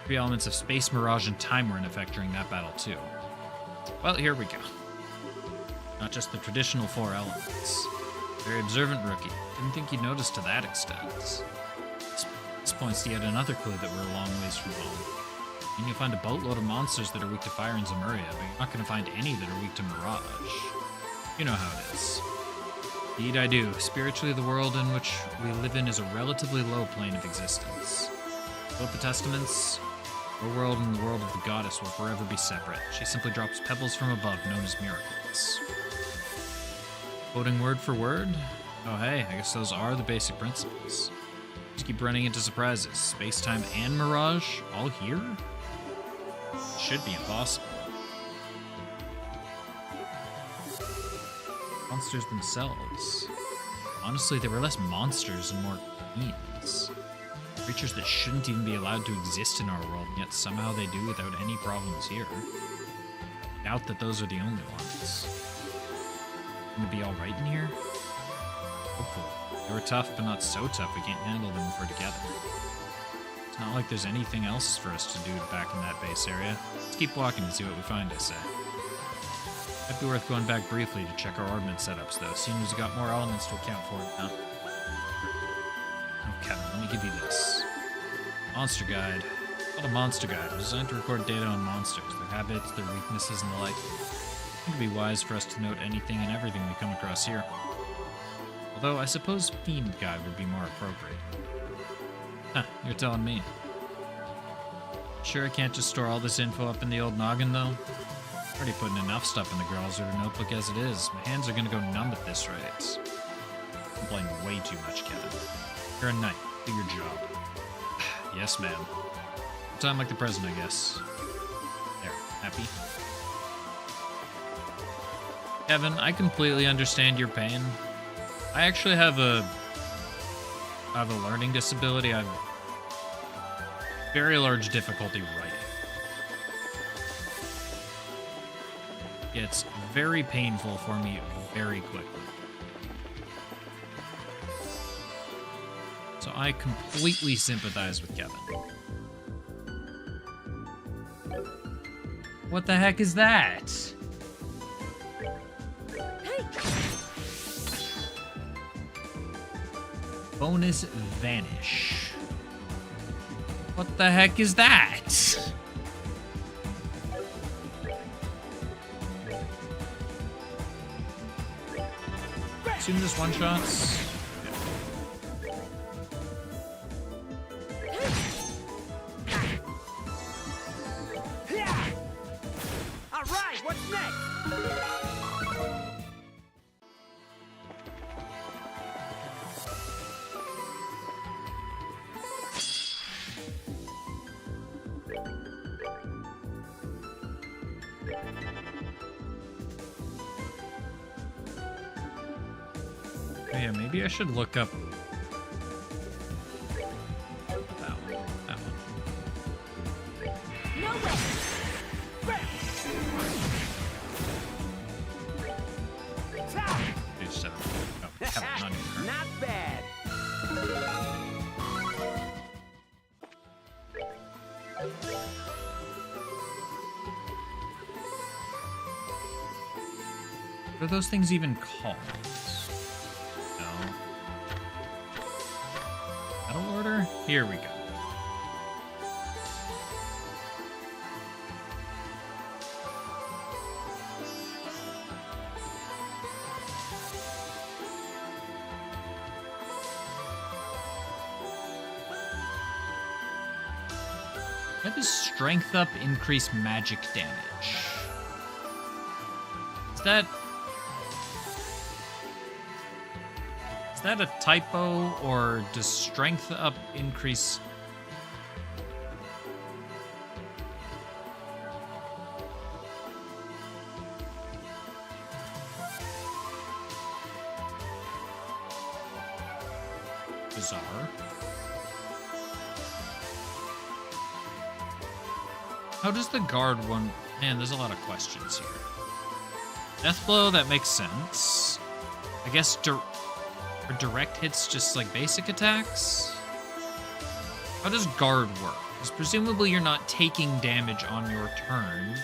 3 elements of space, mirage, and time were in effect during that battle, too. Well, here we go. Not just the traditional 4 elements. Very observant rookie. Didn't think you'd notice to that extent. This points to yet another clue that we're a long ways from home. And you'll find a boatload of monsters that are weak to fire in Zemuria, but you're not going to find any that are weak to Mirage. You know how it is. Indeed I do. Spiritually, the world in which we live in is a relatively low plane of existence. Both the testaments, our world and the world of the goddess will forever be separate. She simply drops pebbles from above, known as miracles. Quoting word for word? Oh hey, I guess those are the basic principles. Just keep running into surprises. Space-time and Mirage, all here? Should be impossible. Monsters themselves. Honestly, they were less monsters and more beings. Creatures that shouldn't even be allowed to exist in our world, and yet somehow they do without any problems here. Doubt that those are the only ones. Gonna be alright in here? Hopefully. They were tough, but not so tough we can't handle them if we're together. It's not like there's anything else for us to do back in that base area. Let's keep walking and see what we find, I say. Might be worth going back briefly to check our ordnance setups, though. Seeing as we got more elements to account for it now. Okay, let me give you this. Monster Guide. It's called a Monster Guide. It was designed to record data on monsters, their habits, their weaknesses, and the like. I think it'd be wise for us to note anything and everything we come across here. Although, I suppose Fiend Guide would be more appropriate. Huh, you're telling me. Sure I can't just store all this info up in the old noggin, though? Already putting enough stuff in the Growlzer notebook as it is. My hands are gonna go numb at this rate. I'm playing way too much, Kevin. You're a knight. Do your job. Yes, ma'am. A time like the present, I guess. There. Happy? Kevin, I completely understand your pain. I actually have a learning disability. I have very large difficulty writing. It's very painful for me very quickly. So I completely sympathize with Kevin. What the heck is that? Bonus Vanish. What the heck is that? Assume this one-shots. All right, what's next? Yeah, maybe I should look up that one. No way! Page 7. Oh, Kevin, not even her. Not bad. What are those things even called? No. Battle order? Here we go. Why does strength up increase magic damage? Is that a typo, or does strength up increase? Bizarre. How does the guard one... Man, there's a lot of questions here. Death blow, that makes sense. I guess are direct hits just like basic attacks? How does guard work? Because presumably you're not taking damage on your turn,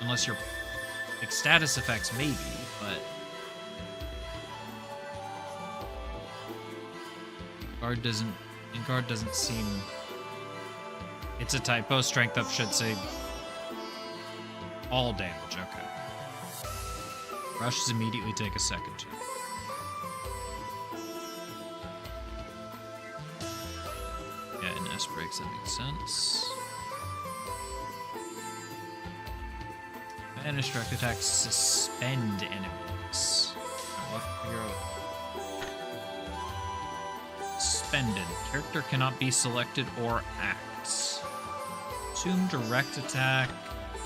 unless you're... like, status effects maybe, but... Guard doesn't seem... It's a typo. Strength up should say all damage. Okay. Rushes immediately take a second turn. Yeah, in S breaks, that makes sense. Banish direct attacks suspend enemies. Suspended. Character cannot be selected or act. Assume direct attack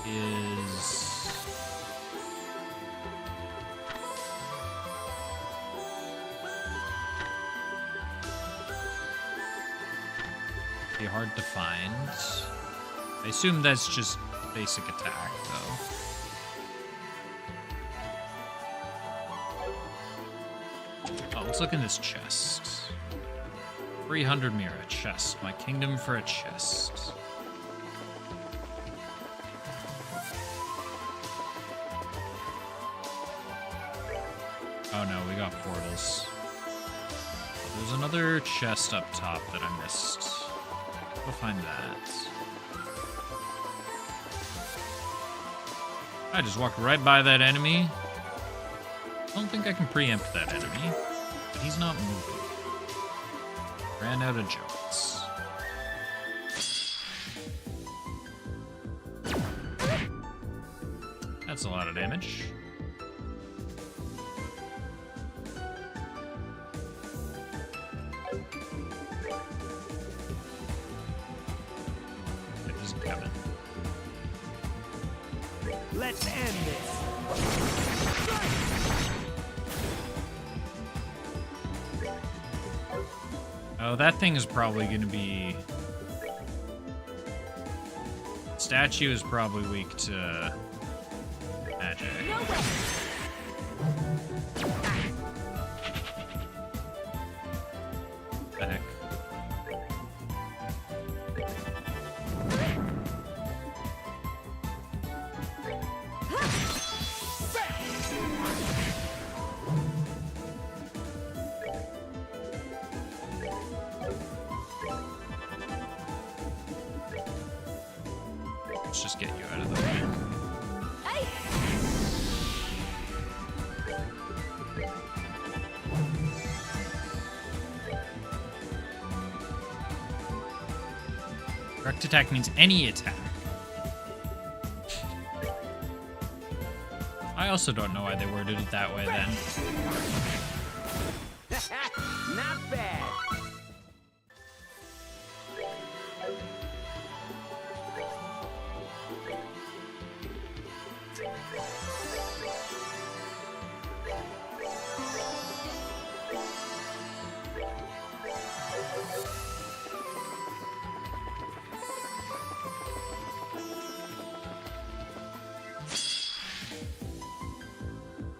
is... be hard to find. I assume that's just basic attack, though. Oh, let's look in this chest. 300 mirror, chest. My kingdom for a chest. Oh no, we got portals. There's another chest up top that I missed. Go find that. I just walked right by that enemy. I don't think I can preempt that enemy, but he's not moving. Ran out of jokes. That's a lot of damage. Let's end this. Oh, that thing is probably going to be... Statue is probably weak to magic. No way. The heck? Let's just get you out of the way. Hey. Direct attack means any attack. I also don't know why they worded it that way then. Not bad.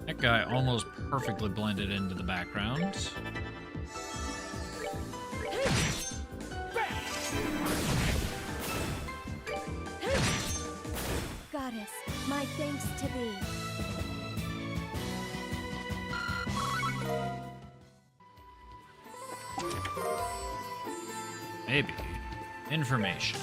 That guy almost perfectly blended into the background. Goddess, my thanks to thee. maybe. Information.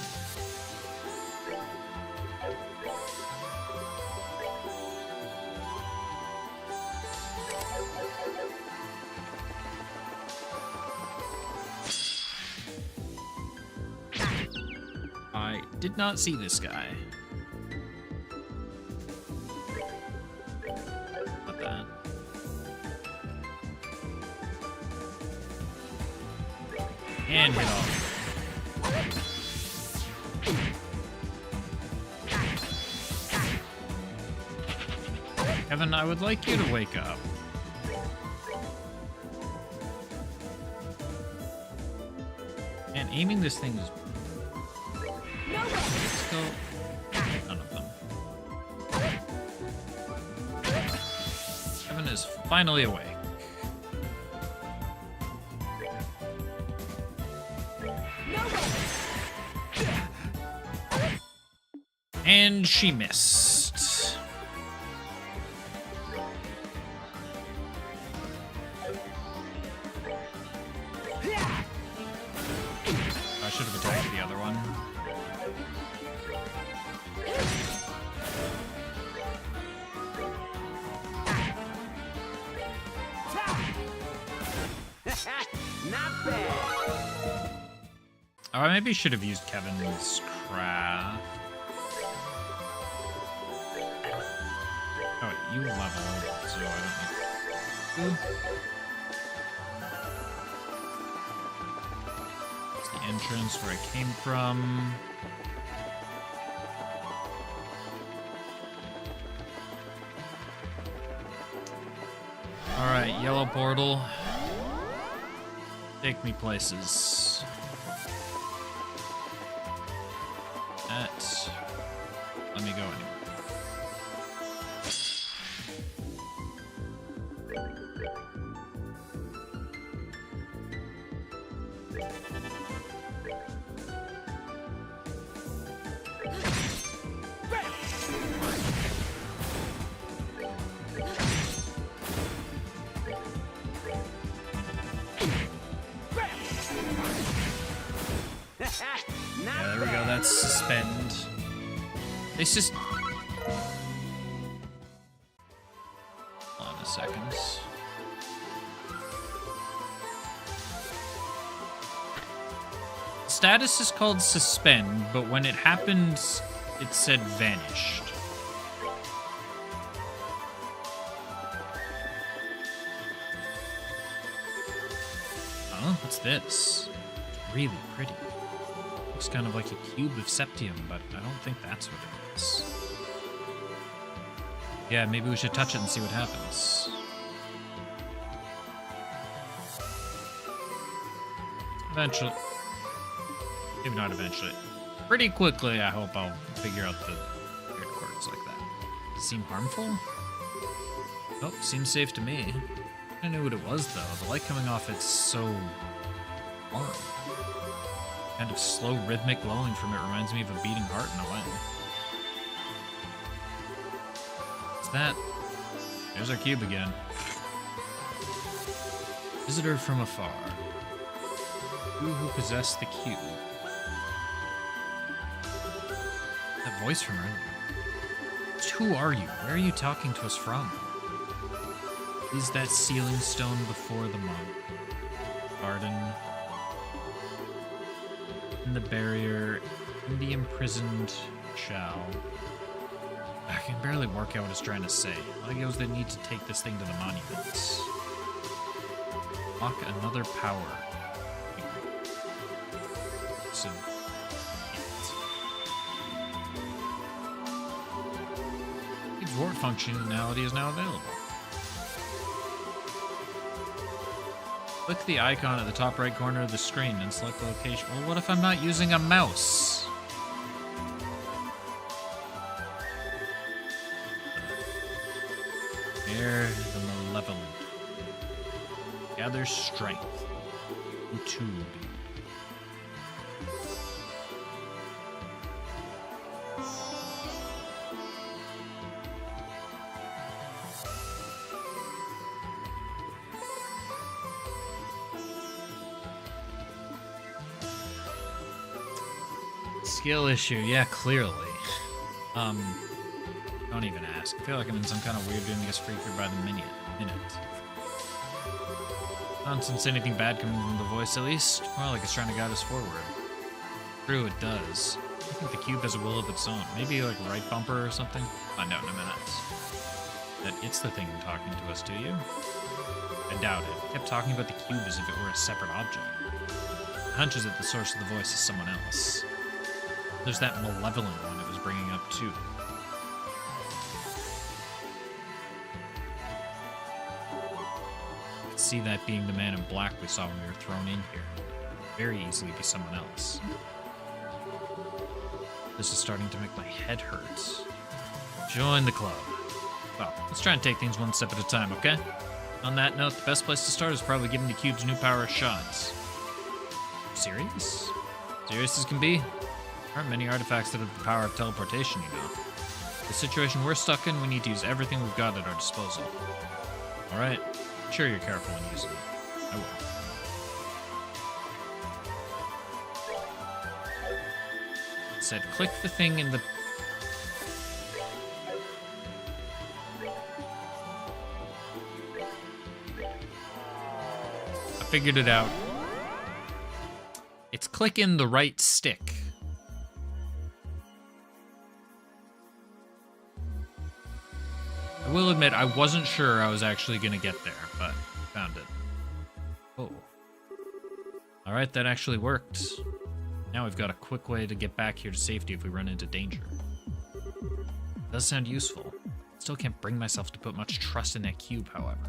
I did not see this guy. Not that. And hit off. Kevin, I would like you to wake up. And aiming this thing is... Still... None of them. Kevin is finally awake. And she missed. I should have attacked the other one. Not bad. Oh, I maybe should have used Kevin's craft. Oh, you leveled, so I don't need... It's the entrance where I came from. Alright, yellow portal. Take me places. Let me go anywhere. Yeah, there we go. That's suspend. They just... Hold on a second. Status is called suspend, but when it happened, it said vanished. Huh? What's this? It's really pretty. Looks kind of like a cube of septium, but I don't think that's what it is. Yeah, maybe we should touch it and see what happens. Eventually. Maybe not eventually. Pretty quickly, I hope I'll figure out the weird quirks like that. Seem harmful? Oh, seems safe to me. I knew what it was, though. The light coming off it's so warm. Kind of slow, rhythmic glowing from it reminds me of a beating heart in a way. What's that? There's our cube again. Visitor from afar. Who possessed the cube? That voice from earlier. Who are you? Where are you talking to us from? Is that sealing stone before the monk? Garden. In the barrier. In the imprisoned shell. I can barely work out what it's trying to say. Like it was the need to take this thing to the monuments. Lock another power. So, Dwarf functionality is now available. Click the icon at the top right corner of the screen and select the location. Well, what if I'm not using a mouse? Air the malevolent. Gather strength. Utube. Skill issue, yeah, clearly. Don't even ask. I feel like I'm in some kind of weird Doomgus freaker by the minute. Not since anything bad coming from the voice, at least. More like it's trying to guide us forward. True, it does. I think the cube has a will of its own. Maybe like right bumper or something? Find out in a minute. That it's the thing talking to us, do you? I doubt it. It kept talking about the cube as if it were a separate object. My hunch is that the source of the voice is someone else. There's that malevolent one it was bringing up too. I could see that being the man in black we saw when we were thrown in here. Very easily be someone else. This is starting to make my head hurt. Join the club. Well, let's try and take things one step at a time, okay? On that note, the best place to start is probably giving the cube's new power a shot. Serious? Serious as can be? There aren't many artifacts that have the power of teleportation, you know. The situation we're stuck in, we need to use everything we've got at our disposal. Alright, sure you're careful when using it. I will. It said click the thing in the... I figured it out. It's click in the right stick. I will admit, I wasn't sure I was actually going to get there, but found it. Oh. Alright, that actually worked. Now we've got a quick way to get back here to safety if we run into danger. It does sound useful. Still can't bring myself to put much trust in that cube, however.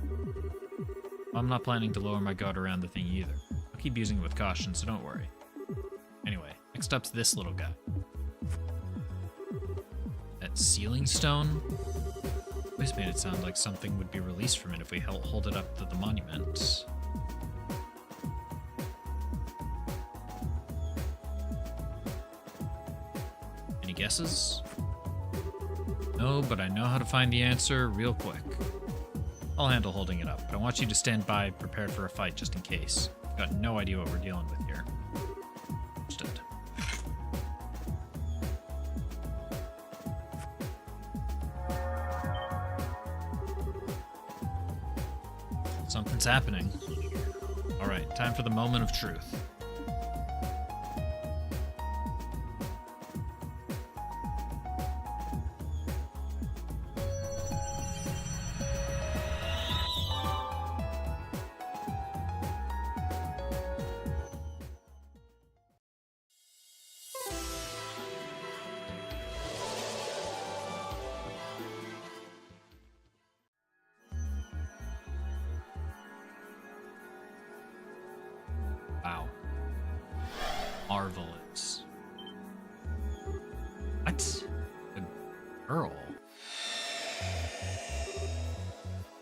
I'm not planning to lower my guard around the thing either. I'll keep using it with caution, so don't worry. Anyway, next up's this little guy. That sealing stone? Always made it sound like something would be released from it if we hold it up to the monument. Any guesses? No, but I know how to find the answer real quick. I'll handle holding it up, but I want you to stand by, prepared for a fight just in case. I've got no idea what we're dealing with here. Understood. Something's happening. Alright, time for the moment of truth. Wow. Marvelous. What? A girl?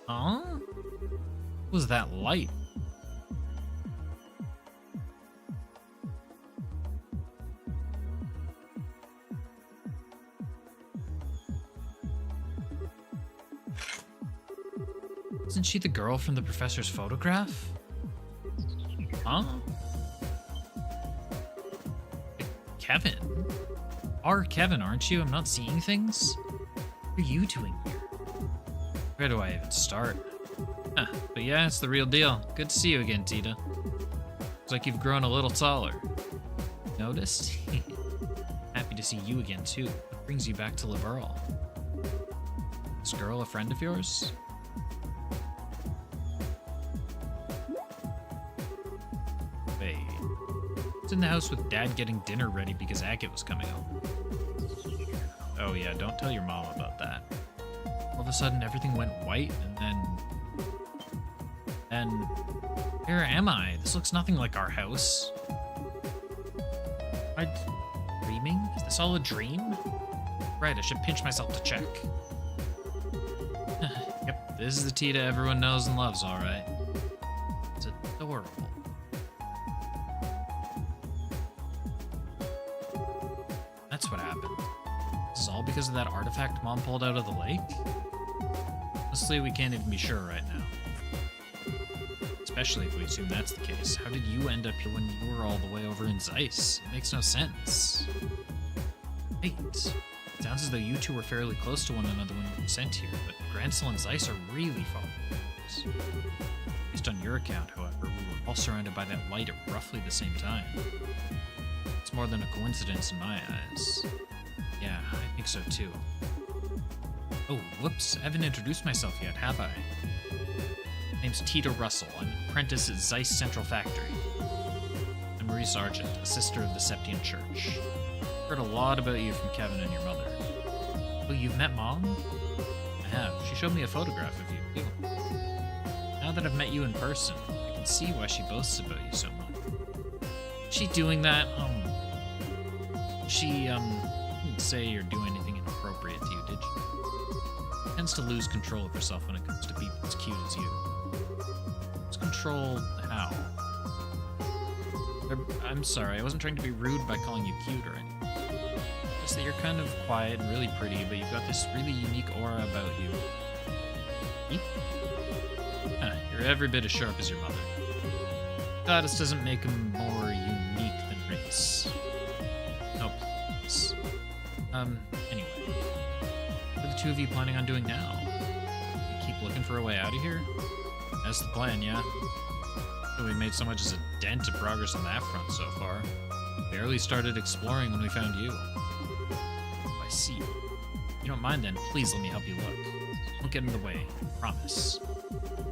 Huh? What was that light? Isn't she the girl from the professor's photograph? Huh? Kevin? Are Kevin, aren't you? I'm not seeing things? What are you doing here? Where do I even start? Huh, but yeah, it's the real deal. Good to see you again, Tita. Looks like you've grown a little taller. Noticed? Happy to see you again, too. What brings you back to Liberl? This girl a friend of yours? Wait. I was in the house with Dad getting dinner ready because Agate was coming home. Oh yeah, don't tell your mom about that. All of a sudden, everything went white, and then... Where am I? This looks nothing like our house. Am I dreaming? Is this all a dream? Right, I should pinch myself to check. Yep, this is the Tita everyone knows and loves, alright. It's adorable. That's what happened. This is all because of that artifact Mom pulled out of the lake? Honestly, we can't even be sure right now. It's Especially if we assume that's the case. How did you end up here when you were all the way over in Zeiss? It makes no sense. Wait. It sounds as though you two were fairly close to one another when you were sent here, but Grancel and Zeiss are really far apart. Based on your account, however, we were all surrounded by that light at roughly the same time. It's more than a coincidence in my eyes. Yeah, I think so too. Oh, whoops, I haven't introduced myself yet, have I? My name's Tito Russell. I'm an apprentice at Zeiss Central Factory. I'm Marie Sargent, a sister of the Septian Church. I've heard a lot about you from Kevin and your mother. Oh, you've met Mom? I have. She showed me a photograph of you, too. Now that I've met you in person, I can see why she boasts about you so much. Is she doing that? She didn't say or do anything inappropriate to you, did she? She tends to lose control of herself when it comes to people as cute as you. Lose control how? I'm sorry, I wasn't trying to be rude by calling you cute or anything. Just that you're kind of quiet and really pretty, but you've got this really unique aura about you. Me? You're every bit as sharp as your mother. Goddess doesn't make him more unique than Race. No, please. Anyway. What are the two of you planning on doing now? You keep looking for a way out of here? That's the plan, yeah. We made so much as a dent of progress on that front so far. Barely started exploring when we found you. Oh, I see. If you don't mind then, please let me help you look. Don't get in the way. Promise.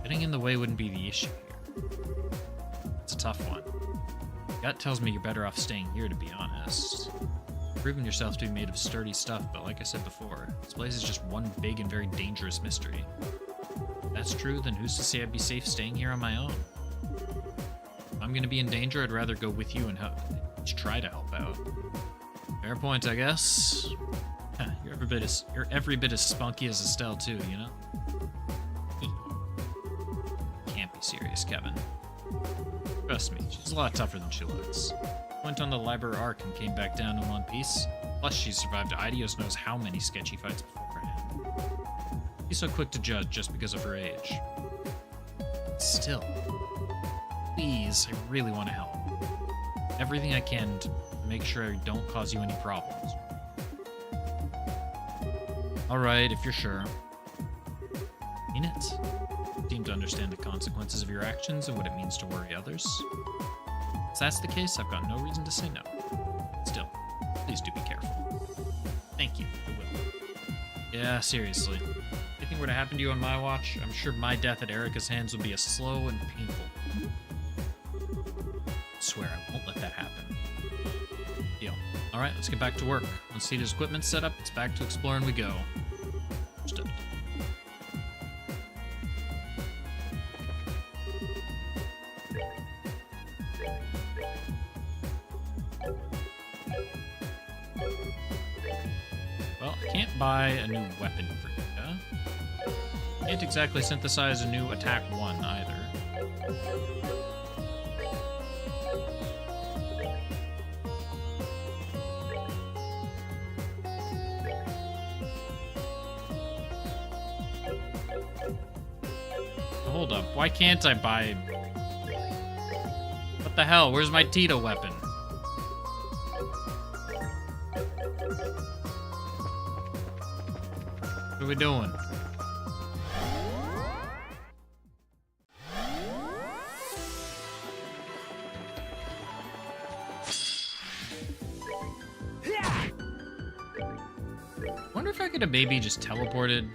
Getting in the way wouldn't be the issue here. It's a tough one. Gut tells me you're better off staying here, to be honest. You've proven yourself to be made of sturdy stuff, but like I said before, this place is just one big and very dangerous mystery. If that's true, then who's to say I'd be safe staying here on my own? If I'm gonna be in danger, I'd rather go with you and try to help out. Fair point, I guess. You're every bit as spunky as Estelle too, you know? Can't be serious, Kevin. Trust me, she's a lot tougher than she looks. Went on the Liber Arc and came back down in one piece. Plus, she survived Idios knows how many sketchy fights beforehand. She's so quick to judge just because of her age. Still, please, I really want to help. Everything I can to make sure I don't cause you any problems. Alright, if you're sure. Mean it? You seem to understand the consequences of your actions and what it means to worry others. If that's the case, I've got no reason to say no. Still, please do be careful. Thank you, I will. Yeah, seriously. If anything were to happen to you on my watch, I'm sure my death at Erica's hands would be as slow and painful. I swear I won't let that happen. Deal. Alright, let's get back to work. Once Tita's equipment's set up, it's back to exploring we go. Understood. Well, I can't buy a new weapon for Tika. Can't exactly synthesize a new attack 1 either. Hold up, why can't I buy... What the hell, where's my Tito weapon? What are we doing? Wonder if I could have maybe just teleported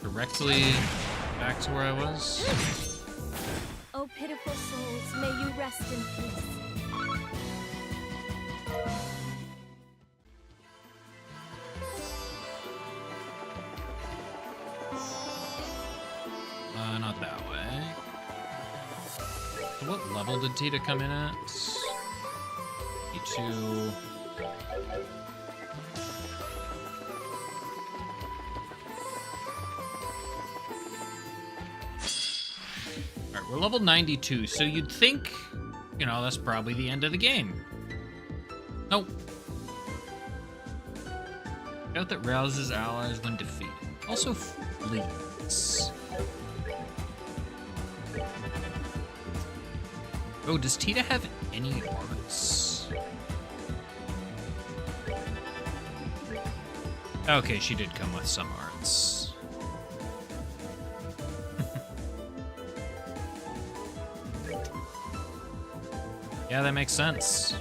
directly back to where I was. Oh, pitiful souls, may you rest in peace. Not that way. What level did Tita come in at? E2. Alright, we're level 92, so you'd think, you know, that's probably the end of the game. Nope. Scout that rouses allies when defeated. Also flees. Oh, does Tita have any arts? Okay, she did come with some arts. Yeah, that makes sense.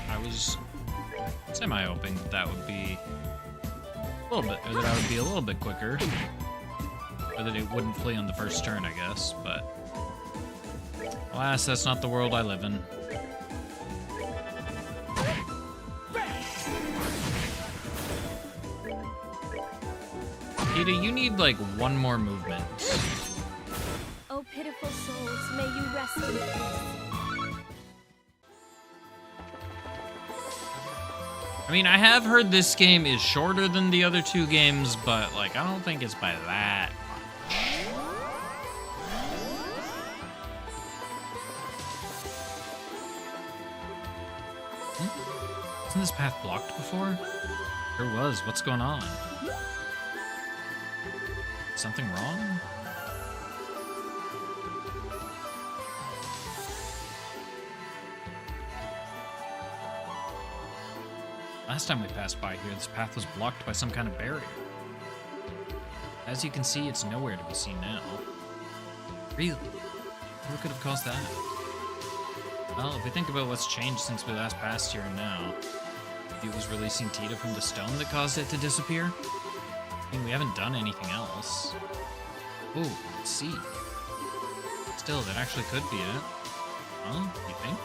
I was semi-hoping that would be a little bit, or that I would be a little bit quicker, or that it wouldn't flee on the first turn, I guess, but alas, that's not the world I live in. Tita, you need like one more movement. Oh, pitiful souls, may you rest in peace. I mean, I have heard this game is shorter than the other two games, but like, I don't think it's by that much. Wasn't this path blocked before? Sure was. What's going on? Something wrong? Last time we passed by here, this path was blocked by some kind of barrier. As you can see, it's nowhere to be seen now. Really? What could have caused that? Well, if we think about what's changed since we last passed here and now, maybe it was releasing Tita from the stone that caused it to disappear? I mean, we haven't done anything else. Ooh, let's see. Still, that actually could be it. Huh? You think?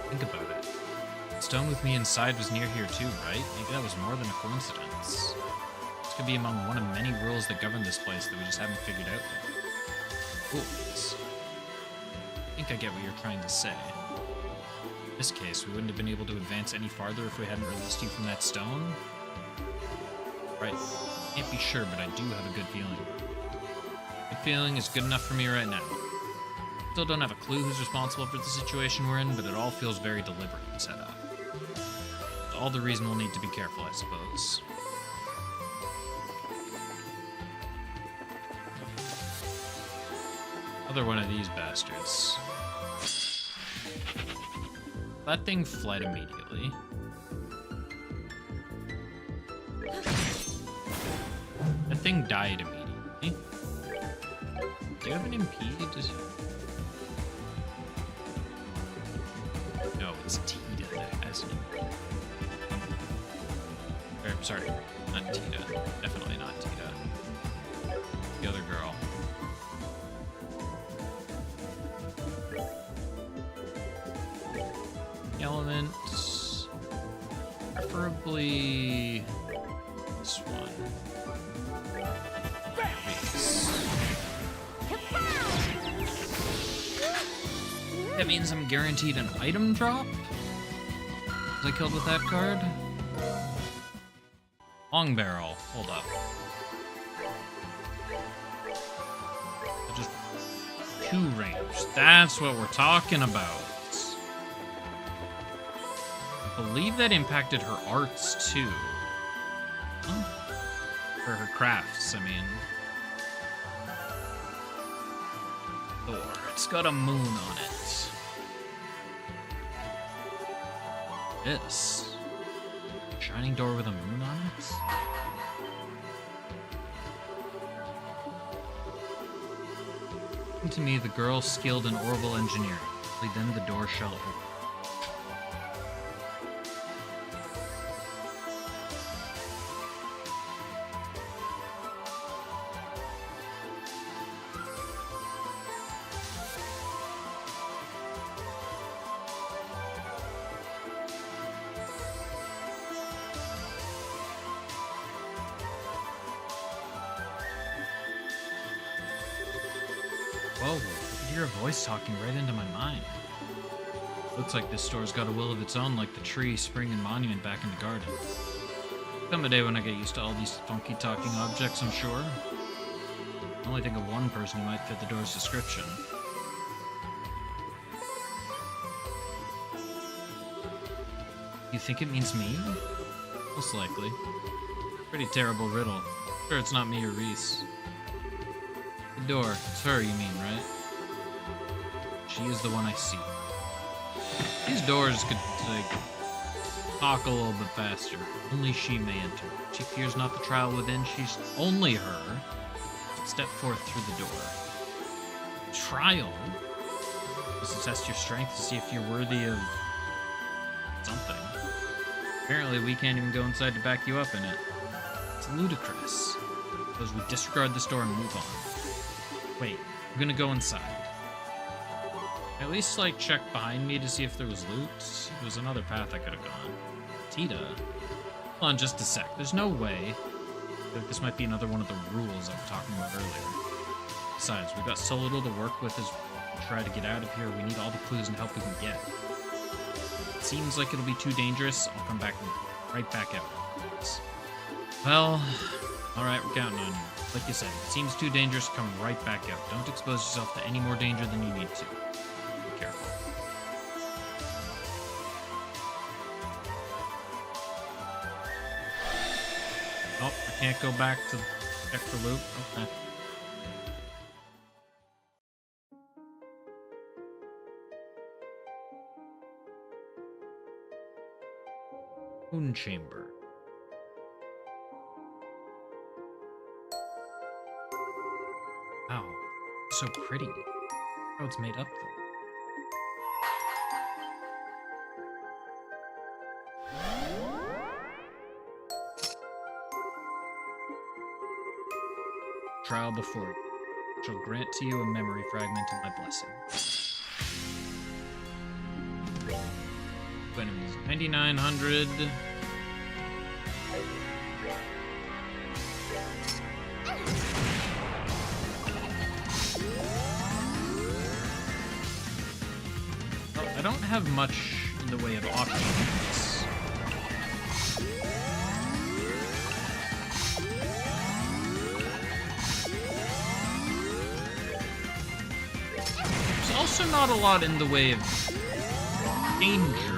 Think about it. The stone with me inside was near here too, right? Maybe that was more than a coincidence. This could be among one of many rules that govern this place that we just haven't figured out yet. Ooh, I think I get what you're trying to say. In this case, we wouldn't have been able to advance any farther if we hadn't released you from that stone. Right. Can't be sure, but I do have a good feeling. Good feeling is good enough for me right now. Still don't have a clue who's responsible for the situation we're in, but it all feels very deliberate and set up. It's all the reason we'll need to be careful, I suppose. Another one of these bastards. That thing fled immediately. That thing died immediately. Do you have an impede? No, it's Tita that has an impede. Or, sorry, not Tita. Definitely not Tita. The other girl. Elements. Preferably this one. That means I'm guaranteed an item drop? Was I killed with that card? Long barrel. Hold up. Just 2 range. That's what we're talking about. I believe that impacted her arts too. Huh? For her crafts, I mean. Thor. It's got a moon on it. This. Shining door with a moon on it? To me, the girl skilled in orbital engineering. Then the door shall open. Whoa, I could hear a voice talking right into my mind. Looks like this store's got a will of its own, like the tree, spring, and monument back in the garden. Come a day when I get used to all these funky talking objects, I'm sure. I only think of one person who might fit the door's description. You think it means me? Most likely. Pretty terrible riddle. Sure, it's not me or Reese. The door. It's her, you mean, right? She is the one I see. These doors could, like, talk a little bit faster. Only she may enter. She fears not the trial within. She's only her. Step forth through the door. Trial? Does it test your strength to see if you're worthy of something? Apparently, we can't even go inside to back you up in it. It's ludicrous. Suppose we disregard this door and move on. Wait, I'm gonna go inside. At least, like, check behind me to see if there was loot. There was another path I could have gone. Tita? Hold on just a sec. There's no way that this might be another one of the rules I was talking about earlier. Besides, we've got so little to work with as we try to get out of here. We need all the clues and help we can get. It seems like it'll be too dangerous. I'll come back right back out. Well, alright, we're counting on you. Like you said, it seems too dangerous. Come right back out. Don't expose yourself to any more danger than you need to. Be careful. Oh, I can't go back to check for loot. Okay. Moon chamber. Wow, so pretty. How it's made up though. Trial before you. Shall grant to you a memory fragment of my blessing. Enemies 9,900. Well, I don't have much in the way of options. There's also not a lot in the way of danger.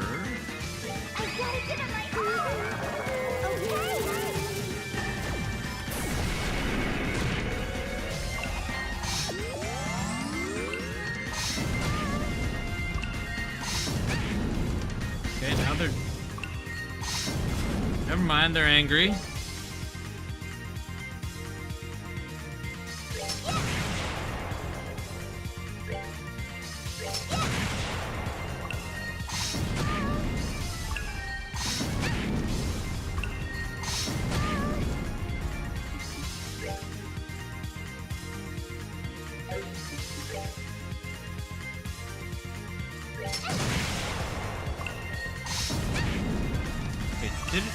Never mind, they're angry. Did it?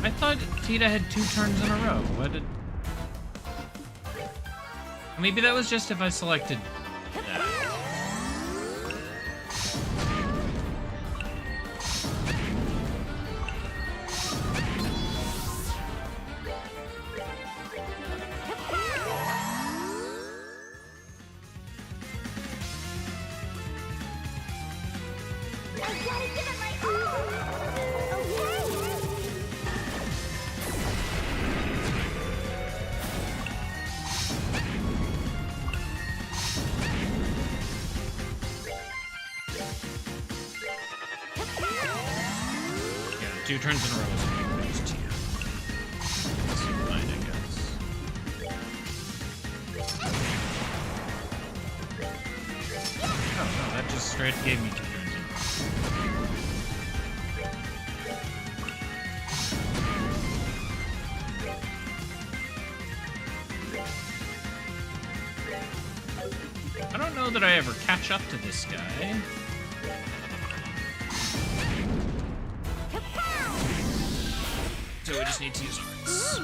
I thought Tita had 2 turns in a row. What did... Maybe that was just if I selected that. Yeah, 2 turns in a row is pretty close to you. That's fine, I guess. Oh no, that just straight gave me 2 turns in a row. I don't know that I ever catch up to this guy. So we just need to use arts.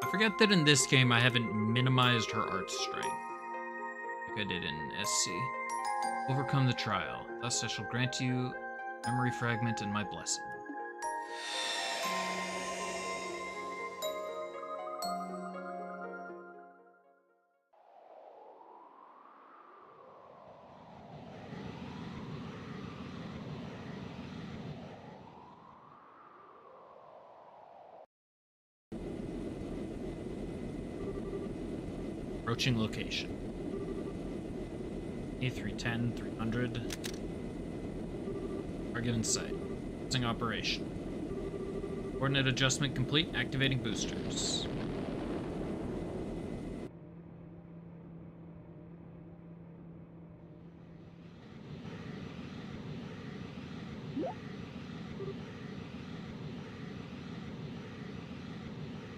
I forget that in this game I haven't minimized her art strength, like I did in SC. Overcome the trial. Thus I shall grant you memory fragment and my blessing. Approaching location. A310, 300. Target in sight. Closing operation. Coordinate adjustment complete. Activating boosters.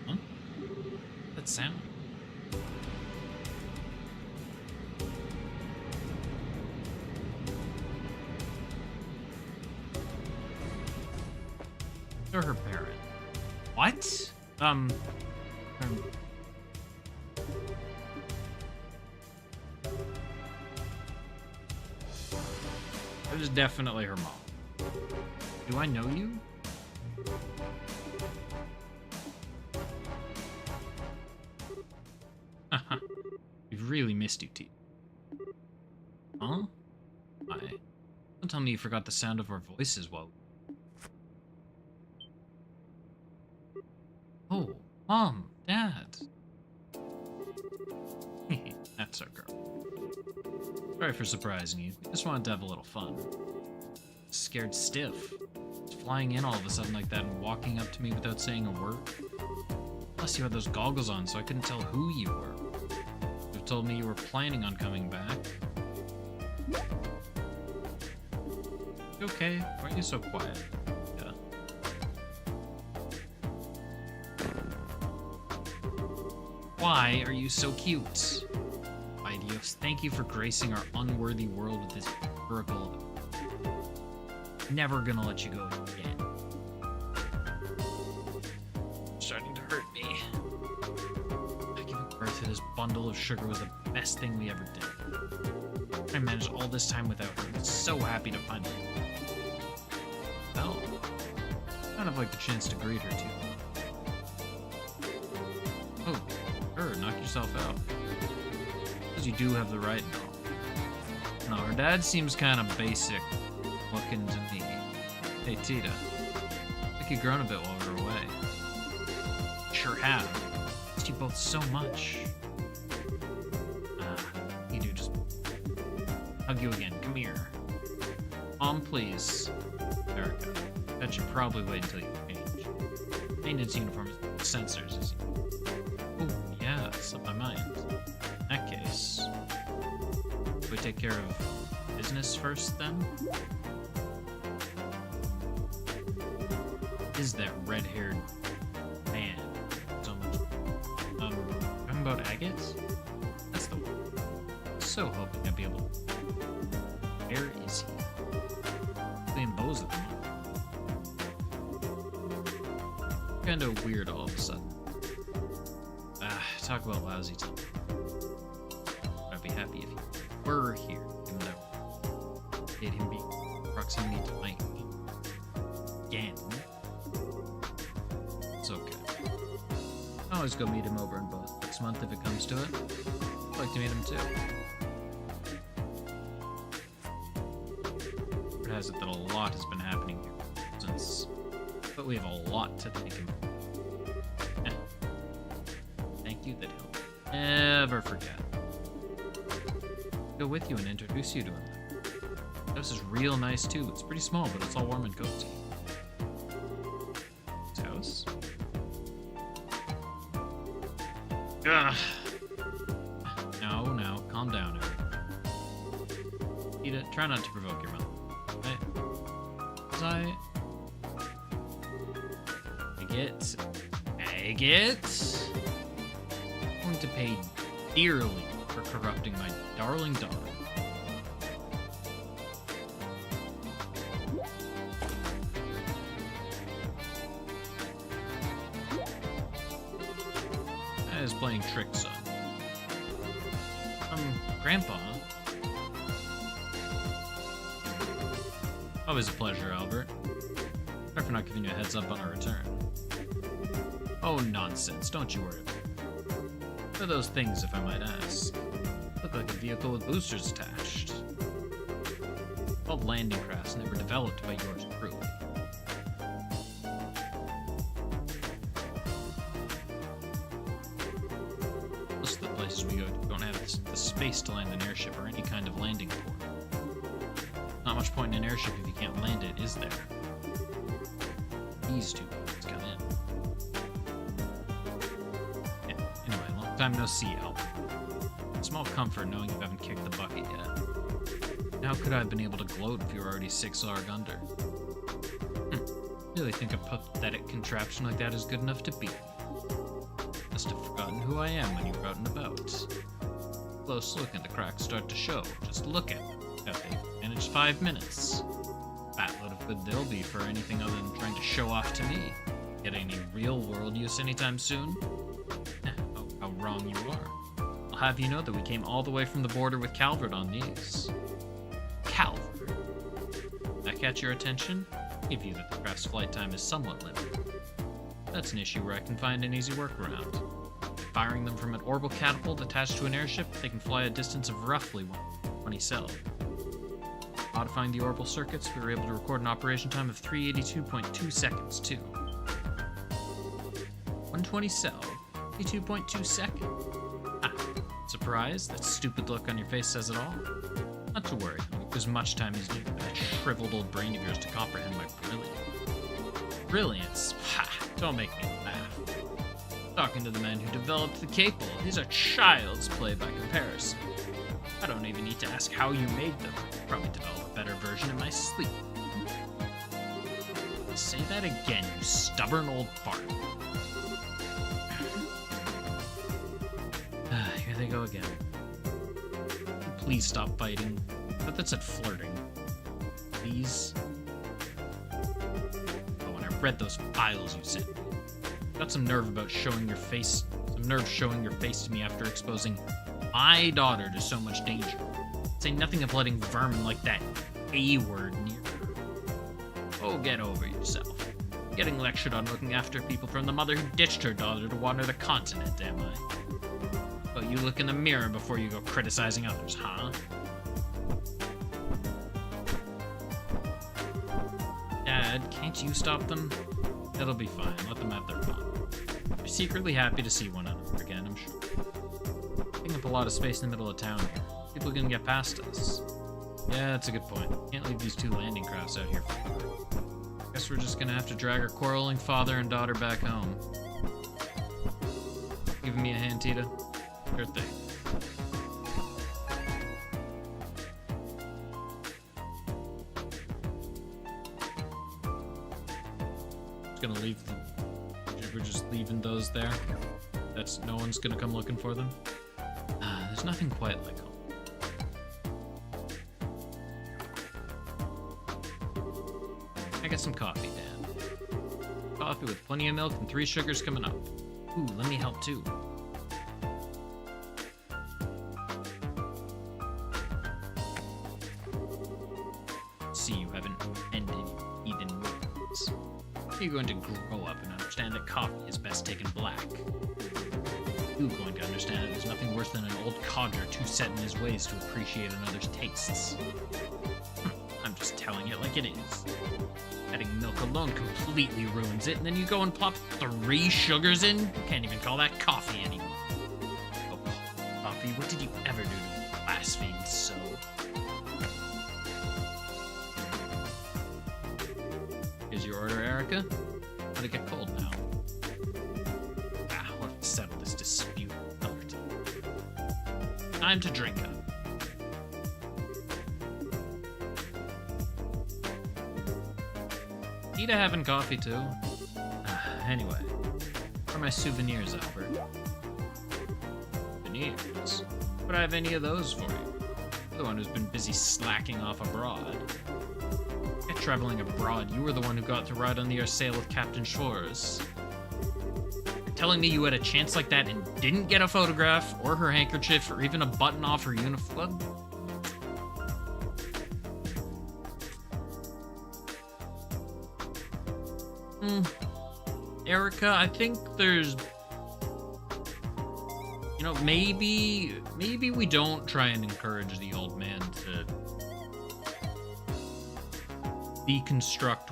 Huh? That sound? Or her parent. What? That is definitely her mom. Do I know you? Haha. We've really missed you, T. Huh? Hi. Don't tell me you forgot the sound of our voices while... Oh, Mom, Dad. That's our girl. Sorry for surprising you. Just wanted to have a little fun. Scared stiff. Just flying in all of a sudden like that and walking up to me without saying a word. Plus you had those goggles on, so I couldn't tell who you were. You told me you were planning on coming back. You okay? Why are you so quiet? Yeah. Why are you so cute? Ideos, thank you for gracing our unworthy world with this miracle. Never gonna let you go again. Starting to hurt me. Giving birth to this bundle of sugar was the best thing we ever did. I managed all this time without her. I'm so happy to find her. Well, kind of like the chance to greet her too. Oh, sure, knock yourself out. Because you do have the right and all. No, her dad seems kind of basic looking to me. Hey, Tita. I think you've grown a bit while we were away. Sure have. Missed you both so much. You do just... Hug you again. Come here. Mom, please. Erica, that should probably wait until you change. Maintenance uniform is sensors, is Oh, yeah, slipped my mind. In that case, we take care of business first, then? Is that red-haired man so much? Talking about Agate? That's the one. So hoping I'd be able to... Where is he? Playing bows at the moment. Kinda weird all of a sudden. Talk about lousy time. I'd be happy if he were here, even though I hate him being proximity to Mike. Again. It's okay. I'll always go meet him over in both next month if it comes to it. I'd like to meet him too. It has it that a lot has been happening here since, but we have a lot to thank him for. Thank you that he'll never forget. Go with you and introduce you to him. The house is real nice too. It's pretty small, but it's all warm and cozy. His house? Ugh. No, calm down, everyone. Ida, try not to provoke your mother. Agate. I'm going to pay dearly for corrupting my darling daughter. That is playing tricks on. Grandpa. Always a pleasure, Albert. Sorry for not giving you a heads up on our return. Oh, nonsense. Don't you worry about it. What are those things, if I might ask? Look like a vehicle with boosters attached. Called landing crafts, and they were developed by yours truly. Most of the place places we go don't have the space to land an airship or any kind of landing port. Not much point in an airship if you can't land it, is there? These two boats come in. Yeah, anyway, long time no see, Al. Small comfort knowing you haven't kicked the bucket yet. How could I have been able to gloat if you were already 6 arg under? Really think a pathetic contraption like that is good enough to beat? Must have forgotten who I am when you were out and about. Close look and the cracks start to show. Just look at them. Have they managed 5 minutes? Fat load of good they'll be for anything other than trying to show off to me. Get any real world use anytime soon? Oh, how wrong you are. I'll have you know that we came all the way from the border with Calvert on these. Calvert? That catch your attention? Give you that the craft's flight time is somewhat limited. That's an issue where I can find an easy workaround. Firing them from an orbital catapult attached to an airship, they can fly a distance of roughly 120 cell. Modifying the orbital circuits, we were able to record an operation time of 382.2 seconds, too. 120 cell, 82.2 seconds. Ah, surprised? That stupid look on your face says it all? Not to worry, there's much time is needed for that shriveled old brain of yours to comprehend my brilliance. Brilliance? Ha! Don't make me laugh. Talking to the man who developed the Capel, he's a child's play by comparison. I don't even need to ask how you made them. Probably develop a better version in my sleep. Say that again, you stubborn old fart. Here they go again. Please stop fighting. I thought that said flirting. Please. Oh, when I read those files you sent me. Got some nerve about showing your face. Some nerve showing your face to me after exposing my daughter to so much danger. Say nothing of letting vermin like that A-word near her. Oh, get over yourself. Getting lectured on looking after people from the mother who ditched her daughter to wander the continent, am I? But you look in the mirror before you go criticizing others, huh? Dad, can't you stop them? It'll be fine. Let them have their fun. They're secretly happy to see one another again, I'm sure. Taking up a lot of space in the middle of town here. People can get past us. Yeah, that's a good point. Can't leave these 2 landing crafts out here forever. Guess we're just gonna have to drag our quarreling father and daughter back home. Giving me a hand, Tita? Sure thing. Just gonna leave them. We're just leaving those there. That's no one's gonna come looking for them. There's nothing quite like home. I got some coffee, Dad. Coffee with plenty of milk and 3 sugars coming up. Ooh, let me help too. See, you haven't ended heathen movements. You're going to grow up and understand that coffee is best taken black. You're going to understand that there's nothing worse than an old codger too set in his ways to appreciate another's tastes. I'm just telling it like it is. Adding milk alone completely ruins it, and then you go and plop 3 sugars in? You can't even call that coffee anymore. Oh, coffee, what did you ever do to me? Blaspheme so? Here's your order, Erica. Let it get cold now. We'll have to settle this dispute another time. Time to drink up. Tita having coffee too. Anyway, where are my souvenirs, Albert? Souvenirs? Would I have any of those for you? You're the one who's been busy slacking off abroad. Get traveling abroad, you were the one who got to ride on the sail with Captain Shores. You're telling me you had a chance like that and didn't get a photograph, or her handkerchief, or even a button off her uniform? Erica, I think there's... You know, maybe we don't try and encourage the old man to deconstruct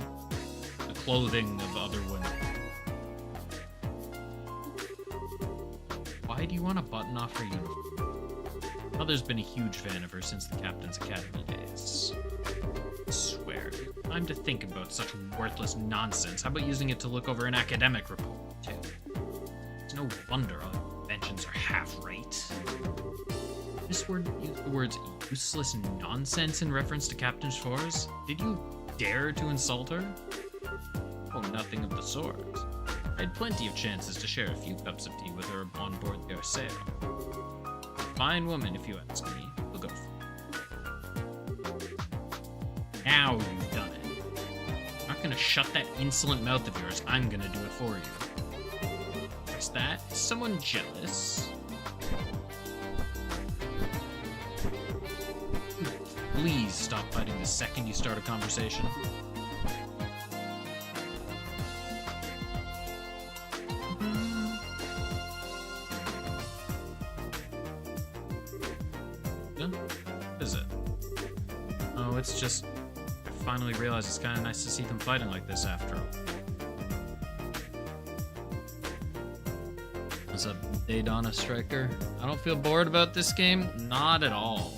the clothing of other women. why do you want to button off her uniform? Mother's been a huge fan of her since the Captain's Academy days. I swear, time to think about such worthless nonsense. How about using it to look over an academic report, too? It's no wonder all inventions are half right. This word used the words useless nonsense in reference to Captain Schwarz? Did you dare to insult her? Oh, nothing of the sort. I had plenty of chances to share a few cups of tea with her on board the Arceo. Fine woman, if you ask me. We'll go for it. Now you've done it. I'm not gonna shut that insolent mouth of yours. I'm gonna do it for you. Is that someone jealous? Please stop fighting the second you start a conversation. What is it? Oh, it's just... I finally realized it's kind of nice to see them fighting like this after all. What's up, Daydonna Striker? I don't feel bored about this game. Not at all.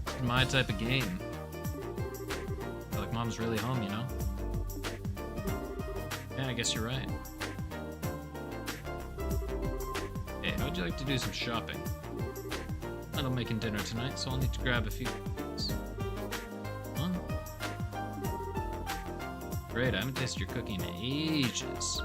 It's my type of game. I feel like Mom's really home, you know? Yeah, I guess you're right. Hey, how'd you like to do some shopping? I'm making dinner tonight, so I'll need to grab a few things. Huh? Great, I haven't tasted your cooking in ages.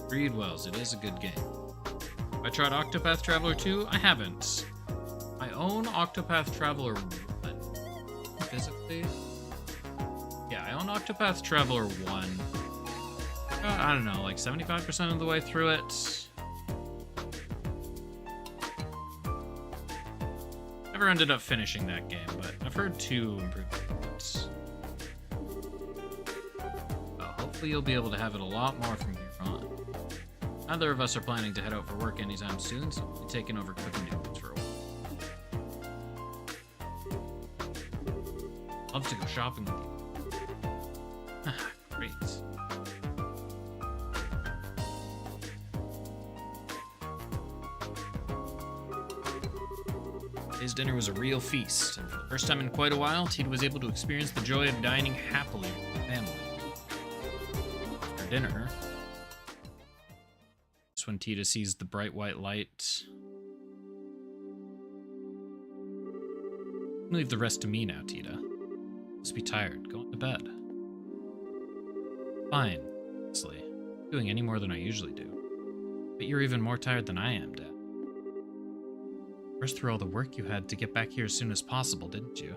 Read Wells, it is a good game. Have I tried Octopath Traveler 2? I haven't. I own Octopath Traveler 1. Physically? Yeah, I own Octopath Traveler 1. I don't know, like 75% of the way through it. Never ended up finishing that game, but I've heard 2 improvements. Well, hopefully you'll be able to have it a lot more from here on. Neither of us are planning to head out for work anytime soon, so we'll be taking over cooking duties for a while. Love to go shopping with you. Great. His dinner was a real feast, and for the first time in quite a while, Tita was able to experience the joy of dining happily with the family. After dinner, that's when Tita sees the bright white light. Leave the rest to me now, Tita. Must be tired. Go on to bed. Fine, honestly. Doing any more than I usually do. But you're even more tired than I am, Dad. Rushed through all the work you had to get back here as soon as possible, didn't you?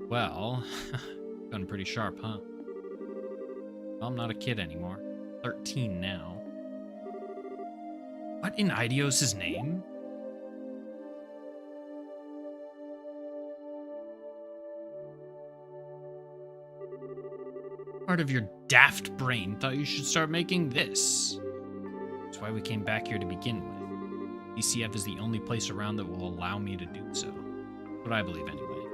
Well, gone pretty sharp, huh? Well, I'm not a kid anymore. 13 now. What in Idios' name? Part of your daft brain thought you should start making this. That's why we came back here to begin with. DCF is the only place around that will allow me to do so. What I believe, anyway.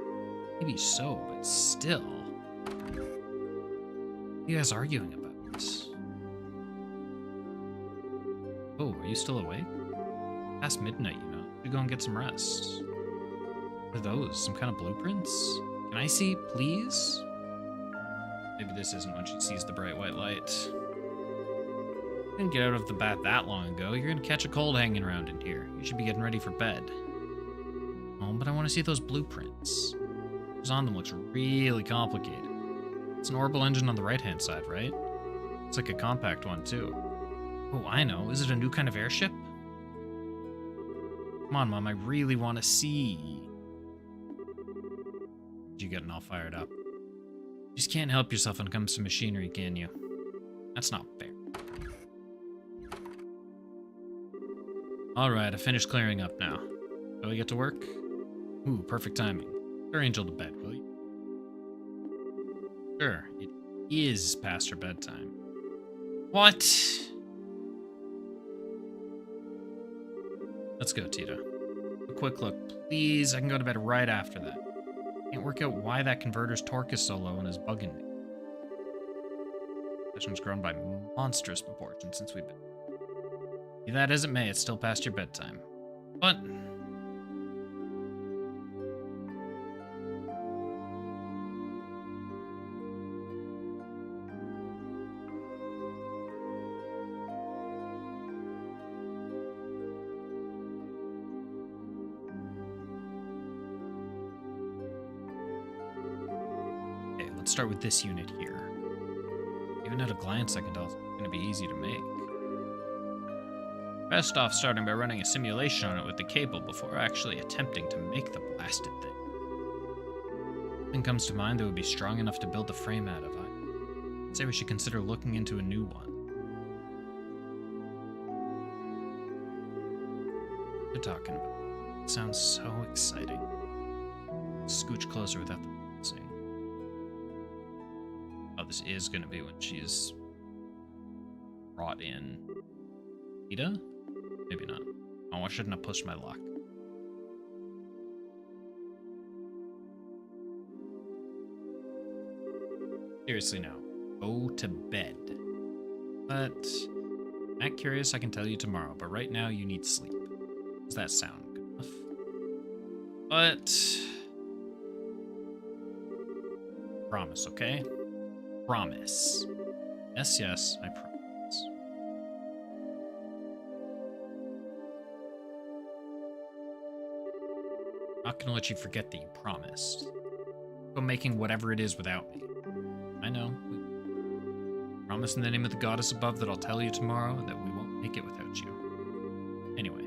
Maybe so, but still. What are you guys arguing about this? Oh, are you still awake? Past midnight, you know. You go and get some rest. What are those? Some kind of blueprints? Can I see, please? Maybe this isn't when she sees the bright white light. You didn't get out of the bath that long ago. You're gonna catch a cold hanging around in here. You should be getting ready for bed. Oh, but I want to see those blueprints. What's on them looks really complicated. It's an orbital engine on the right-hand side, right? It's like a compact one, too. Oh, I know. Is it a new kind of airship? Come on, Mom. I really want to see. You getting all fired up. You just can't help yourself when it comes to machinery, can you? That's not fair. Alright, I finished clearing up now. Shall we get to work? Ooh, perfect timing. Put Angel to bed, will you? Sure, it is past her bedtime. What? Let's go, Tita. A quick look, please. I can go to bed right after that. Can't work out why that converter's torque is so low and is bugging me. Session's grown by monstrous proportions since we've been. Be that as it may, it's still past your bedtime. But okay, let's start with this unit here. Even at a glance, I can tell it's going to be easy to make. Best off starting by running a simulation on it with the cable before actually attempting to make the blasted thing. Nothing comes to mind that would be strong enough to build the frame out of. I'd say we should consider looking into a new one. What you're talking about? It sounds so exciting. Scooch closer without the bouncing. Oh, this is going to be when she's brought in. Ida? Maybe not. Oh, I shouldn't have pushed my luck. Seriously now, go to bed. But, not curious, I can tell you tomorrow, but right now you need sleep. Does that sound good enough? But, promise, okay? Promise. Yes, yes, I promise. Not gonna let you forget that you promised. Go making whatever it is without me. I know. Promise in the name of the goddess above that I'll tell you tomorrow and that we won't make it without you. Anyway,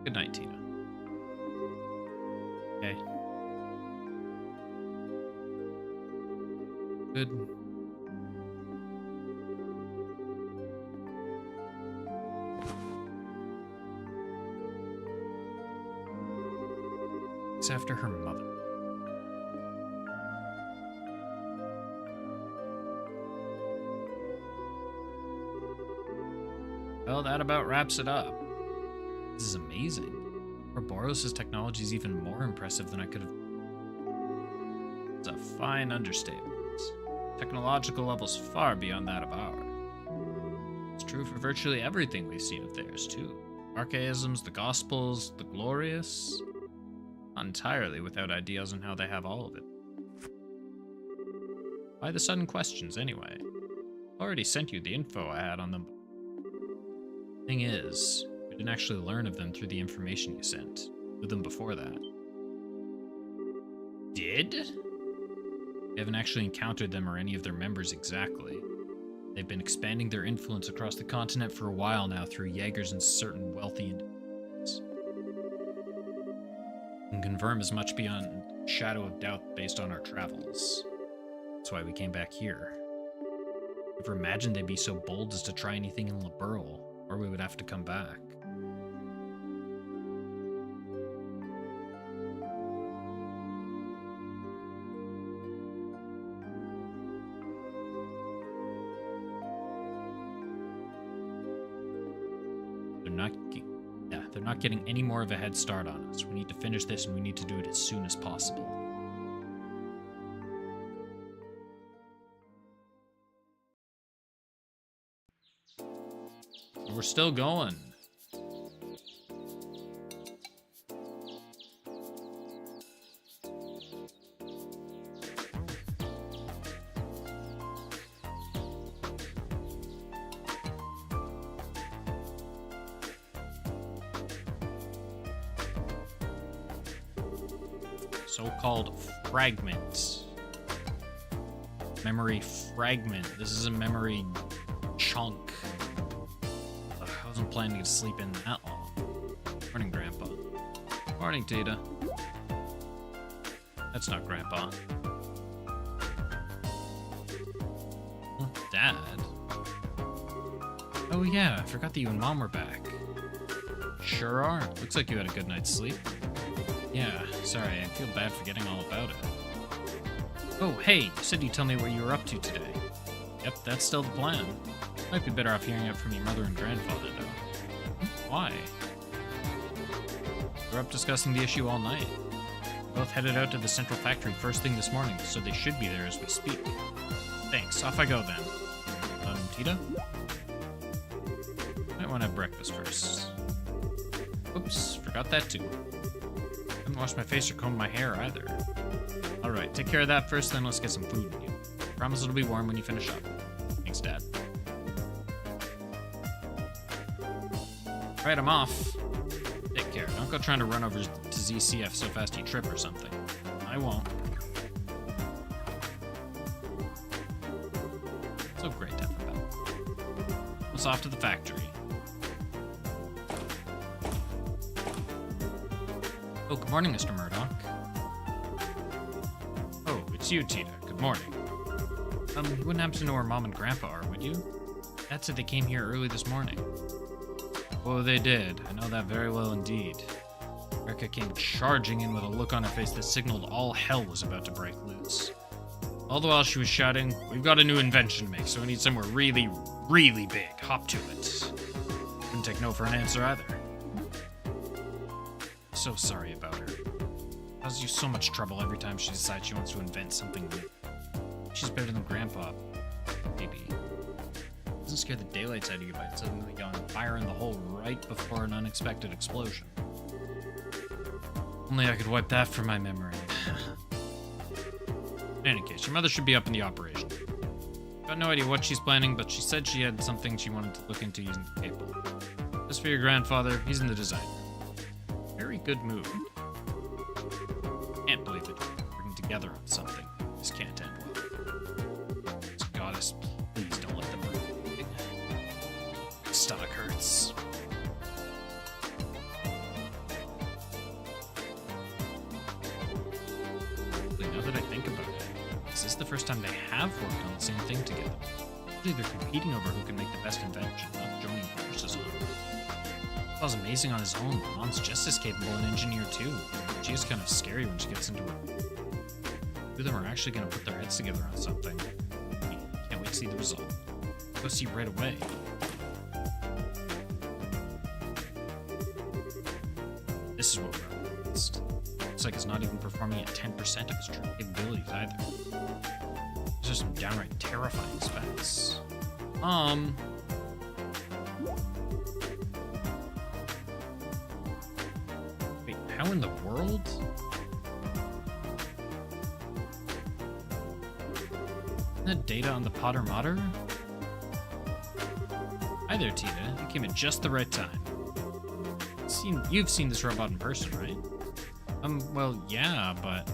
good night, Tina. Okay. Good. After her mother. Well, that about wraps it up. This is amazing. Ouroboros' technology is even more impressive than I could have. It's a fine understatement. Technological levels far beyond that of ours. It's true for virtually everything we've seen of theirs, too. Archaisms, the Gospels, the Glorious. Not entirely without ideas on how they have all of it. Why the sudden questions, anyway? I already sent you the info I had on them. Thing is, we didn't actually learn of them through the information you sent. With them before that. Did? We haven't actually encountered them or any of their members exactly. They've been expanding their influence across the continent for a while now through Jaegers and certain wealthy individuals. Can confirm as much beyond shadow of doubt based on our travels. That's why we came back here. Never imagined they'd be so bold as to try anything in Liberl, or we would have to come back. They're not getting any more of a head start on us. We need to finish this, and we need to do it as soon as possible. We're still going. So-called fragment. Memory fragment. This is a memory chunk. Ugh, I wasn't planning to sleep in that long. Morning, Grandpa. Morning, Tita. That's not Grandpa. Well, Dad. Oh yeah, I forgot that you and Mom were back. Sure are. Looks like you had a good night's sleep. Yeah, sorry, I feel bad forgetting all about it. Oh, hey, you said you'd tell me what you were up to today. Yep, that's still the plan. Might be better off hearing it from your mother and grandfather, though. Why? We're up discussing the issue all night. Both headed out to the central factory first thing this morning, so they should be there as we speak. Thanks, off I go then. Tita? Might want to have breakfast first. Oops, forgot that too. Haven't washed my face or combed my hair either. Alright, take care of that first, then let's get some food in you. Promise it'll be warm when you finish up. Thanks, Dad. Alright, I'm off. Take care. Don't go trying to run over to ZCF so fast you trip or something. I won't. So great to have a bell. Let's off to the factory. Oh, good morning, Mr. Murdoch. Oh, it's you, Tita. Good morning. You wouldn't happen to know where Mom and Grandpa are, would you? Dad said they came here early this morning. Oh, they did. I know that very well indeed. Erica came charging in with a look on her face that signaled all hell was about to break loose. All the while she was shouting, "We've got a new invention to make, so we need somewhere really, really big. Hop to it." Couldn't take no for an answer either. So sorry about her. Causes you so much trouble every time she decides she wants to invent something new. She's better than Grandpa, maybe. Doesn't scare the daylights out of you by suddenly going fire in the hole right before an unexpected explosion. Only I could wipe that from my memory. In any case, your mother should be up in the operation. Got no idea what she's planning, but she said she had something she wanted to look into using the cable. As for your grandfather, he's in the design room. Very good move. Can't believe that you're working together on something. This can't end well. Goddess, please don't let them hurt me. My stomach hurts. Now that I think about it, is this the first time they have worked on the same thing together? Usually they're competing over who can make the best invention, not joining forces on it. Paul's amazing on his own, but Mom's just as capable an engineer too. She is kind of scary when she gets into it. Two of them are actually going to put their heads together on something. Can't wait to see the result. Go see right away. This is what we're up against. Looks like it's not even performing at 10% of its true capabilities either. These are some downright terrifying specs. Wait, how in the world? Isn't that data on the Potter Mater? Hi there, Tita. You came at just the right time. You've seen this robot in person, right? Well, yeah, but...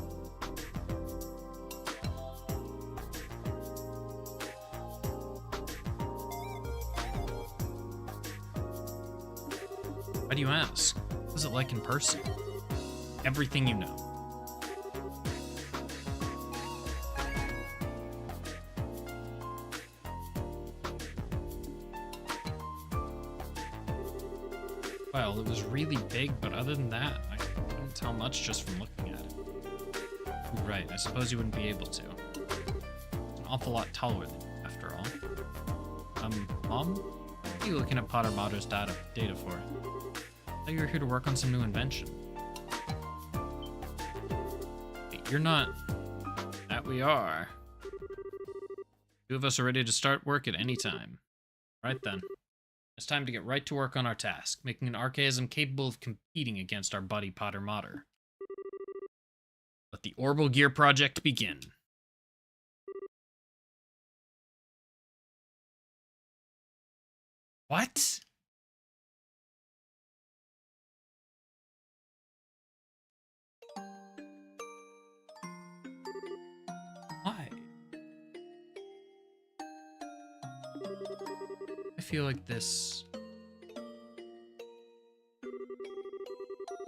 Why do you ask? What was it like in person? Everything you know. Well, it was really big, but other than that, I couldn't tell much just from looking at it. You're right, I suppose you wouldn't be able to. It's an awful lot taller than you, after all. Mom? What are you looking at Potter Mater's data for? I thought you were here to work on some new invention. Wait, you're not... That we are. Two of us are ready to start work at any time. Right then. It's time to get right to work on our task, making an archaism capable of competing against our buddy Potter Mater. Let the Orbital Gear project begin. What? Why? I feel like this...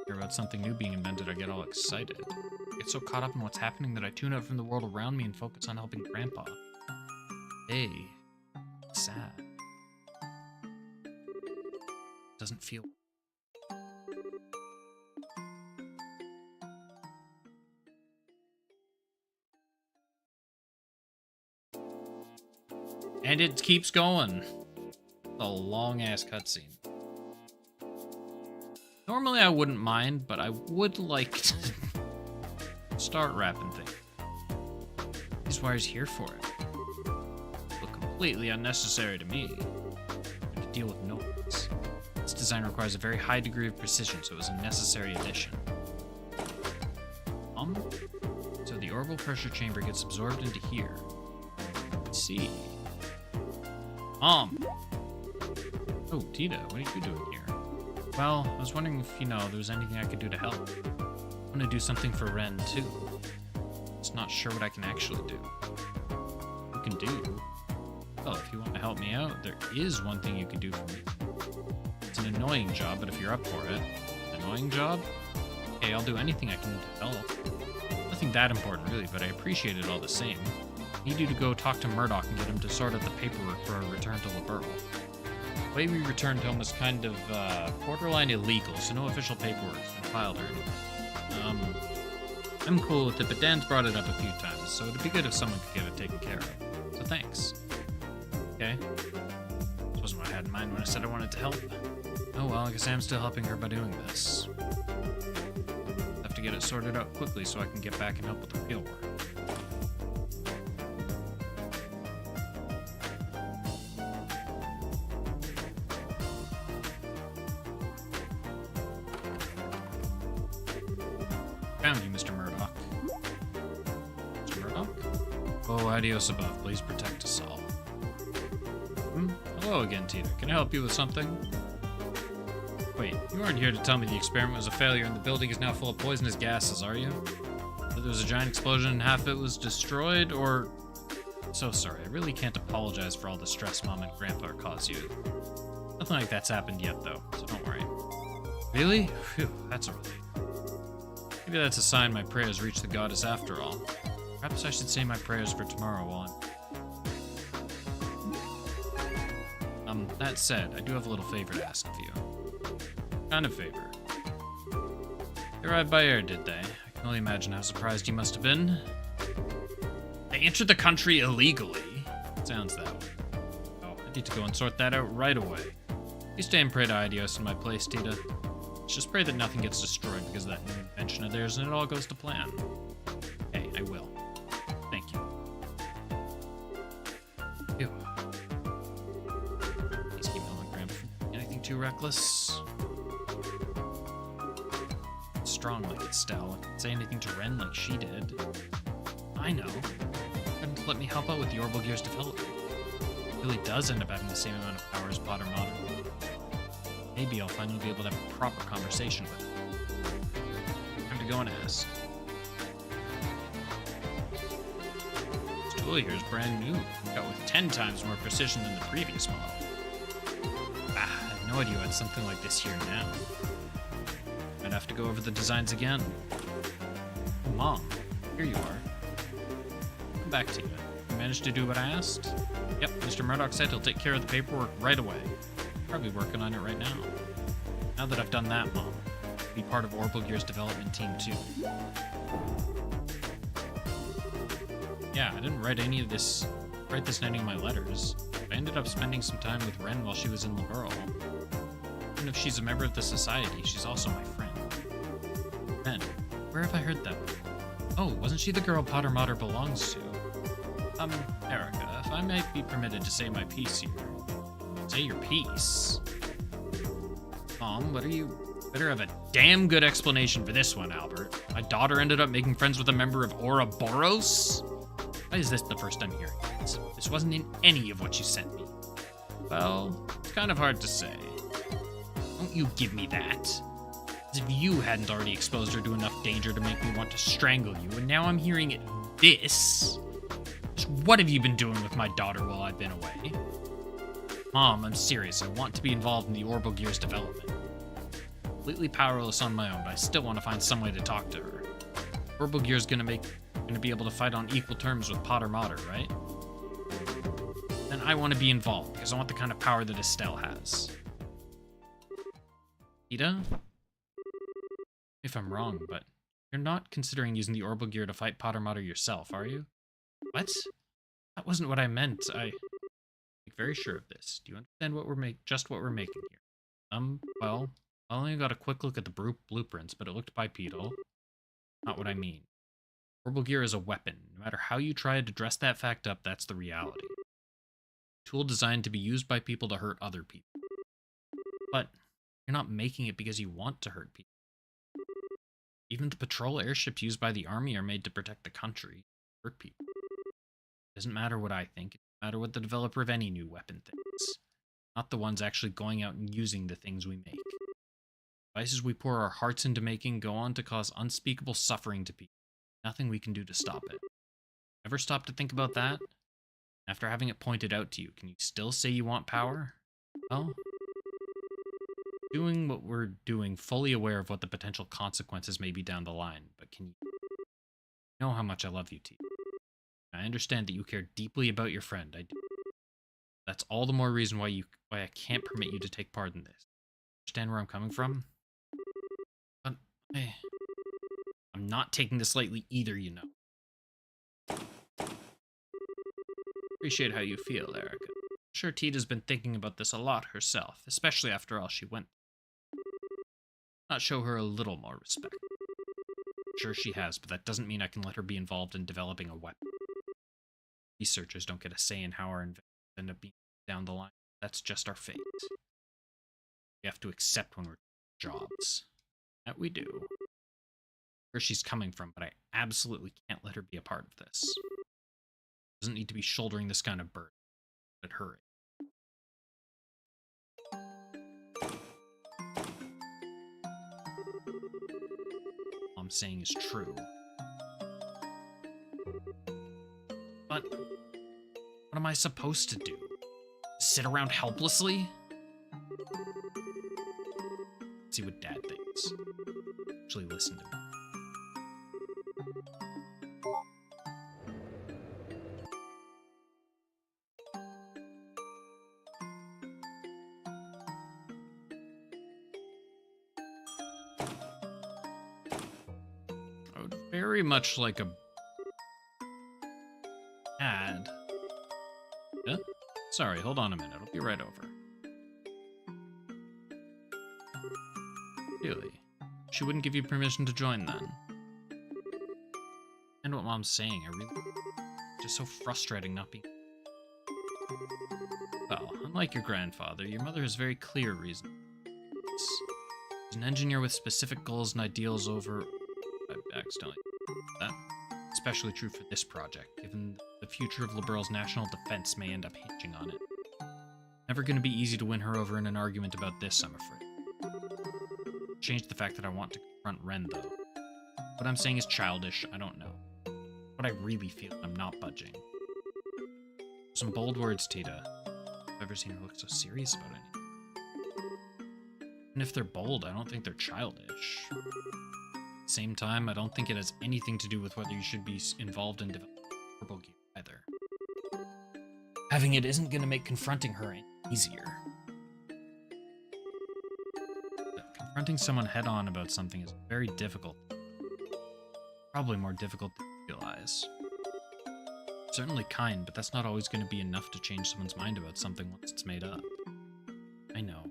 Hear about something new being invented, I get all excited. I get so caught up in what's happening that I tune out from the world around me and focus on helping Grandpa. Hey, sad. Doesn't feel... And it keeps going. A long-ass cutscene. Normally I wouldn't mind, but I would like to Start wrapping things. These wires here for it. Look completely unnecessary to me. To deal with noise. This design requires a very high degree of precision, so it was a necessary addition. So the orbital pressure chamber gets absorbed into here. Let's see. Oh, Tita, what are you doing here? Well, I was wondering if, there was anything I could do to help. I want to do something for Ren, too. Just not sure what I can actually do. You can do? Well, if you want to help me out, there is one thing you can do for me. It's an annoying job, but if you're up for it. Annoying job? Okay, I'll do anything I can to help. Nothing that important, really, but I appreciate it all the same. I need you to go talk to Murdoch and get him to sort out the paperwork for our return to Liberl. The way we returned home was kind of borderline illegal, so no official paperwork has been filed or anything. I'm cool with it, but Dan's brought it up a few times, so it'd be good if someone could get it taken care of. So thanks. Okay. This wasn't what I had in mind when I said I wanted to help. Oh well, I guess I'm still helping her by doing this. Have to get it sorted out quickly so I can get back and help with the real work. Found you, Mr. Murdoch. Mr. Murdoch? Oh, adios above. Please protect us all. Hello again, Tita. Can I help you with something? Wait, you aren't here to tell me the experiment was a failure and the building is now full of poisonous gases, are you? That there was a giant explosion and half of it was destroyed, or... So sorry, I really can't apologize for all the stress Mom and Grandpa caused you. Nothing like that's happened yet, though, so don't worry. Really? Phew, that's a relief. Maybe that's a sign my prayers reached the goddess after all. Perhaps I should say my prayers for tomorrow while that said, I do have a little favor to ask of you. What kind of favor? They arrived by air, did they? I can only imagine how surprised you must have been. They entered the country illegally. Sounds that way. Oh, I need to go and sort that out right away. You stay and pray to Idios in my place, Tita. Let's just pray that nothing gets destroyed because of that new invention of theirs and it all goes to plan. Hey, I will. Thank you. Phew. Please keep Mom and Grandpa from anything too reckless. It's strong like Estelle. I can't say anything to Ren like she did. I know. Couldn't let me help out with the Orbital Gear's development. It really does end up having the same amount of power as Potter Modern. Maybe I'll finally be able to have a proper conversation with him. Time to go and ask. This tool here is brand new, got with 10 times more precision than the previous model. I had no idea I had something like this here now. I'd have to go over the designs again. Oh, Mom, here you are. Come back to you. You managed to do what I asked? Yep, Mr. Murdoch said he'll take care of the paperwork right away. Probably working on it right now. Now that I've done that, Mom, I'll be part of Orbital Gear's development team too. Yeah, I didn't write this in any of my letters. I ended up spending some time with Ren while she was in Liberl. Even if she's a member of the society, she's also my friend. Ren, where have I heard that before? Oh, wasn't she the girl Potter Mater belongs to? Erica, if I might be permitted to say my piece here. Say your piece. Mom, what are you... Better have a damn good explanation for this one, Albert. My daughter ended up making friends with a member of Ouroboros? Why is this the first I'm hearing this? This wasn't in any of what you sent me. Well, it's kind of hard to say. Don't you give me that. As if you hadn't already exposed her to enough danger to make me want to strangle you, and now I'm hearing this. Just what have you been doing with my daughter while I've been away? Mom, I'm serious. I want to be involved in the Orbital Gear's development. Completely powerless on my own, but I still want to find some way to talk to her. Orbital Gear's gonna be able to fight on equal terms with Potter Mater, right? Then I want to be involved, because I want the kind of power that Estelle has. Ida? If I'm wrong, but you're not considering using the Orbital Gear to fight Potter Mater yourself, are you? What? That wasn't what I meant. I'm very sure of this. Do you understand what we're making here? Well, I only got a quick look at the blueprints, but it looked bipedal. Not what I mean. Portable gear is a weapon. No matter how you try to dress that fact up, that's the reality. A tool designed to be used by people to hurt other people. But you're not making it because you want to hurt people. Even the patrol airships used by the army are made to protect the country, hurt people. It doesn't matter what I think, it doesn't matter what the developer of any new weapon thinks. Not the ones actually going out and using the things we make. Devices we pour our hearts into making go on to cause unspeakable suffering to people. Nothing we can do to stop it. Ever stop to think about that? After having it pointed out to you, can you still say you want power? Well, doing what we're doing, fully aware of what the potential consequences may be down the line, but can you know how much I love you, T? I understand that you care deeply about your friend. I do. That's all the more reason why I can't permit you to take part in this. Understand where I'm coming from? But I'm not taking this lightly either, you know. Appreciate how you feel, Erica. I'm sure Tita's been thinking about this a lot herself, especially after all she went through. Not show her a little more respect. Sure she has, but that doesn't mean I can let her be involved in developing a weapon. Researchers don't get a say in how our inventions end up being down the line. That's just our fate. We have to accept when we're doing jobs. That we do. Where she's coming from, but I absolutely can't let her be a part of this. Doesn't need to be shouldering this kind of burden. But hurry. All I'm saying is true. But what am I supposed to do? Sit around helplessly? See what Dad thinks. Actually listen to me. I would very much like a ad. Yeah? Sorry, hold on a minute. I'll be right over. Really? She wouldn't give you permission to join then? And what Mom's saying, it's just so frustrating not being... Well, unlike your grandfather, your mother has very clear reasons. She's an engineer with specific goals and ideals over... I accidentally... That. Especially true for this project, given the future of Liberal's national defense may end up hinging on it. Never gonna be easy to win her over in an argument about this, I'm afraid. Change the fact that I want to confront Ren, though. What I'm saying is childish, I don't know. What I really feel, I'm not budging. Some bold words, Tita. I've ever seen her look so serious about anything. And if they're bold, I don't think they're childish. At the same time, I don't think it has anything to do with whether you should be involved in developing portable gear either. Having it isn't going to make confronting her any easier. But confronting someone head-on about something is very difficult. Probably more difficult than you realize. Certainly kind, but that's not always going to be enough to change someone's mind about something once it's made up. I know.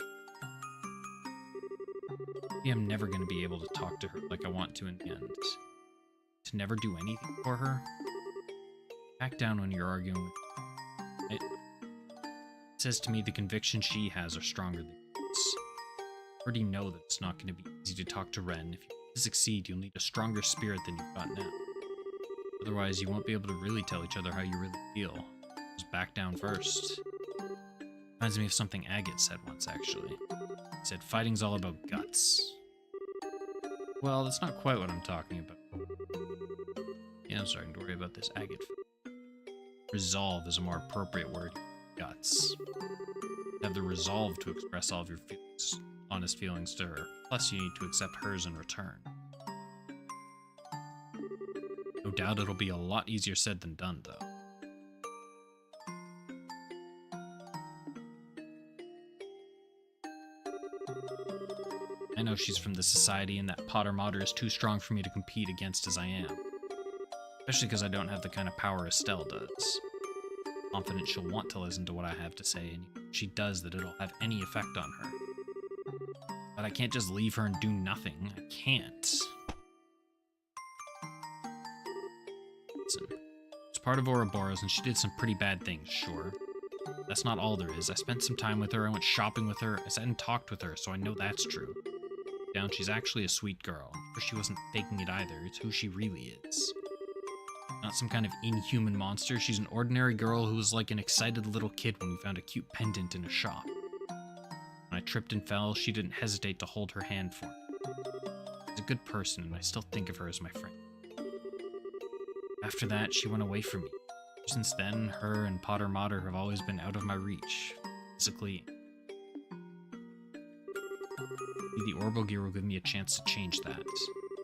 Maybe I'm never going to be able to talk to her like I want to in the end. To never do anything for her? Back down when you're arguing with her. It says to me the convictions she has are stronger than yours. I already know that it's not going to be easy to talk to Ren. If you want to succeed, you'll need a stronger spirit than you've got now. Otherwise, you won't be able to really tell each other how you really feel. Just back down first. Reminds me of something Agate said once, actually. He said, fighting's all about guts. Well, that's not quite what I'm talking about. Yeah, I'm starting to worry about this Agate. Resolve is a more appropriate word. Guts. Have the resolve to express all of your feelings, honest feelings to her. Plus, you need to accept hers in return. No doubt it'll be a lot easier said than done, though. I know she's from the society and that Potter Mater is too strong for me to compete against as I am. Especially because I don't have the kind of power Estelle does. Confident she'll want to listen to what I have to say, and if she does, that it'll have any effect on her. But I can't just leave her and do nothing. I can't. Watson. She's part of Ouroboros, and she did some pretty bad things, sure. That's not all there is. I spent some time with her, I went shopping with her, I sat and talked with her, so I know that's true. Down, she's actually a sweet girl. For she wasn't faking it either, it's who she really is. Not some kind of inhuman monster, she's an ordinary girl who was like an excited little kid when we found a cute pendant in a shop. When I tripped and fell, she didn't hesitate to hold her hand for me. She's a good person, and I still think of her as my friend. After that, she went away from me. Since then, her and Potter Mater have always been out of my reach, physically. Maybe the Orbo Gear will give me a chance to change that.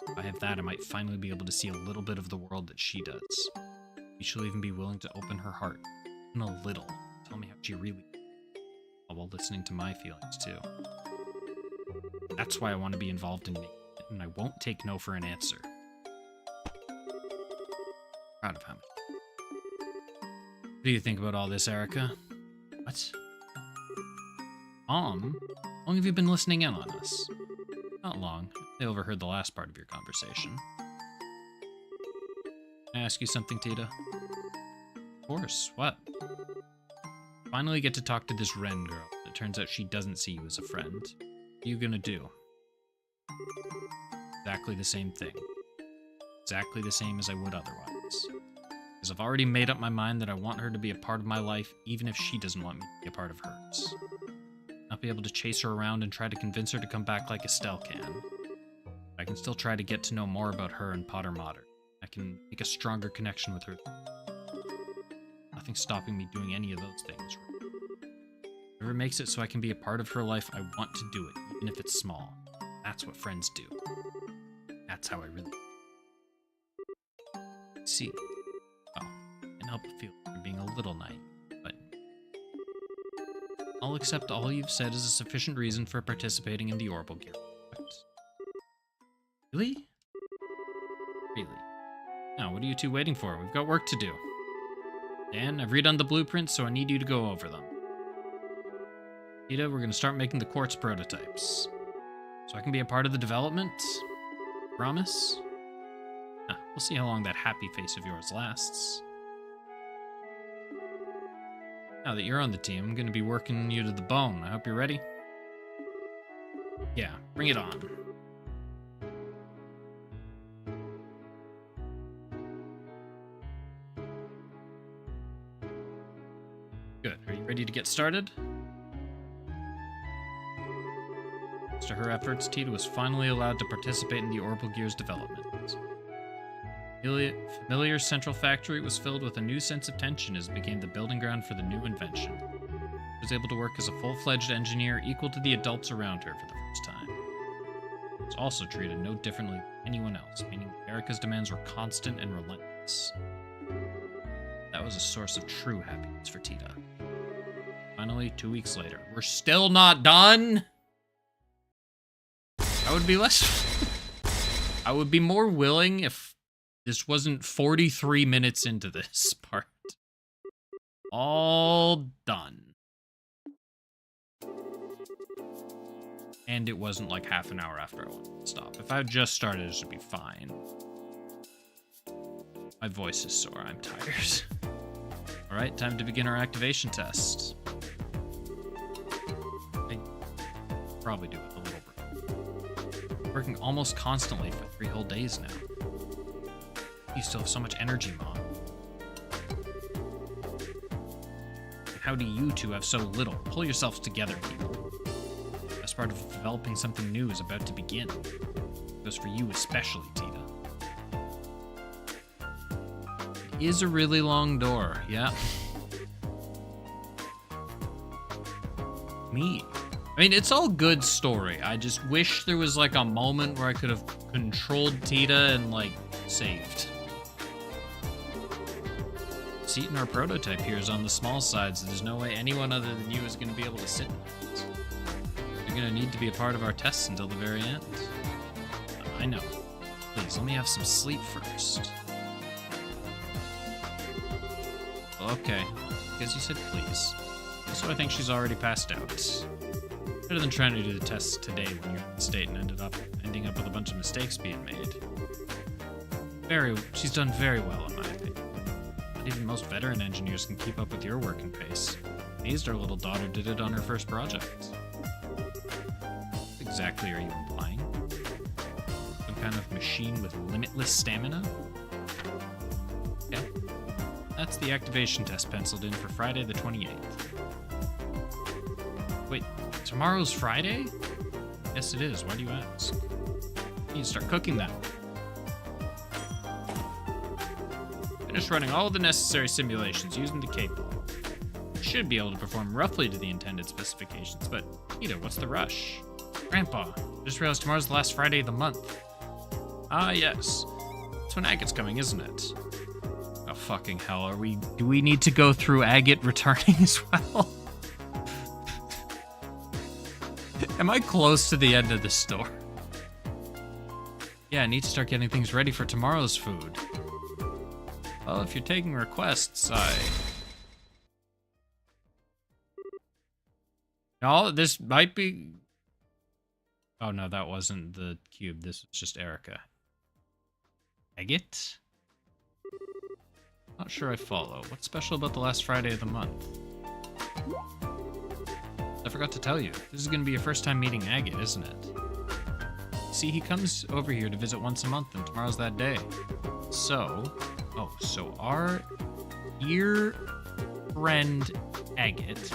If I have that, I might finally be able to see a little bit of the world that she does. Maybe she'll even be willing to open her heart, even a little, tell me how she really is, while listening to my feelings too. That's why I want to be involved in making it, and I won't take no for an answer. Proud of him. What do you think about all this, Erica? What? How long have you been listening in on us? Not long. I overheard the last part of your conversation. Can I ask you something, Tita? Of course. What? Finally get to talk to this Ren girl. It turns out she doesn't see you as a friend. What are you gonna do? Exactly the same thing. Exactly the same as I would otherwise. Because I've already made up my mind that I want her to be a part of my life, even if she doesn't want me to be a part of hers. Not be able to chase her around and try to convince her to come back like Estelle can. I can still try to get to know more about her and Potter Mater. I can make a stronger connection with her. Nothing's stopping me doing any of those things. Whatever makes it so I can be a part of her life, I want to do it, even if it's small. That's what friends do. That's how I really see. Oh, I can't help but feel you're being a little naive, but I'll accept all you've said as a sufficient reason for participating in the Orbo Gear. Really? Really? Now, what are you two waiting for? We've got work to do. Dan, I've redone the blueprints, so I need you to go over them. Tita, we're going to start making the quartz prototypes. So I can be a part of the development? Promise? We'll see how long that happy face of yours lasts. Now that you're on the team, I'm going to be working you to the bone. I hope you're ready. Yeah, bring it on. Good. Are you ready to get started? Thanks to her efforts, Tita was finally allowed to participate in the Orbital Gear's development. Familiar's central factory was filled with a new sense of tension as it became the building ground for the new invention. She was able to work as a full-fledged engineer equal to the adults around her for the first time. She was also treated no differently than anyone else, meaning Erica's demands were constant and relentless. That was a source of true happiness for Tita. Finally, 2 weeks later, we're still not done! I would be more willing if this wasn't 43 minutes into this part. All done. And it wasn't like half an hour after I wanted to stop. If I had just started, this would be fine. My voice is sore. I'm tired. Alright, time to begin our activation test. I probably do it a little bit. Working almost constantly for 3 whole days now. You still have so much energy, Mom. How do you two have so little? Pull yourselves together, people. The best part of developing something new is about to begin. It goes for you especially, Tita. It is a really long door, yeah. Me. I mean, it's all good story. I just wish there was like a moment where I could have controlled Tita and like saved. Seat in our prototype here is on the small side, so there's no way anyone other than you is going to be able to sit in it. You're going to need to be a part of our tests until the very end. I know. Please, let me have some sleep first. Okay, because you said please. So I think she's already passed out. Better than trying to do the tests today when you're in the state and ending up with a bunch of mistakes being made. She's done very well, in my opinion. Not even most veteran engineers can keep up with your working pace. Amazed our little daughter did it on her first project. What exactly are you implying? Some kind of machine with limitless stamina? Okay. That's the activation test penciled in for Friday the 28th. Wait, tomorrow's Friday? Yes, it is. Why do you ask? You need to start cooking that. Finish running all the necessary simulations using the cable. Should be able to perform roughly to the intended specifications, but Nita, what's the rush? Grandpa, just realized tomorrow's the last Friday of the month. Ah, yes. That's when Agate's coming, isn't it? Oh, fucking hell, do we need to go through Agate returning as well? Am I close to the end of the store? Yeah, I need to start getting things ready for tomorrow's food. Well, if you're taking requests, No, this might be... Oh, no, that wasn't the cube. This was just Erica. Agate? Not sure I follow. What's special about the last Friday of the month? I forgot to tell you. This is going to be your first time meeting Agate, isn't it? See, he comes over here to visit once a month, and tomorrow's that day. So... Oh, so our dear friend Agate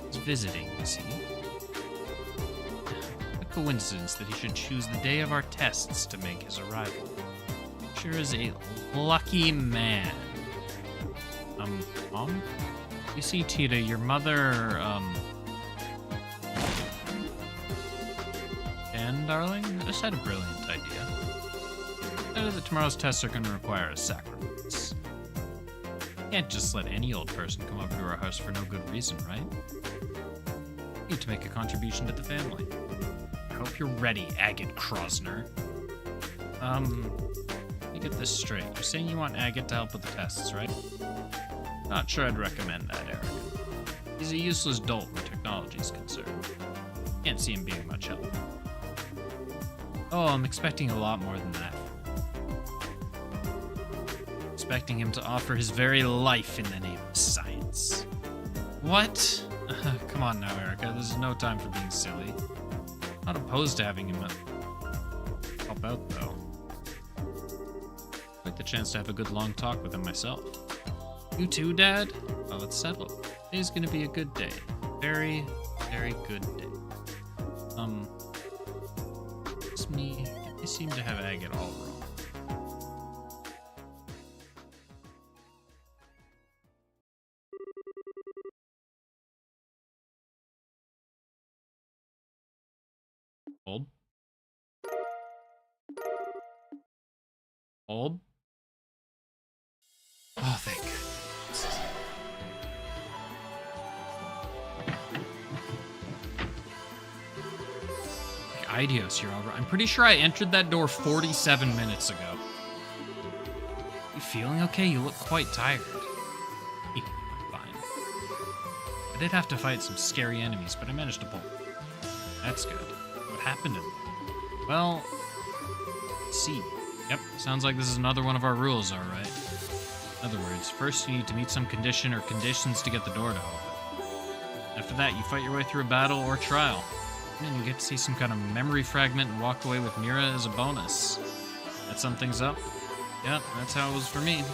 is visiting, you see. A coincidence that he should choose the day of our tests to make his arrival. Sure is a lucky man. Mom? You see, Tita, your mother, and, darling, I just had a brilliant idea. I know that tomorrow's tests are going to require a sacrifice. Can't just let any old person come over to our house for no good reason, right? Need to make a contribution to the family. I hope you're ready, Agate Krosner. Let me get this straight. You're saying you want Agate to help with the tests, right? Not sure I'd recommend that, Eric. He's a useless dolt where technology is concerned. Can't see him being much help. Oh, I'm expecting a lot more than that. Expecting him to offer his very life in the name of science. What? Come on now, Erica. This is no time for being silly. Not opposed to having him help out, though. I'd like the chance to have a good long talk with him myself. You too, Dad? Well, it's settled. Today's gonna be a good day. Very, very good day. It's me. I seem to have Agate all wrong. Hold. Hold. Oh, thank goodness. Idios, you're all right. I'm pretty sure I entered that door 47 minutes ago. You feeling okay? You look quite tired. Fine. I did have to fight some scary enemies, but I managed to pull. That's good. What happened to them? Well, see. Yep, sounds like this is another one of our rules, all right. In other words, first you need to meet some condition or conditions to get the door to open. After that, you fight your way through a battle or trial. And then you get to see some kind of memory fragment and walk away with Mira as a bonus. That sum things up? Yep, that's how it was for me.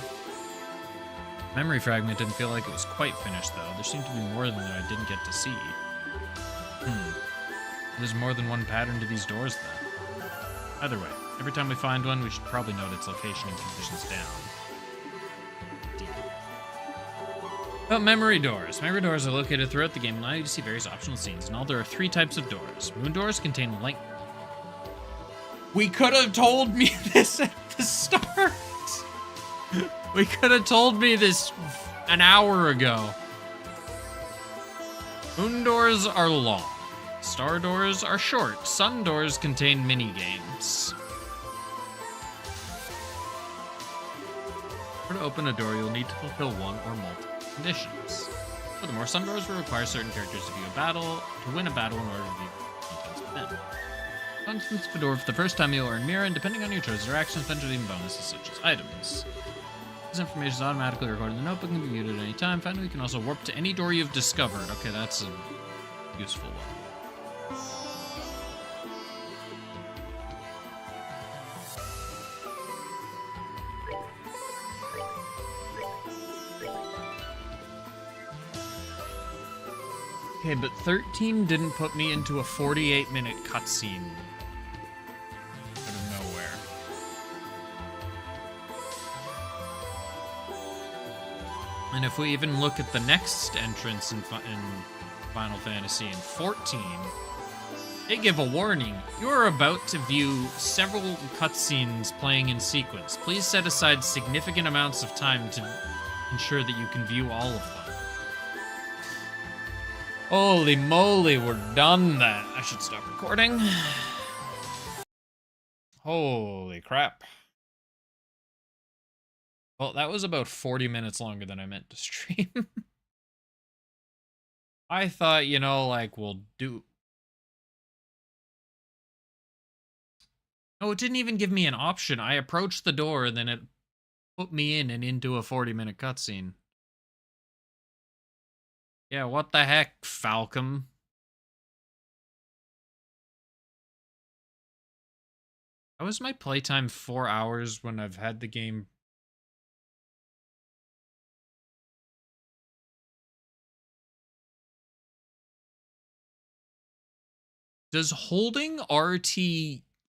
Memory fragment didn't feel like it was quite finished, though. There seemed to be more than that I didn't get to see. There's more than one pattern to these doors, then. Either way, every time we find one, we should probably note its location and conditions down. About memory doors. Memory doors are located throughout the game and allow you to see various optional scenes. In all, there are 3 types of doors. Moon doors contain light. We could have told me this at the start. We could have told me this an hour ago. Moon doors are long. Star doors are short. Sun doors contain mini-games. To open a door, you'll need to fulfill one or multiple conditions. Furthermore, some doors will require certain characters to view a battle, to win a battle in order to view the contents within. Constance Fedor, for the first time you'll earn Mira, and depending on your choices or actions, potentially even bonuses such as items. This information is automatically recorded in the notebook and can be viewed at any time. Finally, you can also warp to any door you've discovered. Okay, that's a useful one. Okay, but 13 didn't put me into a 48-minute cutscene out of nowhere. And if we even look at the next entrance in Final Fantasy in 14, they give a warning. You are about to view several cutscenes playing in sequence. Please set aside significant amounts of time to ensure that you can view all of them. Holy moly, we're done then. I should stop recording. Holy crap. Well, that was about 40 minutes longer than I meant to stream. I thought, you know, like, we'll do... Oh, it didn't even give me an option. I approached the door, and then it put me in and into a 40-minute cutscene. Yeah, what the heck, Falcom? How was my playtime 4 hours when I've had the game? Does holding RT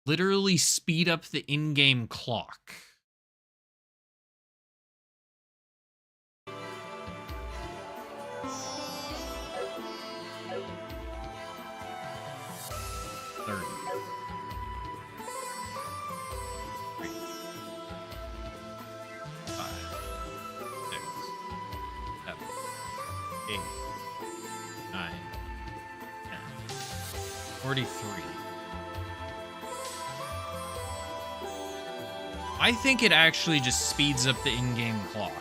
literally speed up the in-game clock? I think it actually just speeds up the in-game clock.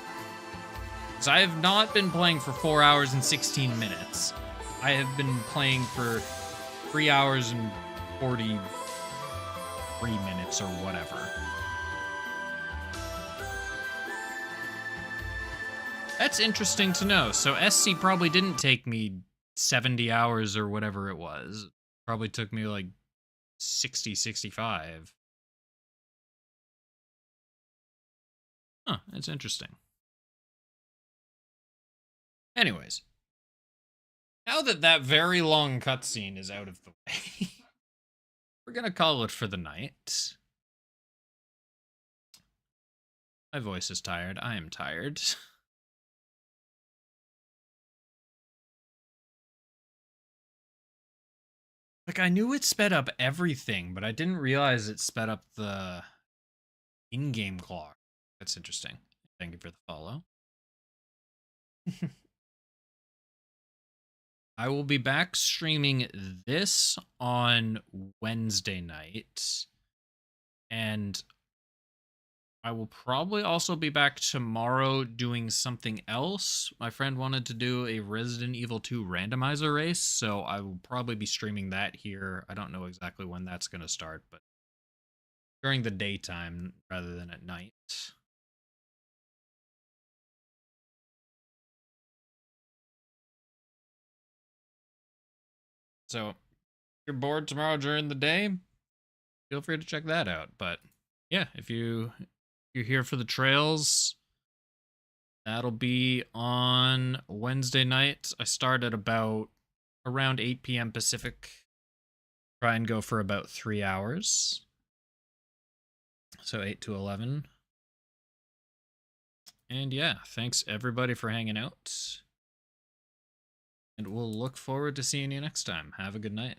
Because I have not been playing for 4 hours and 16 minutes. I have been playing for 3 hours and 43 minutes or whatever. That's interesting to know. So SC probably didn't take me 70 hours or whatever it was. It probably took me like 60, 65. Huh, that's interesting. Anyways, now that that very long cutscene is out of the way, we're gonna call it for the night. My voice is tired. I am tired. Like, I knew it sped up everything, but I didn't realize it sped up the in-game clock. That's interesting. Thank you for the follow. I will be back streaming this on Wednesday night. And I will probably also be back tomorrow doing something else. My friend wanted to do a Resident Evil 2 randomizer race, so I will probably be streaming that here. I don't know exactly when that's going to start, but during the daytime rather than at night. So, if you're bored tomorrow during the day, feel free to check that out. But yeah, if you're here for the trails, that'll be on Wednesday night. I start at about around 8 p.m. Pacific. Try and go for about 3 hours. So 8 to 11. And yeah, thanks everybody for hanging out. And we'll look forward to seeing you next time. Have a good night.